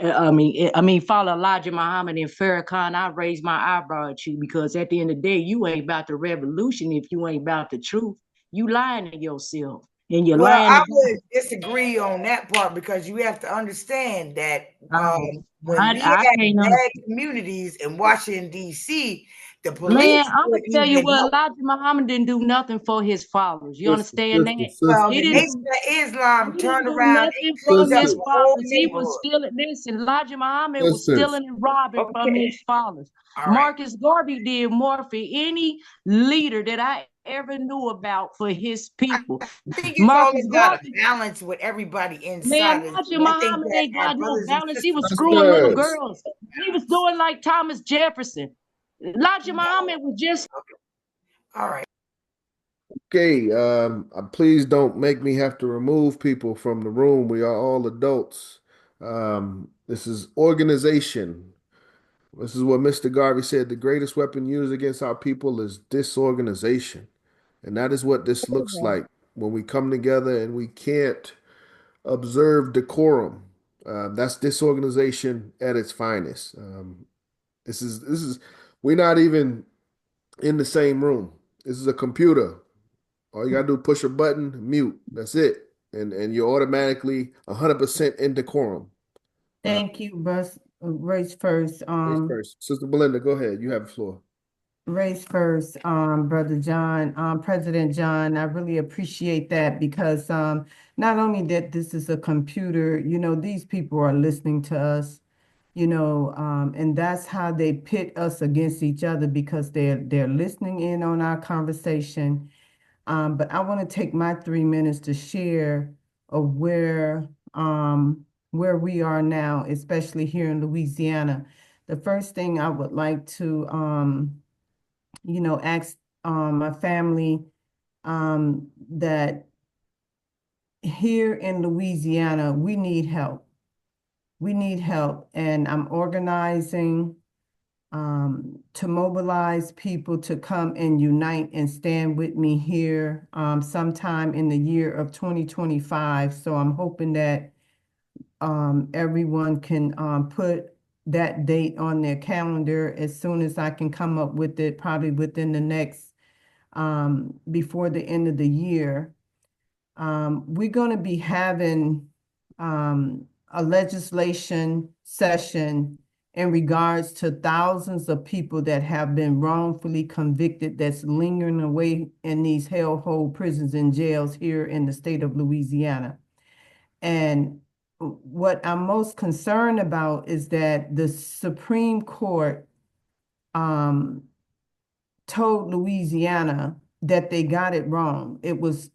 Elijah Muhammad and Farrakhan, I raise my eyebrow at you, because at the end of the day, you ain't about the revolution if you ain't about the truth. You lying to yourself. And you're lying. I would disagree on that part, because you have to understand that when we had bad communities in Washington, D.C., The Man, police I'm gonna would tell you even what, help. Elijah Muhammad didn't do nothing for his followers. You understand that? Well, He the didn't Nation do of Islam he turned didn't do around and nothing from cleaned up his a whole followers. He was neighborhood. stealing. Listen, Elijah Muhammad was Sisters, stealing and robbing from Okay. his followers. All right. Marcus Garvey did more for any leader that I ever knew about for his people. I think it's all Marcus about a Garvey, balance with everybody man, inside of Elijah you. I think Muhammad that ain't our got no brothers and balance. He was sisters screwing little sisters. girls. He was doing like Thomas Jefferson. Elijah Muhammad was just all right. Okay, please don't make me have to remove people from the room. We are all adults. This is organization. This is what Mr. Garvey said. The greatest weapon used against our people is disorganization. And that is what this looks like when we come together and we can't observe decorum. That's disorganization at its finest. This is we're not even in the same room. This is a computer. All you gotta do is push a button, mute. That's it. And you're automatically 100% in decorum. Thank you, Russ. Race first. First. Sister Belinda, go ahead. You have the floor. Race first, Brother John, President John. I really appreciate that because not only that this is a computer, you know, these people are listening to us, you know, and that's how they pit us against each other because they're listening in on our conversation. But I want to take my 3 minutes to share of where we are now, especially here in Louisiana. The first thing I would like to you know, ask my family that here in Louisiana, we need help. We need help. And I'm organizing to mobilize people to come and unite and stand with me here sometime in the year of 2025. So I'm hoping that everyone can put that date on their calendar as soon as I can come up with it, probably within the next before the end of the year. We're going to be having a legislation session in regards to thousands of people that have been wrongfully convicted that's lingering away in these hellhole prisons and jails here in the state of Louisiana. And what I'm most concerned about is that the Supreme Court told Louisiana that they got it wrong. It was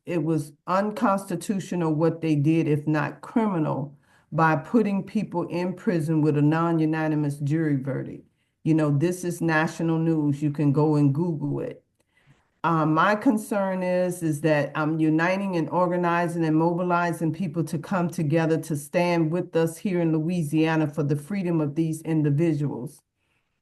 unconstitutional what they did, if not criminal, by putting people in prison with a non-unanimous jury verdict. You know, this is national news. You can go and Google it. My concern is that I'm uniting and organizing and mobilizing people to come together to stand with us here in Louisiana for the freedom of these individuals.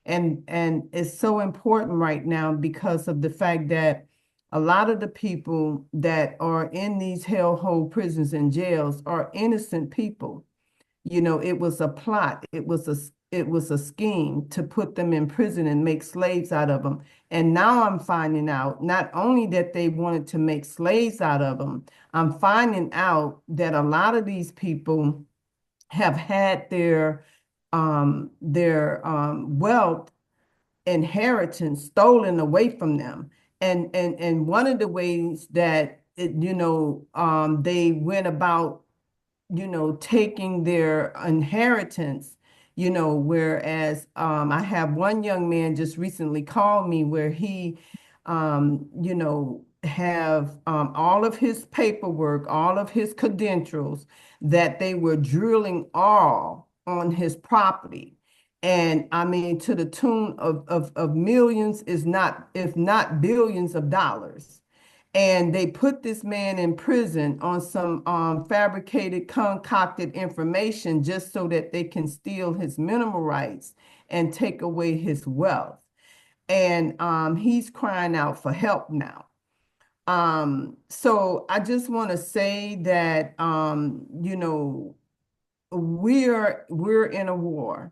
And it's so important right now because of the fact that a lot of the people that are in these hellhole prisons and jails are innocent people. You know, it was a plot. It was a scheme to put them in prison and make slaves out of them. And now I'm finding out not only that they wanted to make slaves out of them, I'm finding out that a lot of these people have had their wealth inheritance stolen away from them. And one of the ways that they went about taking their inheritance, whereas I have one young man just recently called me where he have all of his paperwork, all of his credentials, that they were drilling all on his property. And I mean, to the tune of millions, is not, if not billions of dollars. And they put this man in prison on some fabricated, concocted information just so that they can steal his mineral rights and take away his wealth. And he's crying out for help now. So I just want to say that we're in a war,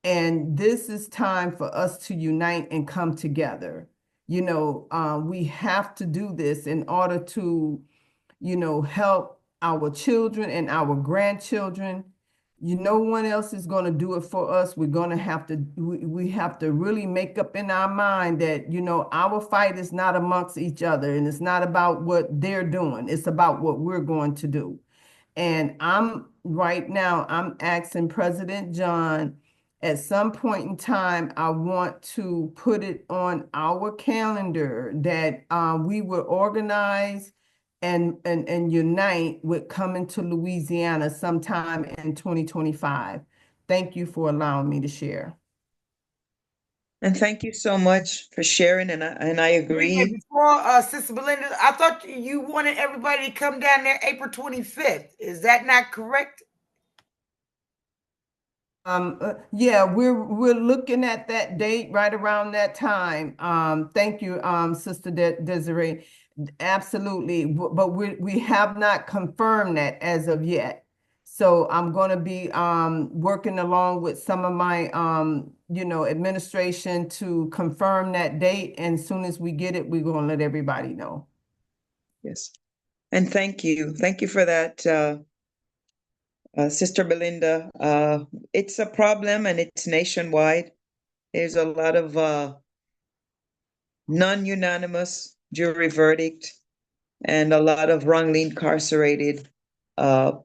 and this is time for us to unite and come together. We have to do this in order to help our children and our grandchildren, no one else is going to do it for us. We're going to have to, we have to really make up in our mind that, our fight is not amongst each other, and it's not about what they're doing. It's about what we're going to do. And right now, I'm asking President John, at some point in time, I want to put it on our calendar that we will organize and unite with coming to Louisiana sometime in 2025. Thank you for allowing me to share. And thank you so much for sharing, and I agree. Before Sister Belinda, I thought you wanted everybody to come down there April 25th. Is that not correct? Yeah, we're looking at that date right around that time. Thank you, Sister Desiree. Absolutely, but we have not confirmed that as of yet. So I'm going to be working along with some of my administration to confirm that date. And as soon as we get it, we're going to let everybody know. Yes, and thank you for that. Sister Belinda, it's a problem and it's nationwide. There's a lot of non-unanimous jury verdict and a lot of wrongly incarcerated Black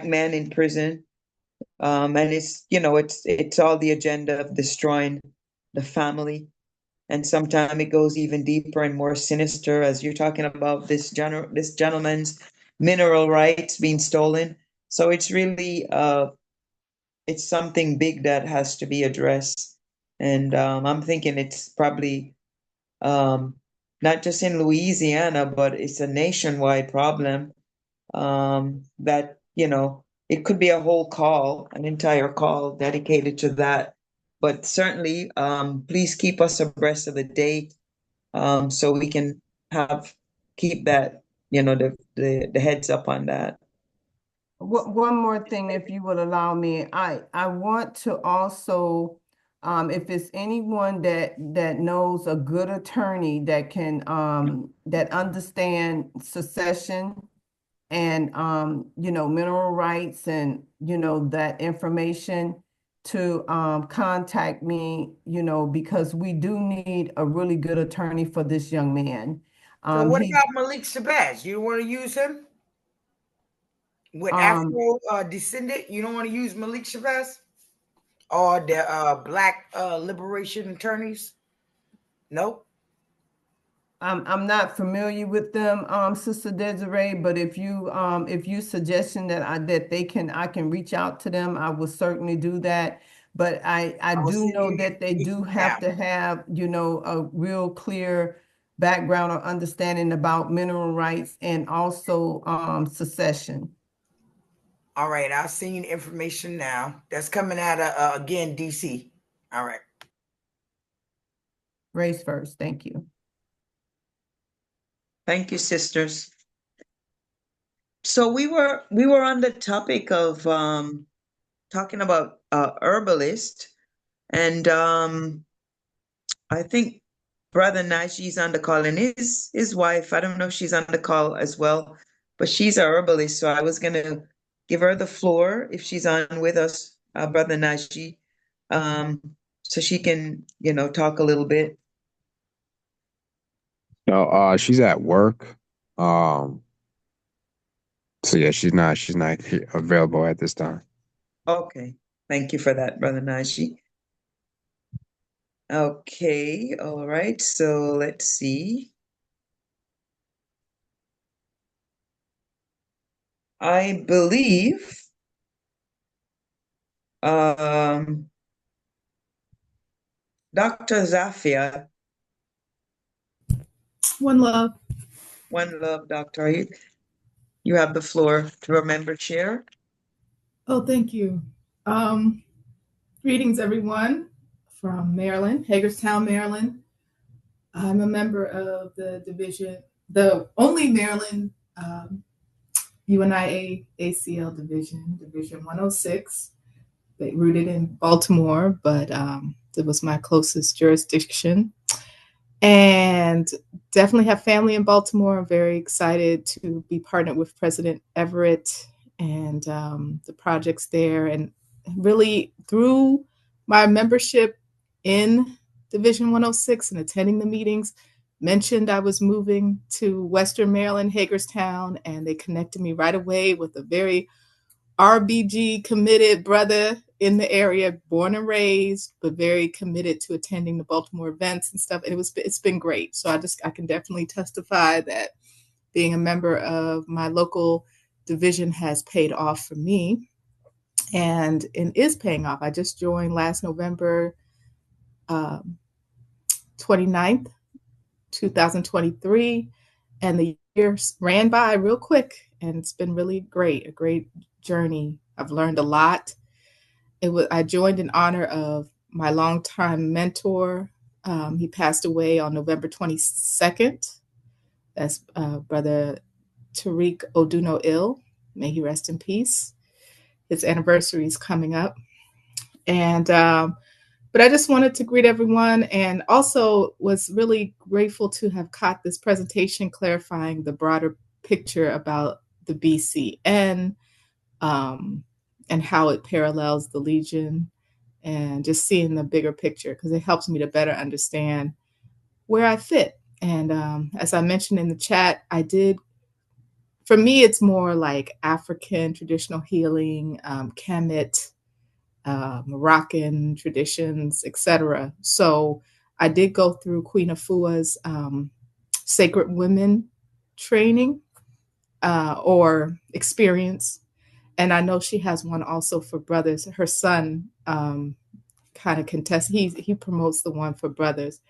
men in prison. And it's all the agenda of destroying the family. And sometimes it goes even deeper and more sinister, as you're talking about this gentleman's mineral rights being stolen. So it's really it's something big that has to be addressed. And I'm thinking it's probably not just in Louisiana, but it's a nationwide problem that, it could be a whole call, an entire call dedicated to that. But certainly, please keep us abreast of the date so we can keep that, the heads up on that. One more thing, if you would allow me, I want to also, if it's anyone that knows a good attorney that can that understand secession and mineral rights and that information, to contact me, because we do need a really good attorney for this young man. So what about Malik Shabazz? You want to use him? With Afro descendant, you don't want to use Malik Shabazz or the Black liberation attorneys? Nope. I'm not familiar with them, Sister Desiree, but if you suggestion that I can reach out to them, I will certainly do that. But I do know that they do have to have, a real clear background or understanding about mineral rights and also secession. All right, I'll send you the information now. That's coming out of again, DC. All right. Race first. Thank you. Thank you, sisters. So we were on the topic of talking about herbalist, and I think Brother Naji's on the call, and his wife, I don't know if she's on the call as well, but she's a herbalist, so I was gonna give her the floor if she's on with us, Brother Naji, so she can, talk a little bit. No, she's at work. So yeah, she's not available at this time. Okay, thank you for that, Brother Naji. Okay, all right. So let's see. I believe Dr. Zafia. One love. One love, Doctor. You have the floor to remember chair. Oh, thank you. Greetings, everyone from Maryland, Hagerstown, Maryland. I'm a member of the division, the only Maryland UNIA-ACL division, Division 106. They rooted in Baltimore, but it was my closest jurisdiction. And definitely have family in Baltimore. I'm very excited to be partnered with President Everett and the projects there. And really through my membership in Division 106 and attending the meetings, mentioned I was moving to Western Maryland, Hagerstown, and they connected me right away with a very RBG committed brother in the area, born and raised, but very committed to attending the Baltimore events and stuff. And it's been great. So I can definitely testify that being a member of my local division has paid off for me, and is paying off. I just joined last November 29th, 2023, and the year ran by real quick, and it's been really great, a great journey. I've learned a lot. I joined in honor of my longtime mentor. He passed away on November 22nd. That's Brother Tariq Oduno-Il. May he rest in peace. His anniversary is coming up. And but I just wanted to greet everyone, and also was really grateful to have caught this presentation clarifying the broader picture about the BCN and how it parallels the Legion, and just seeing the bigger picture, because it helps me to better understand where I fit. And as I mentioned in the chat, for me, it's more like African traditional healing, Kemet, Moroccan traditions, etc. So I did go through Queen Afua's Sacred Women training or experience. And I know she has one also for brothers. Her son kind of contests, he promotes the one for brothers.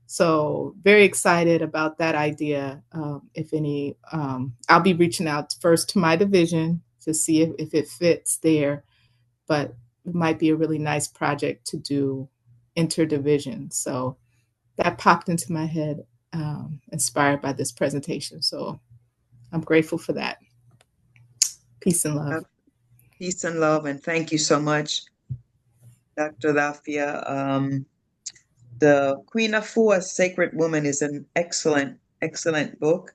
So very excited about that idea. If any, I'll be reaching out first to my division to see if it fits there, but it might be a really nice project to do interdivision. So that popped into my head, inspired by this presentation. So I'm grateful for that. Peace and love. Peace and love, and thank you so much, Dr. Lafia. The Queen Afua's Sacred Woman is an excellent, excellent book.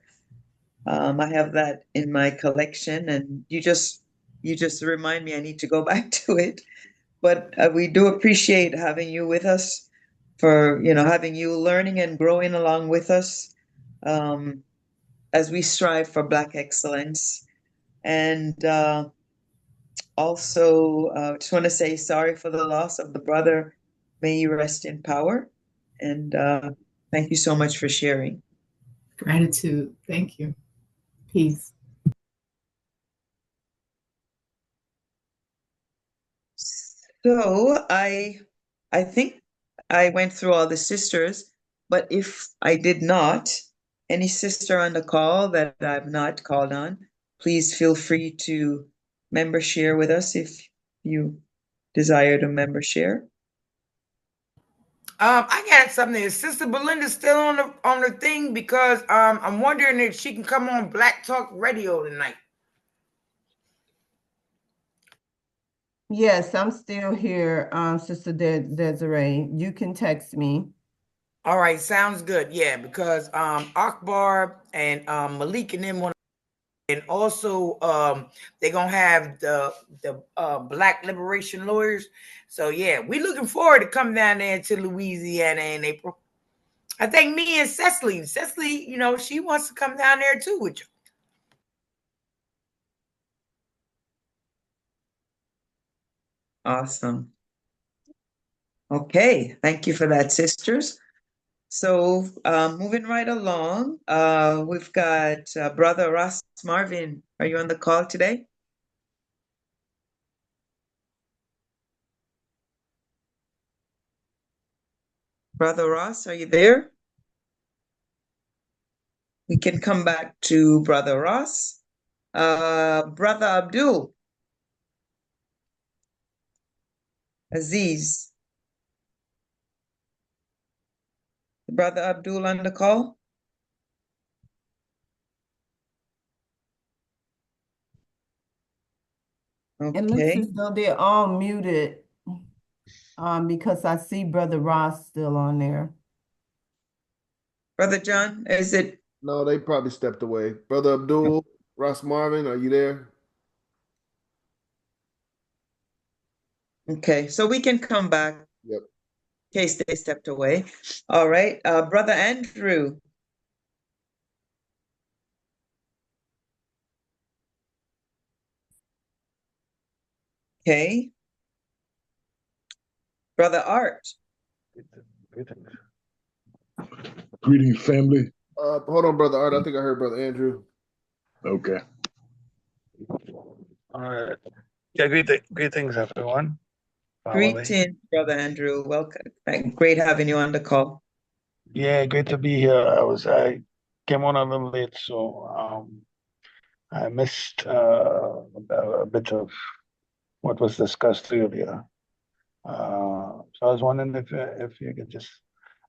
I have that in my collection, and you just remind me I need to go back to it. But we do appreciate having you with us, for having you learning and growing along with us as we strive for Black excellence. And also, just want to say sorry for the loss of the brother. May you rest in power. And thank you so much for sharing. Gratitude. Thank you. Peace. So I think I went through all the sisters, but if I did not, any sister on the call that I've not called on, please feel free to member share with us if you desire to member share. I got something. Is Sister Belinda still on the thing? Because I'm wondering if she can come on Black Talk Radio tonight. Yes, I'm still here, Sister Desiree. You can text me. All right, sounds good. Yeah, because Akbar and Malik and them want, and also they're gonna have the Black Liberation Lawyers. So yeah, we looking forward to come down there to Louisiana in April. I think me and Cecily, she wants to come down there too with you. Awesome. Okay, thank you for that, sisters. So moving right along, we've got Brother Ross Marvin. Are you on the call today? Brother Ross, are you there? We can come back to Brother Ross. Brother Abdul. Aziz. Brother Abdul on the call? Okay. It looks as though they're all muted because I see Brother Ross still on there. Brother John, is it? No, they probably stepped away. Brother Abdul, Ross Marvin, are you there? Okay, so we can come back. Yep. In case they stepped away. All right, Brother Andrew. Okay. Brother Art. Greetings, family. Hold on, Brother Art. I think I heard Brother Andrew. Okay. All right. Yeah, greetings, everyone. Family. Greetings, Brother Andrew. Welcome. Great having you on the call. Yeah, great to be here. I came on a little late, so I missed a bit of what was discussed earlier. So I was wondering if you could just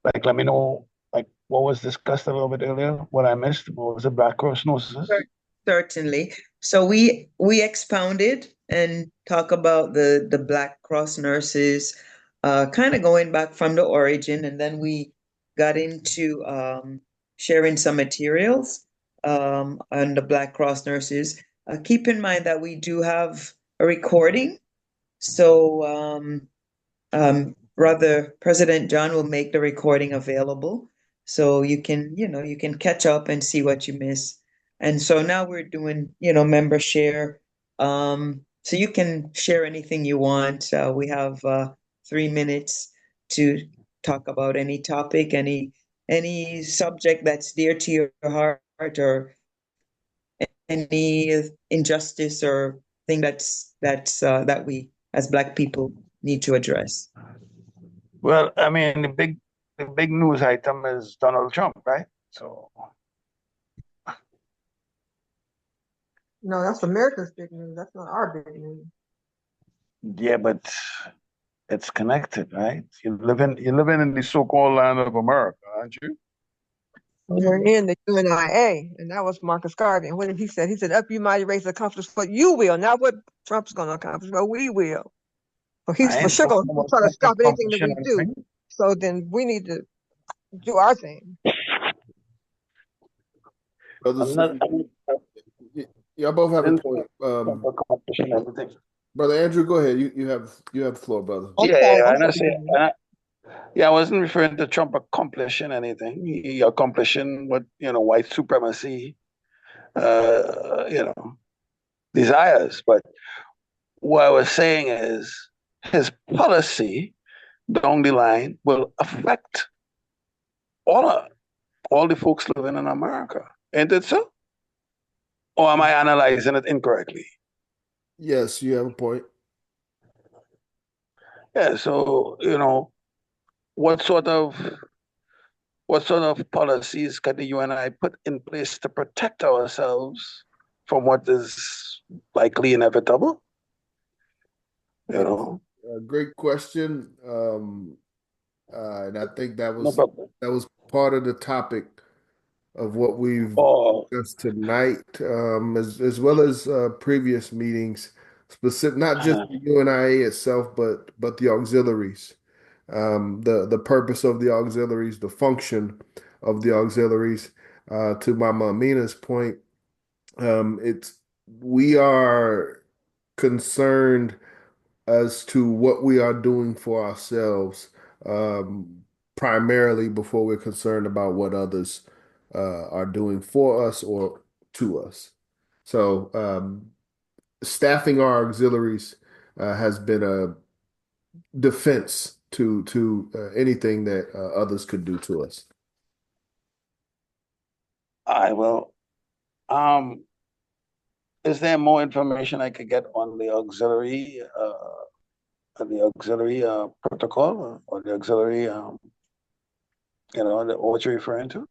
let me know what was discussed a little bit earlier, what I missed. What was it, black carcinosis? Certainly. So we expounded and talk about the Black Cross nurses, kind of going back from the origin, and then we got into sharing some materials on the Black Cross nurses. Keep in mind that we do have a recording, so Brother President John will make the recording available, so you can you can catch up and see what you miss. And so now we're doing, member share. So you can share anything you want. We have 3 minutes to talk about any topic, any subject that's dear to your heart, or any injustice or thing that we as Black people need to address. Well, I mean, the big news item is Donald Trump, right? So No, that's America's big news. That's not our big news. yeah, but it's connected, right? You're living in the so-called land of America, aren't you? We're in the UNIA, and that was Marcus Garvey. And what did he say? He said, "Up you mighty race, accomplish what you will, not what Trump's going to accomplish, but we will." So he's I for ain't sure going talking to about try to Trump stop anything that accomplishing we do. anything. So then we need to do our thing. Y'all both have a I'm point. Trump accomplishing everything. Brother Andrew, go ahead. You have the floor, brother. I wasn't referring to Trump accomplishing anything. He accomplishing what white supremacy, desires. But what I was saying is his policy down the line will affect all the folks living in America. Ain't it so? Or am I analyzing it incorrectly? Yes, you have a point. Yeah, so what sort of policies can the UNI put in place to protect ourselves from what is likely inevitable? Great question. And I think that was part of the topic of what we've discussed tonight, as well as previous meetings, specific not just the UNIA itself, but the auxiliaries, the purpose of the auxiliaries, the function of the auxiliaries. To Mama Amina's point, we are concerned as to what we are doing for ourselves, primarily before we're concerned about what others are doing for us or to us. So, staffing our auxiliaries has been a defense to anything that others could do to us. I will. Is there more information I could get on the auxiliary protocol or the auxiliary, what you're referring to?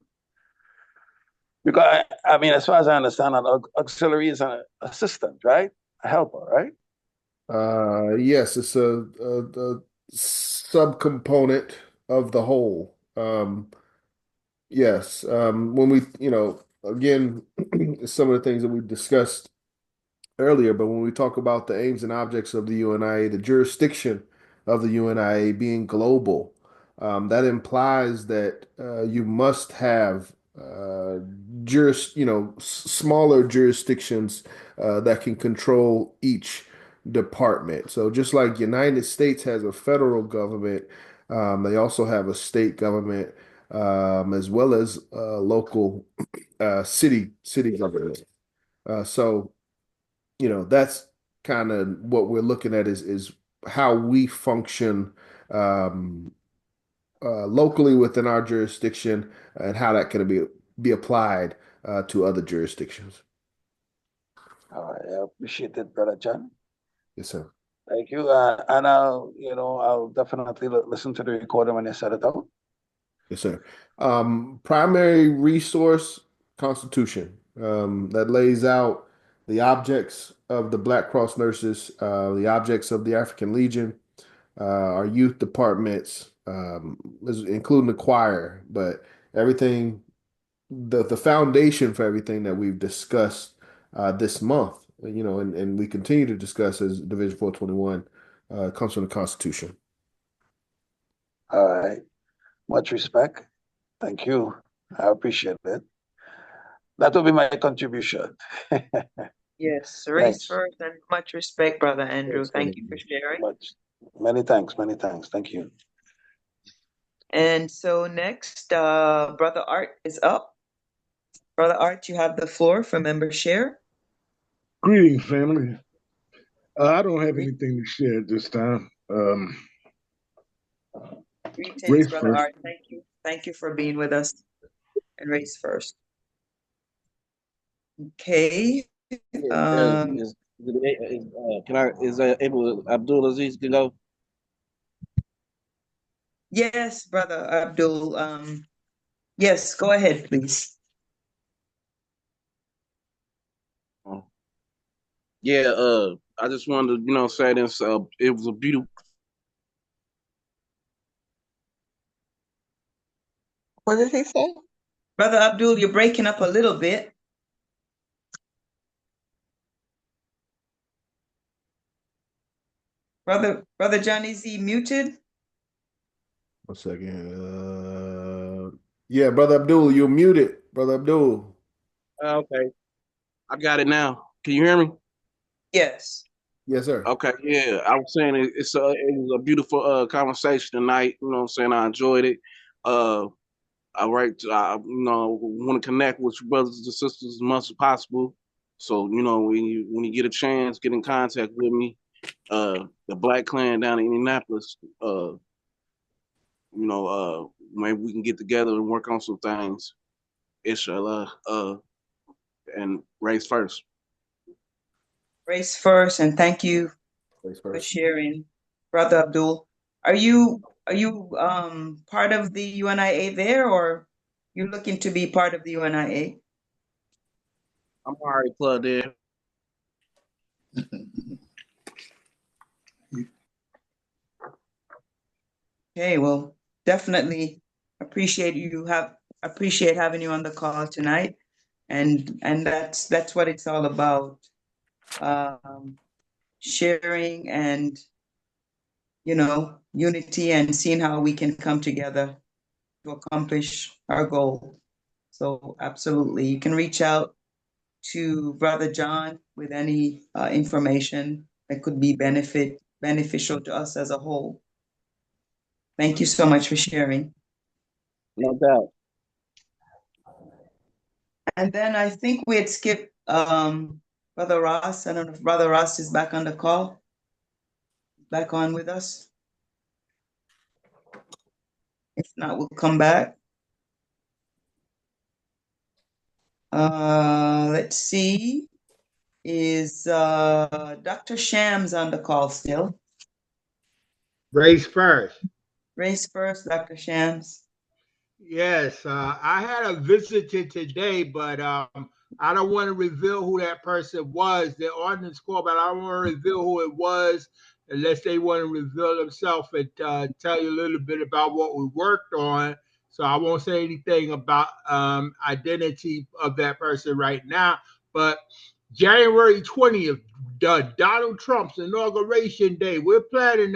Because I mean, as far as I understand, an auxiliary is an assistant, right? A helper, right? Yes, it's a subcomponent of the whole. Yes, when we, again, some of the things that we've discussed earlier, but when we talk about the aims and objects of the UNIA, the jurisdiction of the UNIA being global, that implies that you must have smaller jurisdictions that can control each department. So just like United States has a federal government, they also have a state government, as well as local city government. So that's kind of what we're looking at is how we function locally within our jurisdiction and how that can be applied to other jurisdictions. All right, I appreciate it, Brother John. Yes, sir. Thank you. And I'll definitely listen to the recording when you set it out. Yes, sir. Primary resource constitution that lays out the objects of the Black Cross nurses, the objects of the African Legion, our youth departments, including the choir, but everything, the foundation for everything that we've discussed this month, and we continue to discuss as Division 421 comes from the Constitution. All right. Much respect. Thank you. I appreciate it. That will be my contribution. Yes, race first and much respect, Brother Andrew. Yes, Thank you for sharing. Many thanks. Thank you. And so next, Brother Art is up. Brother Art, you have the floor for member share. Greetings, family. I don't have anything to share at this time. Greetings, Brother Art. Thank you. Thank you for being with us. And race first. Okay. Is able Abdul Aziz to go? Yes, Brother Abdul. Yes, go ahead, please. Yeah, I just wanted to, say this. It was a beautiful. What did he say? Brother Abdul, you're breaking up a little bit. Brother John, is he muted? 1 second. Yeah, Brother Abdul, you're muted. Brother Abdul. Okay, I got it now. Can you hear me? Yes. Yes, sir. Okay, yeah. I was saying it was a beautiful conversation tonight. You know what I'm saying? I enjoyed it. I want to connect with your brothers and sisters as much as possible. So, when you get a chance, get in contact with me. The Black Clan down in Indianapolis, maybe we can get together and work on some things. Inshallah. And race first. Race first, and thank you for sharing, Brother Abdul. Are you part of the UNIA there, or you looking to be part of the UNIA? I'm already plugged in. Okay, well, definitely appreciate having you on the call tonight, and that's what it's all about, sharing and unity and seeing how we can come together to accomplish our goal. So absolutely, you can reach out to Brother John with any information that could be beneficial to us as a whole. Thank you so much for sharing. No doubt. And then I think we had skipped Brother Ross. I don't know if Brother Ross is back on the call, back on with us. If not, we'll come back. Let's see. Is Dr. Shams on the call still? Race first. Race first, Dr. Shams. Yes, I had a visitor today, but I don't want to reveal who that person was. They're on this call, but I don't want to reveal who it was unless they want to reveal themselves and tell you a little bit about what we worked on. So I won't say anything about identity of that person right now. But January 20th, Donald Trump's inauguration day, we're planning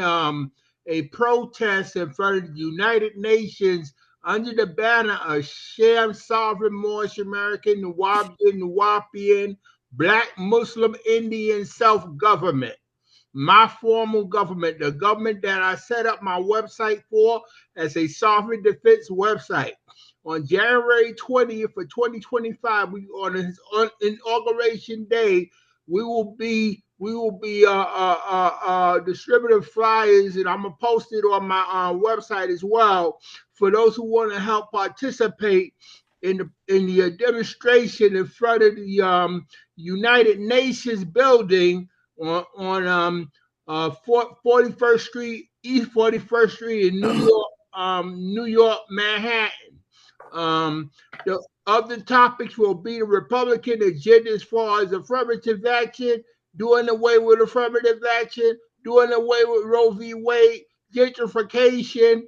a protest in front of the United Nations under the banner of Sham Sovereign Moorish American Nuwaubian Black Muslim Indian Self-Government. my formal government, the government that I set up my website for as a sovereign defense website. On January 20th of 2025, we on his inauguration day, we will be distributing flyers, and I'm gonna post it on my website as well for those who want to help participate in the demonstration in front of the United Nations building on 41st Street, East 41st Street in New York, Manhattan. The other topics will be the Republican agenda as far as affirmative action, doing away with affirmative action, doing away with Roe v. Wade, gentrification,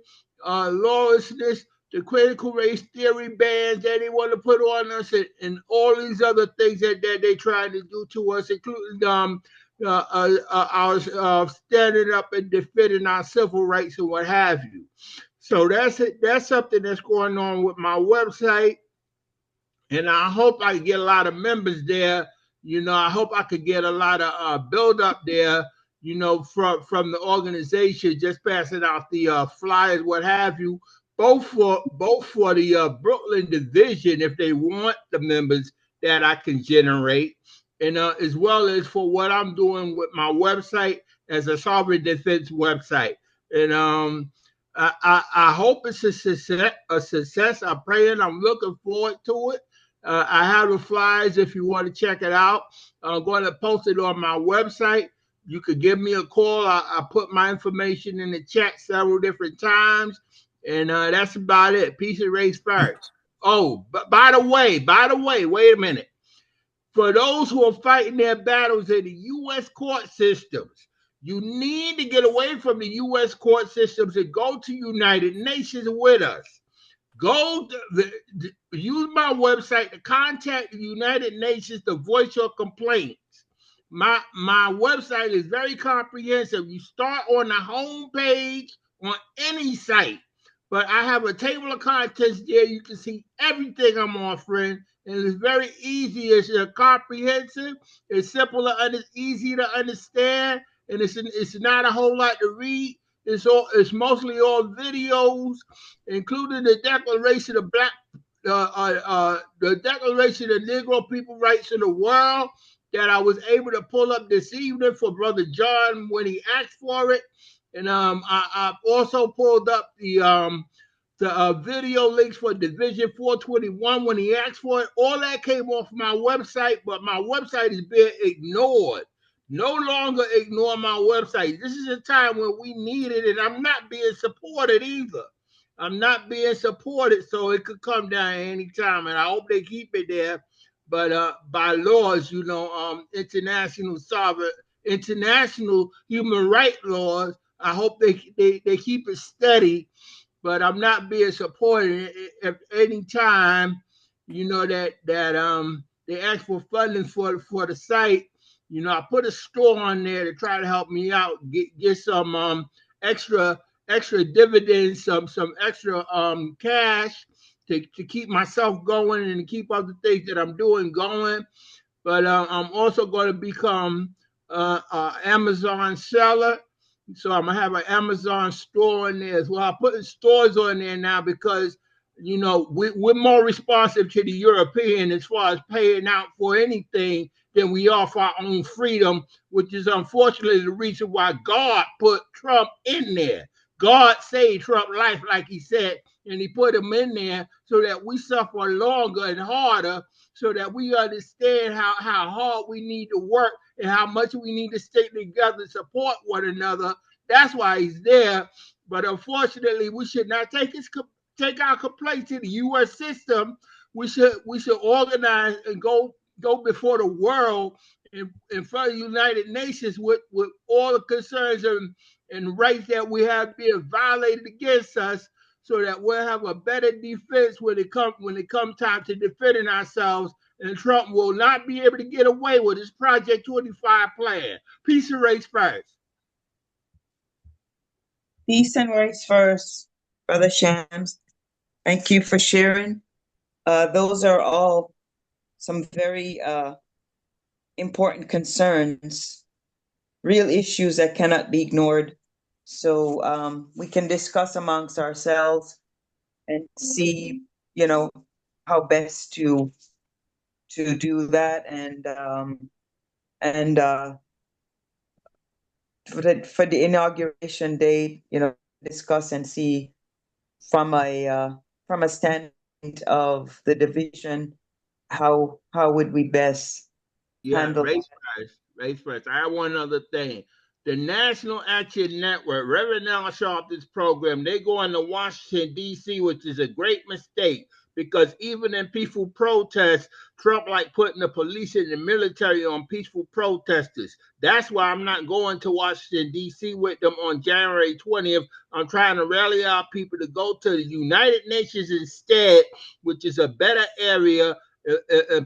lawlessness, the critical race theory bans that they want to put on us, and all these other things that they're trying to do to us, including our standing up and defending our civil rights and what have you. So that's it. That's something that's going on with my website, and I hope I get a lot of members there. I hope I could get a lot of build up there. From the organization, just passing out the flyers, what have you. Both for the Brooklyn division, if they want the members that I can generate, and as well as for what I'm doing with my website as a sovereign defense website. And I hope it's a success. I'm praying. I'm looking forward to it. I have the flyers if you want to check it out. I'm going to post it on my website. You could give me a call. I put my information in the chat several different times. And that's about it. Peace and race first. Oh, but by the way, wait a minute. For those who are fighting their battles in the U.S. court systems, you need to get away from the U.S. court systems and go to United Nations with us. Use my website to contact the United Nations to voice your complaints. My website is very comprehensive. You start on the home page on any site, but I have a table of contents there. You can see everything I'm offering, and it's very easy. It's comprehensive. It's simple and easy to understand, and it's not a whole lot to read. It's mostly all videos, including the Declaration of the Declaration of Negro People Rights in the World that I was able to pull up this evening for Brother John when he asked for it. And I've also pulled up the video links for Division 421 when he asked for it. All that came off my website, but my website is being ignored. No longer ignore my website. This is a time when we need it, and I'm not being supported either. I'm not being supported, so it could come down any time, and I hope they keep it there. But by laws, international human rights laws, I hope they keep it steady. But I'm not being supported at any time. That they ask for funding for the site. I put a store on there to try to help me out, get some extra dividends, some extra cash to keep myself going and to keep other things that I'm doing going. But I'm also going to become an Amazon seller. So I'm going to have an Amazon store in there as well. I'm putting stores on there now because, we're more responsive to the European as far as paying out for anything than we are for our own freedom, which is unfortunately the reason why God put Trump in there. God saved Trump's life, like he said, and he put him in there so that we suffer longer and harder, so that we understand how hard we need to work and how much we need to stay together and support one another. That's why he's there. But unfortunately, we should not take our complaints to the U.S. system. We should organize and go before the world in front of the United Nations with all the concerns and rights that we have being violated against us, so that we'll have a better defense when it comes time to defending ourselves, and Trump will not be able to get away with his Project 25 plan. Peace and race first. Peace and race first, Brother Shams. Thank you for sharing. Those are all some very important concerns real issues that cannot be ignored. So we can discuss amongst ourselves and see, how best to do that, and for the inauguration date, discuss and see from a standpoint of the division, how would we best handle race first. I have one other thing. The National Action Network, Reverend Al Sharpton's program, they go into Washington, D.C., which is a great mistake, because even in peaceful protests, Trump like putting the police and the military on peaceful protesters. That's why I'm not going to Washington, D.C. with them on January 20th. I'm trying to rally our people to go to the United Nations instead, which is a better area,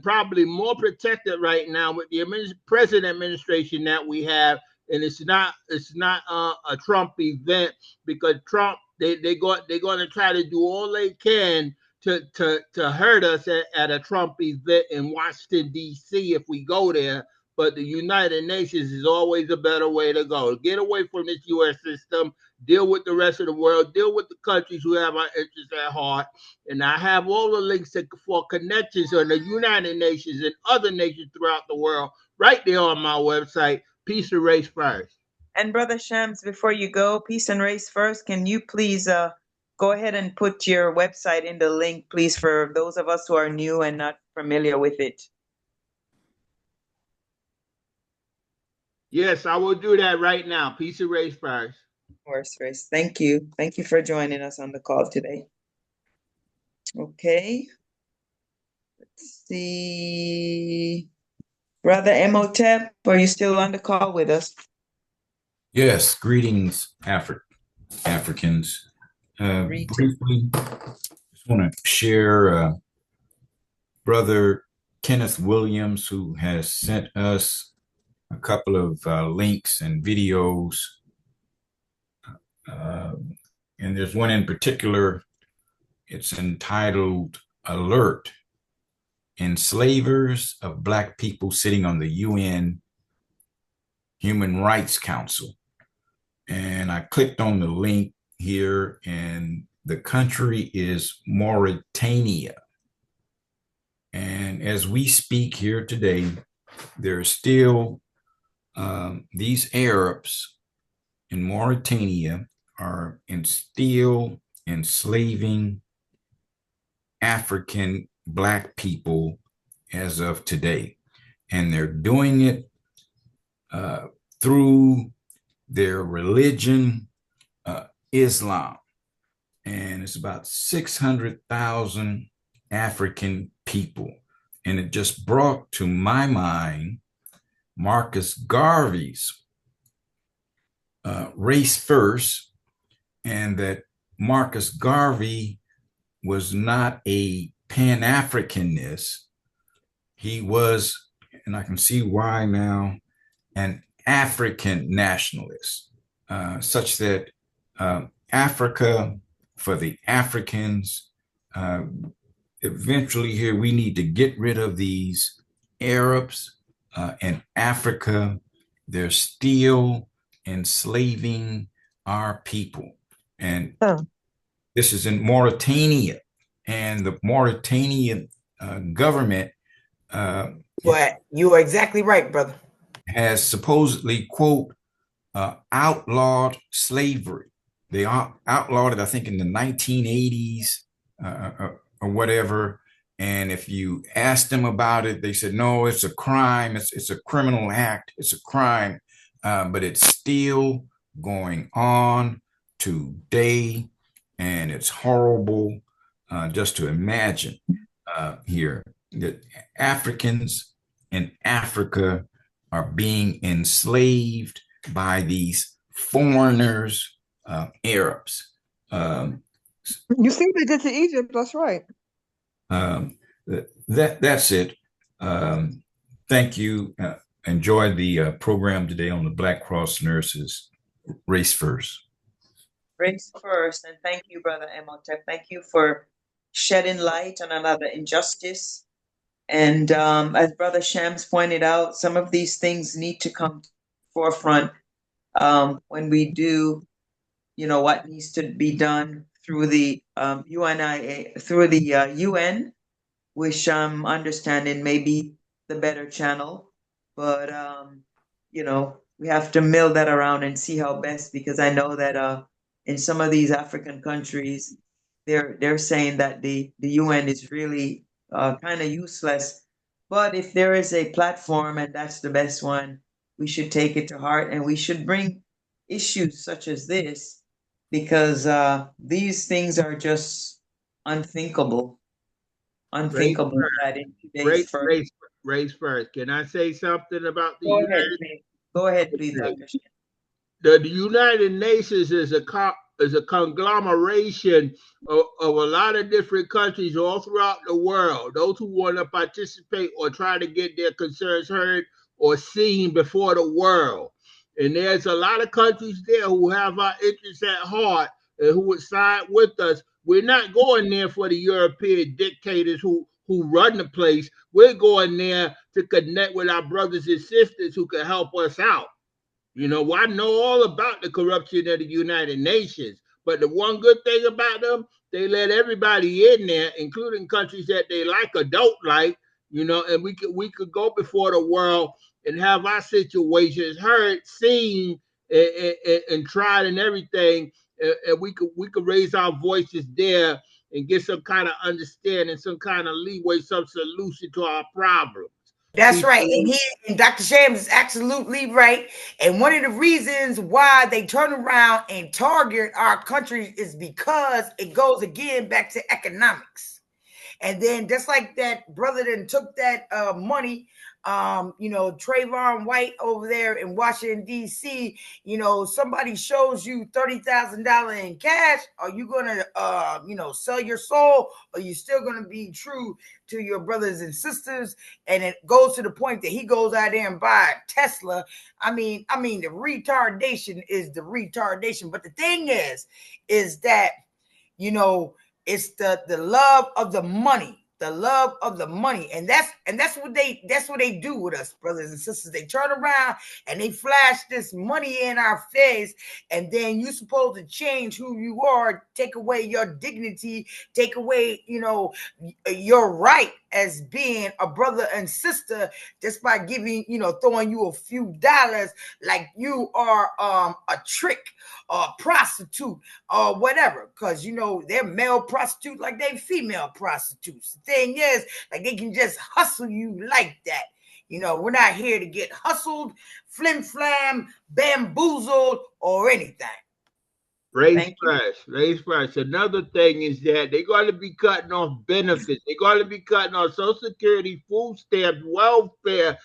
probably more protected right now with the present administration that we have, and it's not a Trump event, because Trump they're going to try to do all they can to hurt us at a Trump event in Washington D.C. if we go there. But the United Nations is always a better way to go. Get away from this U.S. system. Deal with the rest of the world. Deal with the countries who have our interests at heart. And I have all the links for connections on the United Nations and other nations throughout the world right there on my website, Peace and Race First. And Brother Shams, before you go, Peace and Race First, can you please go ahead and put your website in the link, please, for those of us who are new and not familiar with it? Yes, I will do that right now. Peace and Race First. Race. Thank you. Thank you for joining us on the call today. Okay. Let's see. Brother Emotep, are you still on the call with us? Yes. Greetings, Africans. Briefly, just want to share Brother Kenneth Williams, who has sent us a couple of links and videos. And there's one in particular, it's entitled Alert: Enslavers of Black People Sitting on the UN Human Rights Council. And I clicked on the link here, and the country is Mauritania. And as we speak here today, there are still these Arabs in Mauritania are still enslaving African Black people as of today. And they're doing it through their religion, Islam. And it's about 600,000 African people. And it just brought to my mind Marcus Garvey's Race First, and that Marcus Garvey was not a Pan-Africanist. He was, and I can see why now, an African nationalist, such that Africa for the Africans, eventually here we need to get rid of these Arabs in Africa. They're still enslaving our people. And this is in Mauritania, and the Mauritanian government. You are exactly right, brother. Has supposedly, quote, outlawed slavery. They outlawed it, I think, in the 1980s or whatever. And if you asked them about it, they said, no, it's a crime. It's a criminal act. It's a crime. But it's still going on today. And it's horrible just to imagine here that Africans in Africa are being enslaved by these foreigners, Arabs. You see what they did to Egypt? That's right. That's it. Thank you. Enjoyed the program today on the Black Cross nurses. Race First. Race First, and thank you, Brother Emotep. Thank you for shedding light on another injustice. And as Brother Shams pointed out, some of these things need to come forefront when we do, what needs to be done through the UNIA, through the UN, which I'm understanding may be the better channel. But we have to mill that around and see how best, because I know that in some of these African countries, they're saying that the UN is really kind of useless. But if there is a platform and that's the best one, we should take it to heart, and we should bring issues such as this, because these things are just unthinkable. Race Unthinkable first. that in today's first. Race first. Can I say something about the Go ahead, United? please. Go ahead, please, Okay. Dr. Shin. The United Nations is a conglomeration of a lot of different countries all throughout the world. Those who want to participate or try to get their concerns heard or seen before the world. And there's a lot of countries there who have our interests at heart and who would side with us. We're not going there for the European dictators who run the place. We're going there to connect with our brothers and sisters who can help us out. I know all about the corruption of the United Nations, but the one good thing about them, they let everybody in there, including countries that they like or don't like, and we could go before the world and have our situations heard, seen, and tried and everything, and we could raise our voices there and get some kind of understanding, some kind of leeway, some solution to our problems. That's Peace. right. And Dr. Shams is absolutely right. And one of the reasons why they turn around and target our country is because it goes again back to economics. And then just like that brother then took that money, Trayvon White over there in Washington, D.C., somebody shows you $30,000 in cash, are you going to, sell your soul? Or are you still going to be true to your brothers and sisters? And it goes to the point that he goes out there and buy a Tesla. I mean, the retardation is the retardation. But the thing is that, it's the love of the money, and that's what they do with us, brothers and sisters. They turn around and they flash this money in our face, and then you're supposed to change who you are, take away your dignity, take away your right as being a brother and sister, just by giving, throwing you a few dollars, like you are a trick or a prostitute or whatever, because they're male prostitutes like they female prostitutes. The thing is, like, they can just hustle you like that. We're not here to get hustled, flim flam, bamboozled, or anything. Race first. Another thing is that they're going to be cutting off benefits. They're going to be cutting off Social Security, food stamps, welfare,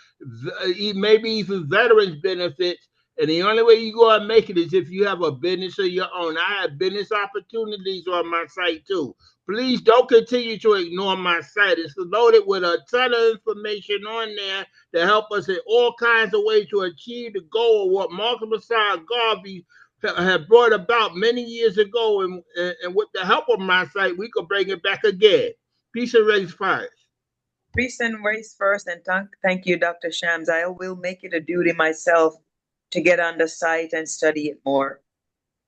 maybe even veterans benefits. And the only way you go and make it is if you have a business of your own. I have business opportunities on my site too. Please don't continue to ignore my site. It's loaded with a ton of information on there to help us in all kinds of ways to achieve the goal of what Marcus Messiah Garvey had brought about many years ago, and with the help of my site, we could bring it back again. Peace and race first. Peace and race first, and thank you, Dr. Shams. I will make it a duty myself to get on the site and study it more.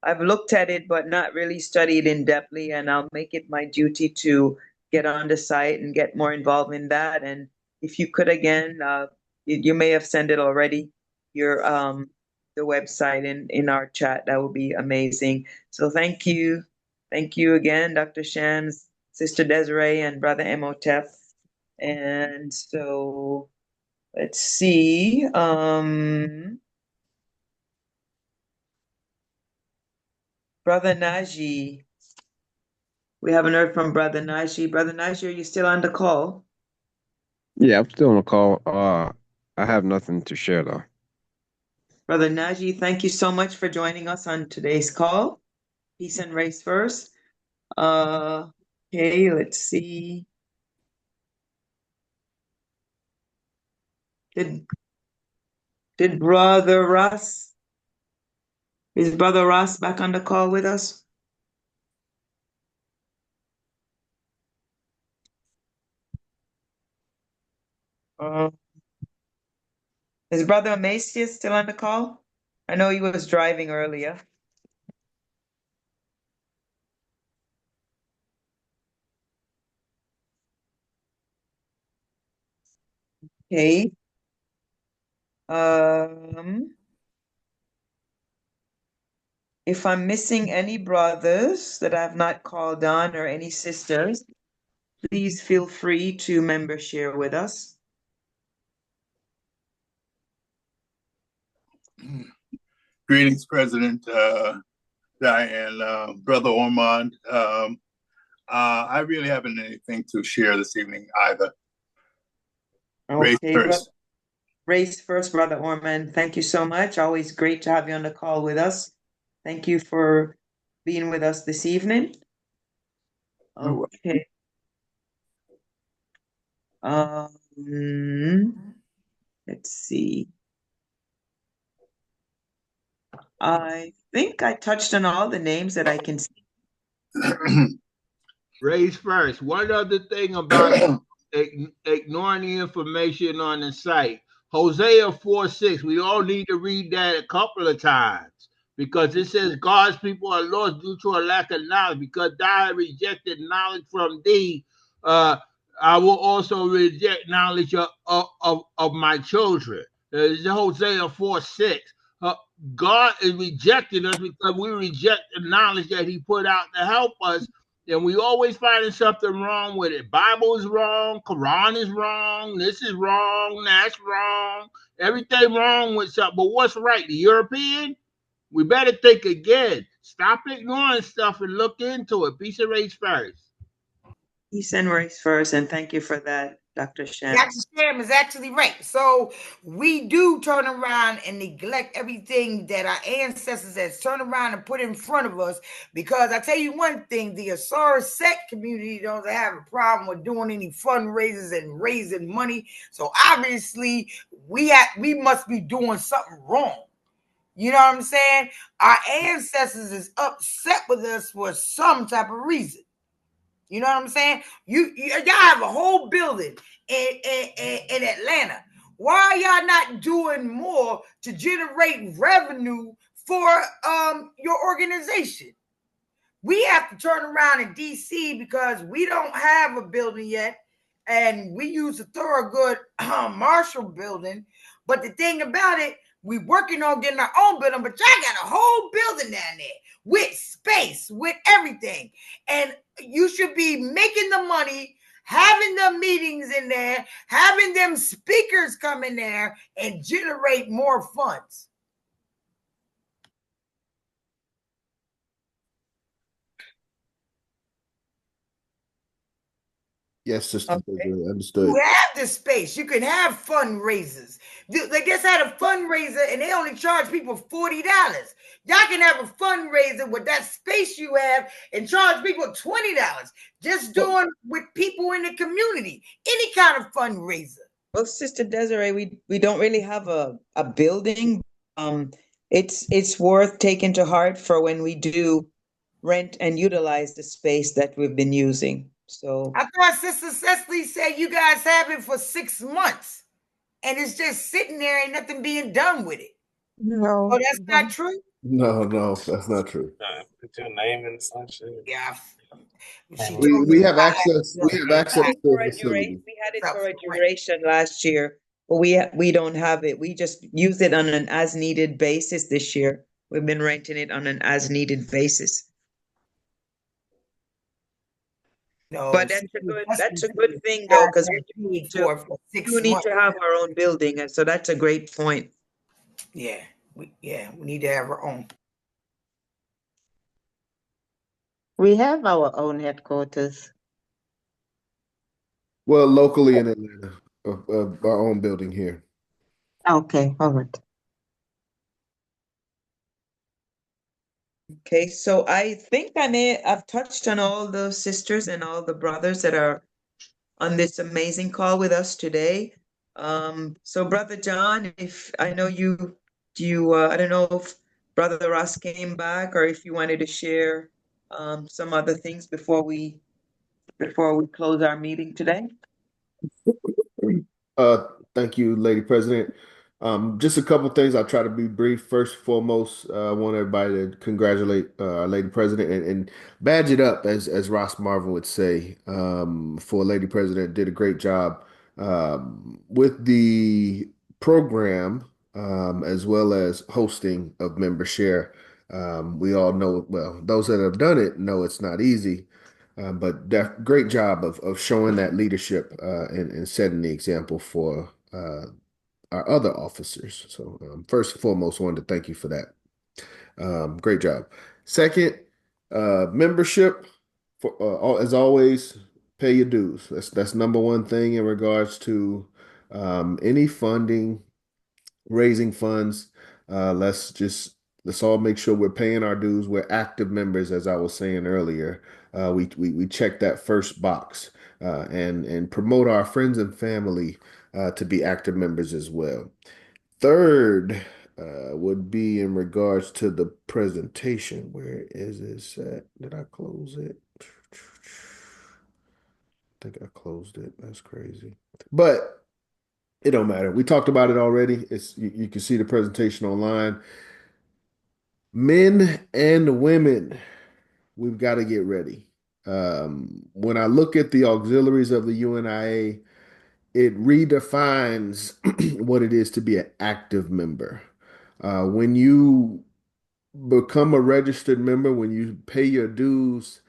I've looked at it, but not really studied in depthly, and I'll make it my duty to get on the site and get more involved in that. And if you could again, you may have sent it already, your the website in our chat, that would be amazing. So thank you again, Dr. Shams, Sister Desiree, and Brother Emotep. And so let's see. Brother Naji. We haven't heard from Brother Naji. Brother Naji, are you still on the call? Yeah, I'm still on the call. I have nothing to share though. Brother Naji, thank you so much for joining us on today's call. Peace and race first. Okay, let's see. Did Brother Ross? Is Brother Ross back on the call with us? Is Brother Amacius still on the call? I know he was driving earlier. Okay. If I'm missing any brothers that I've not called on or any sisters, please feel free to member share with us. Greetings, President Diane, Brother Ormond. I really haven't anything to share this evening either. Okay, raise first, Brother Ormond. Thank you so much. Always great to have you on the call with us. Thank you for being with us this evening. Okay. Let's see. I think I touched on all the names that I can see. Raise first. One other thing about ignoring the information on the site. Hosea 4:6. We all need to read that a couple of times because it says God's people are lost due to a lack of knowledge. Because thou hast rejected knowledge from thee, I will also reject knowledge of my children. Hosea 4:6. God is rejecting us because we reject the knowledge that he put out to help us. And we always finding something wrong with it. Bible is wrong, Quran is wrong, this is wrong, that's wrong, everything wrong with something. But what's right? The European? We better think again. Stop ignoring stuff and look into it. Peace and race first. Peace and race first, and thank you for that, Dr. Sham. Dr. Sham is actually right. So we do turn around and neglect everything that our ancestors has turned around and put in front of us. Because I tell you one thing, the Asar sect community doesn't have a problem with doing any fundraisers and raising money. So obviously we must be doing something wrong. You know what I'm saying? Our ancestors is upset with us for some type of reason. You know what I'm saying? Y'all have a whole building in Atlanta. Why are y'all not doing more to generate revenue for your organization? We have to turn around in DC because we don't have a building yet, and we use a Thorogood Marshall building. But the thing about it, we're working on getting our own building, but y'all got a whole building down there with space, with everything. And you should be making the money, having the meetings in there, having them speakers come in there and generate more funds. Yes, sister. Okay. Understood. You have the space. You can have fundraisers. They just had a fundraiser and they only charge people $40. Y'all can have a fundraiser with that space you have and charge people $20. Just doing with people in the community. Any kind of fundraiser. Well, Sister Desiree, we don't really have a building. It's worth taking to heart for when we do rent and utilize the space that we've been using. So I thought Sister Cecily said you guys have it for 6 months and it's just sitting there, ain't nothing being done with it. No. Oh, that's not true? No, that's not true. Put your name and such. Yeah. We have access. We have access to the facility. We had it for a duration last year, but we don't have it. We just use it on an as needed basis this year. We've been renting it on an as needed basis. No, but that's a good thing though, because we need to have our own building, and so that's a great point. Yeah, we need to have our own. We have our own headquarters. Well, locally in Atlanta, our own building here. Okay, all right. Okay, so I think I've touched on all the sisters and all the brothers that are on this amazing call with us today. So Brother John, if I know you I don't know if Brother Ross came back or if you wanted to share some other things before we close our meeting today. Thank you, Lady President. Just a couple things. I'll try to be brief. First and foremost, I want everybody to congratulate our lady president and badge it up, as Ross Marvin would say. For lady president, did a great job with the program, as well as hosting of member share. We all know, well, those that have done it know it's not easy. But great job of showing that leadership and setting the example for our other officers. So first and foremost, wanted to thank you for that. Great job. Second, membership. As always, pay your dues. That's number one thing in regards to any funding, raising funds. Let's all make sure we're paying our dues. We're active members, as I was saying earlier. We check that first box and promote our friends and family to be active members as well. Third would be in regards to the presentation. Where is this at? Did I close it? I think I closed it. That's crazy. But it don't matter. We talked about it already. You can see the presentation online. Men and women, we've got to get ready. When I look at the auxiliaries of the UNIA, it redefines what it is to be an active member. When you become a registered member, when you pay your dues,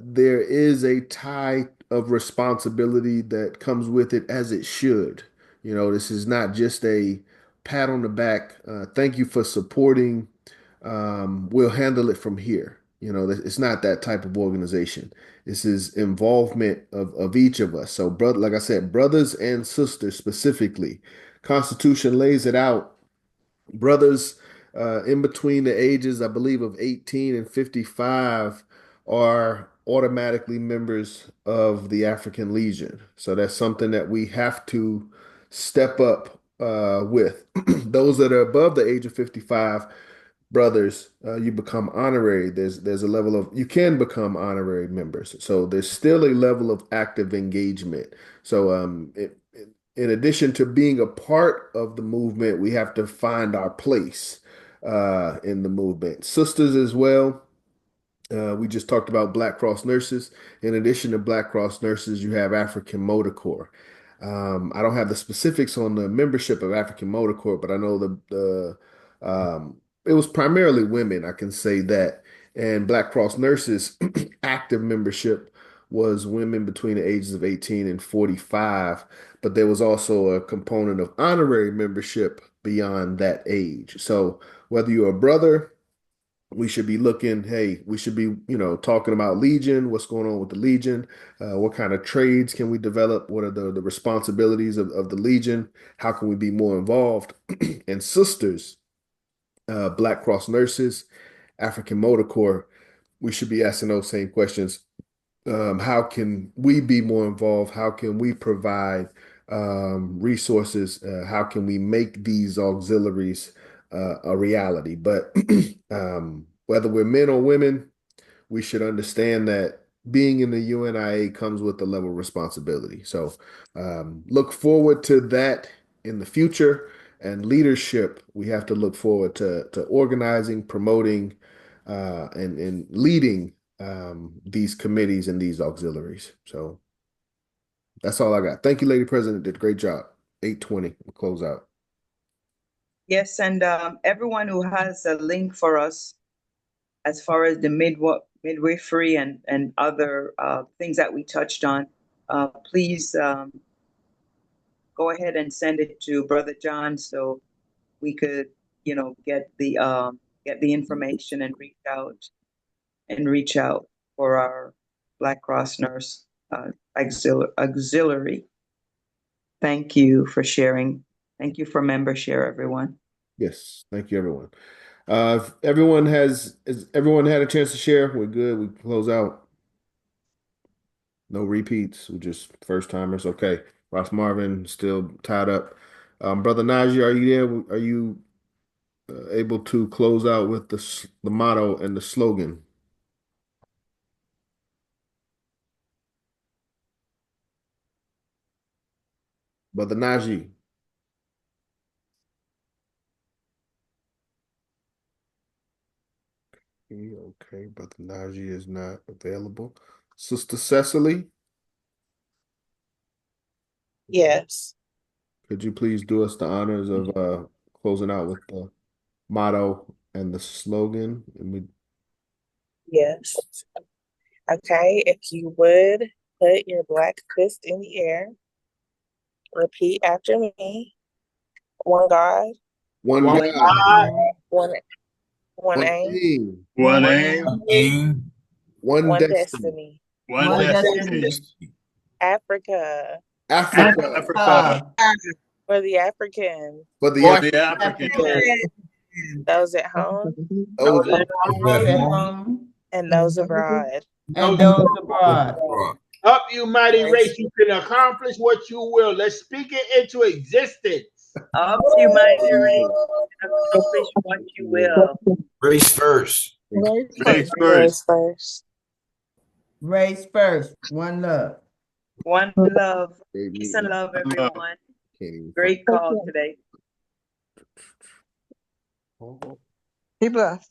there is a tie of responsibility that comes with it, as it should. You know, this is not just a pat on the back. Thank you for supporting. We'll handle it from here. You know, it's not that type of organization. This is involvement of each of us. So, brother, like I said, brothers and sisters specifically, Constitution lays it out. Brothers in between the ages, I believe, of 18 and 55 are automatically members of the African Legion. So that's something that we have to step up with. Those that are above the age of 55, brothers, you become honorary. There's a level of, you can become honorary members. So there's still a level of active engagement. So in addition to being a part of the movement, we have to find our place in the movement. Sisters as well. We just talked about Black Cross nurses. In addition to Black Cross nurses, you have African Motor Corps. I don't have the specifics on the membership of African Motor Corps, but I know it was primarily women, I can say that. And Black Cross nurses active membership was women between the ages of 18 and 45, but there was also a component of honorary membership beyond that age. So whether you're a brother, we should be looking, hey, we should be, talking about Legion, what's going on with the Legion, what kind of trades can we develop, what are the responsibilities of the Legion, how can we be more involved? And sisters, Black Cross nurses, African Motor Corps, we should be asking those same questions. How can we be more involved? How can we provide resources? How can we make these auxiliaries a reality? But whether we're men or women, we should understand that being in the UNIA comes with a level of responsibility. So look forward to that in the future. And leadership, we have to look forward to organizing, promoting, and leading these committees and these auxiliaries. So that's all I got. Thank you, Lady President. Did a great job. 8:20. We'll close out. Yes, and everyone who has a link for us as far as the midwifery and other things that we touched on, please go ahead and send it to Brother John so we could, get the information and reach out for our Black Cross nurse auxiliary. Thank you for sharing. Thank you for member share, everyone. Yes, thank you, everyone. If everyone has everyone had a chance to share, we're good. We can close out. No repeats. We just first timers. Okay. Ross Marvin still tied up. Brother Najee, are you there? Are you able to close out with the motto and the slogan? Brother Najee. Okay, Brother Najee is not available. Sister Cecily, Yes. could you please do us the honors of closing out with the motto and the slogan? Yes. Okay, if you would put your black fist in the air, repeat after me. One God, One One God, God, one one aim, aim, One One aim, aim, one one destiny. destiny. one one destiny. destiny. Africa, Africa Africa for the Africans, for the for African. the African. those at home, Those those Those at home and those abroad. and those abroad. up, you mighty race, you can accomplish what you will. Let's speak it into existence. Up, you mighty race, accomplish what you will. Race first. Race Race first. first. First. Race first. One love. One love. Baby, Peace and love, Love. everyone. can't even Great call today. find- Be blessed.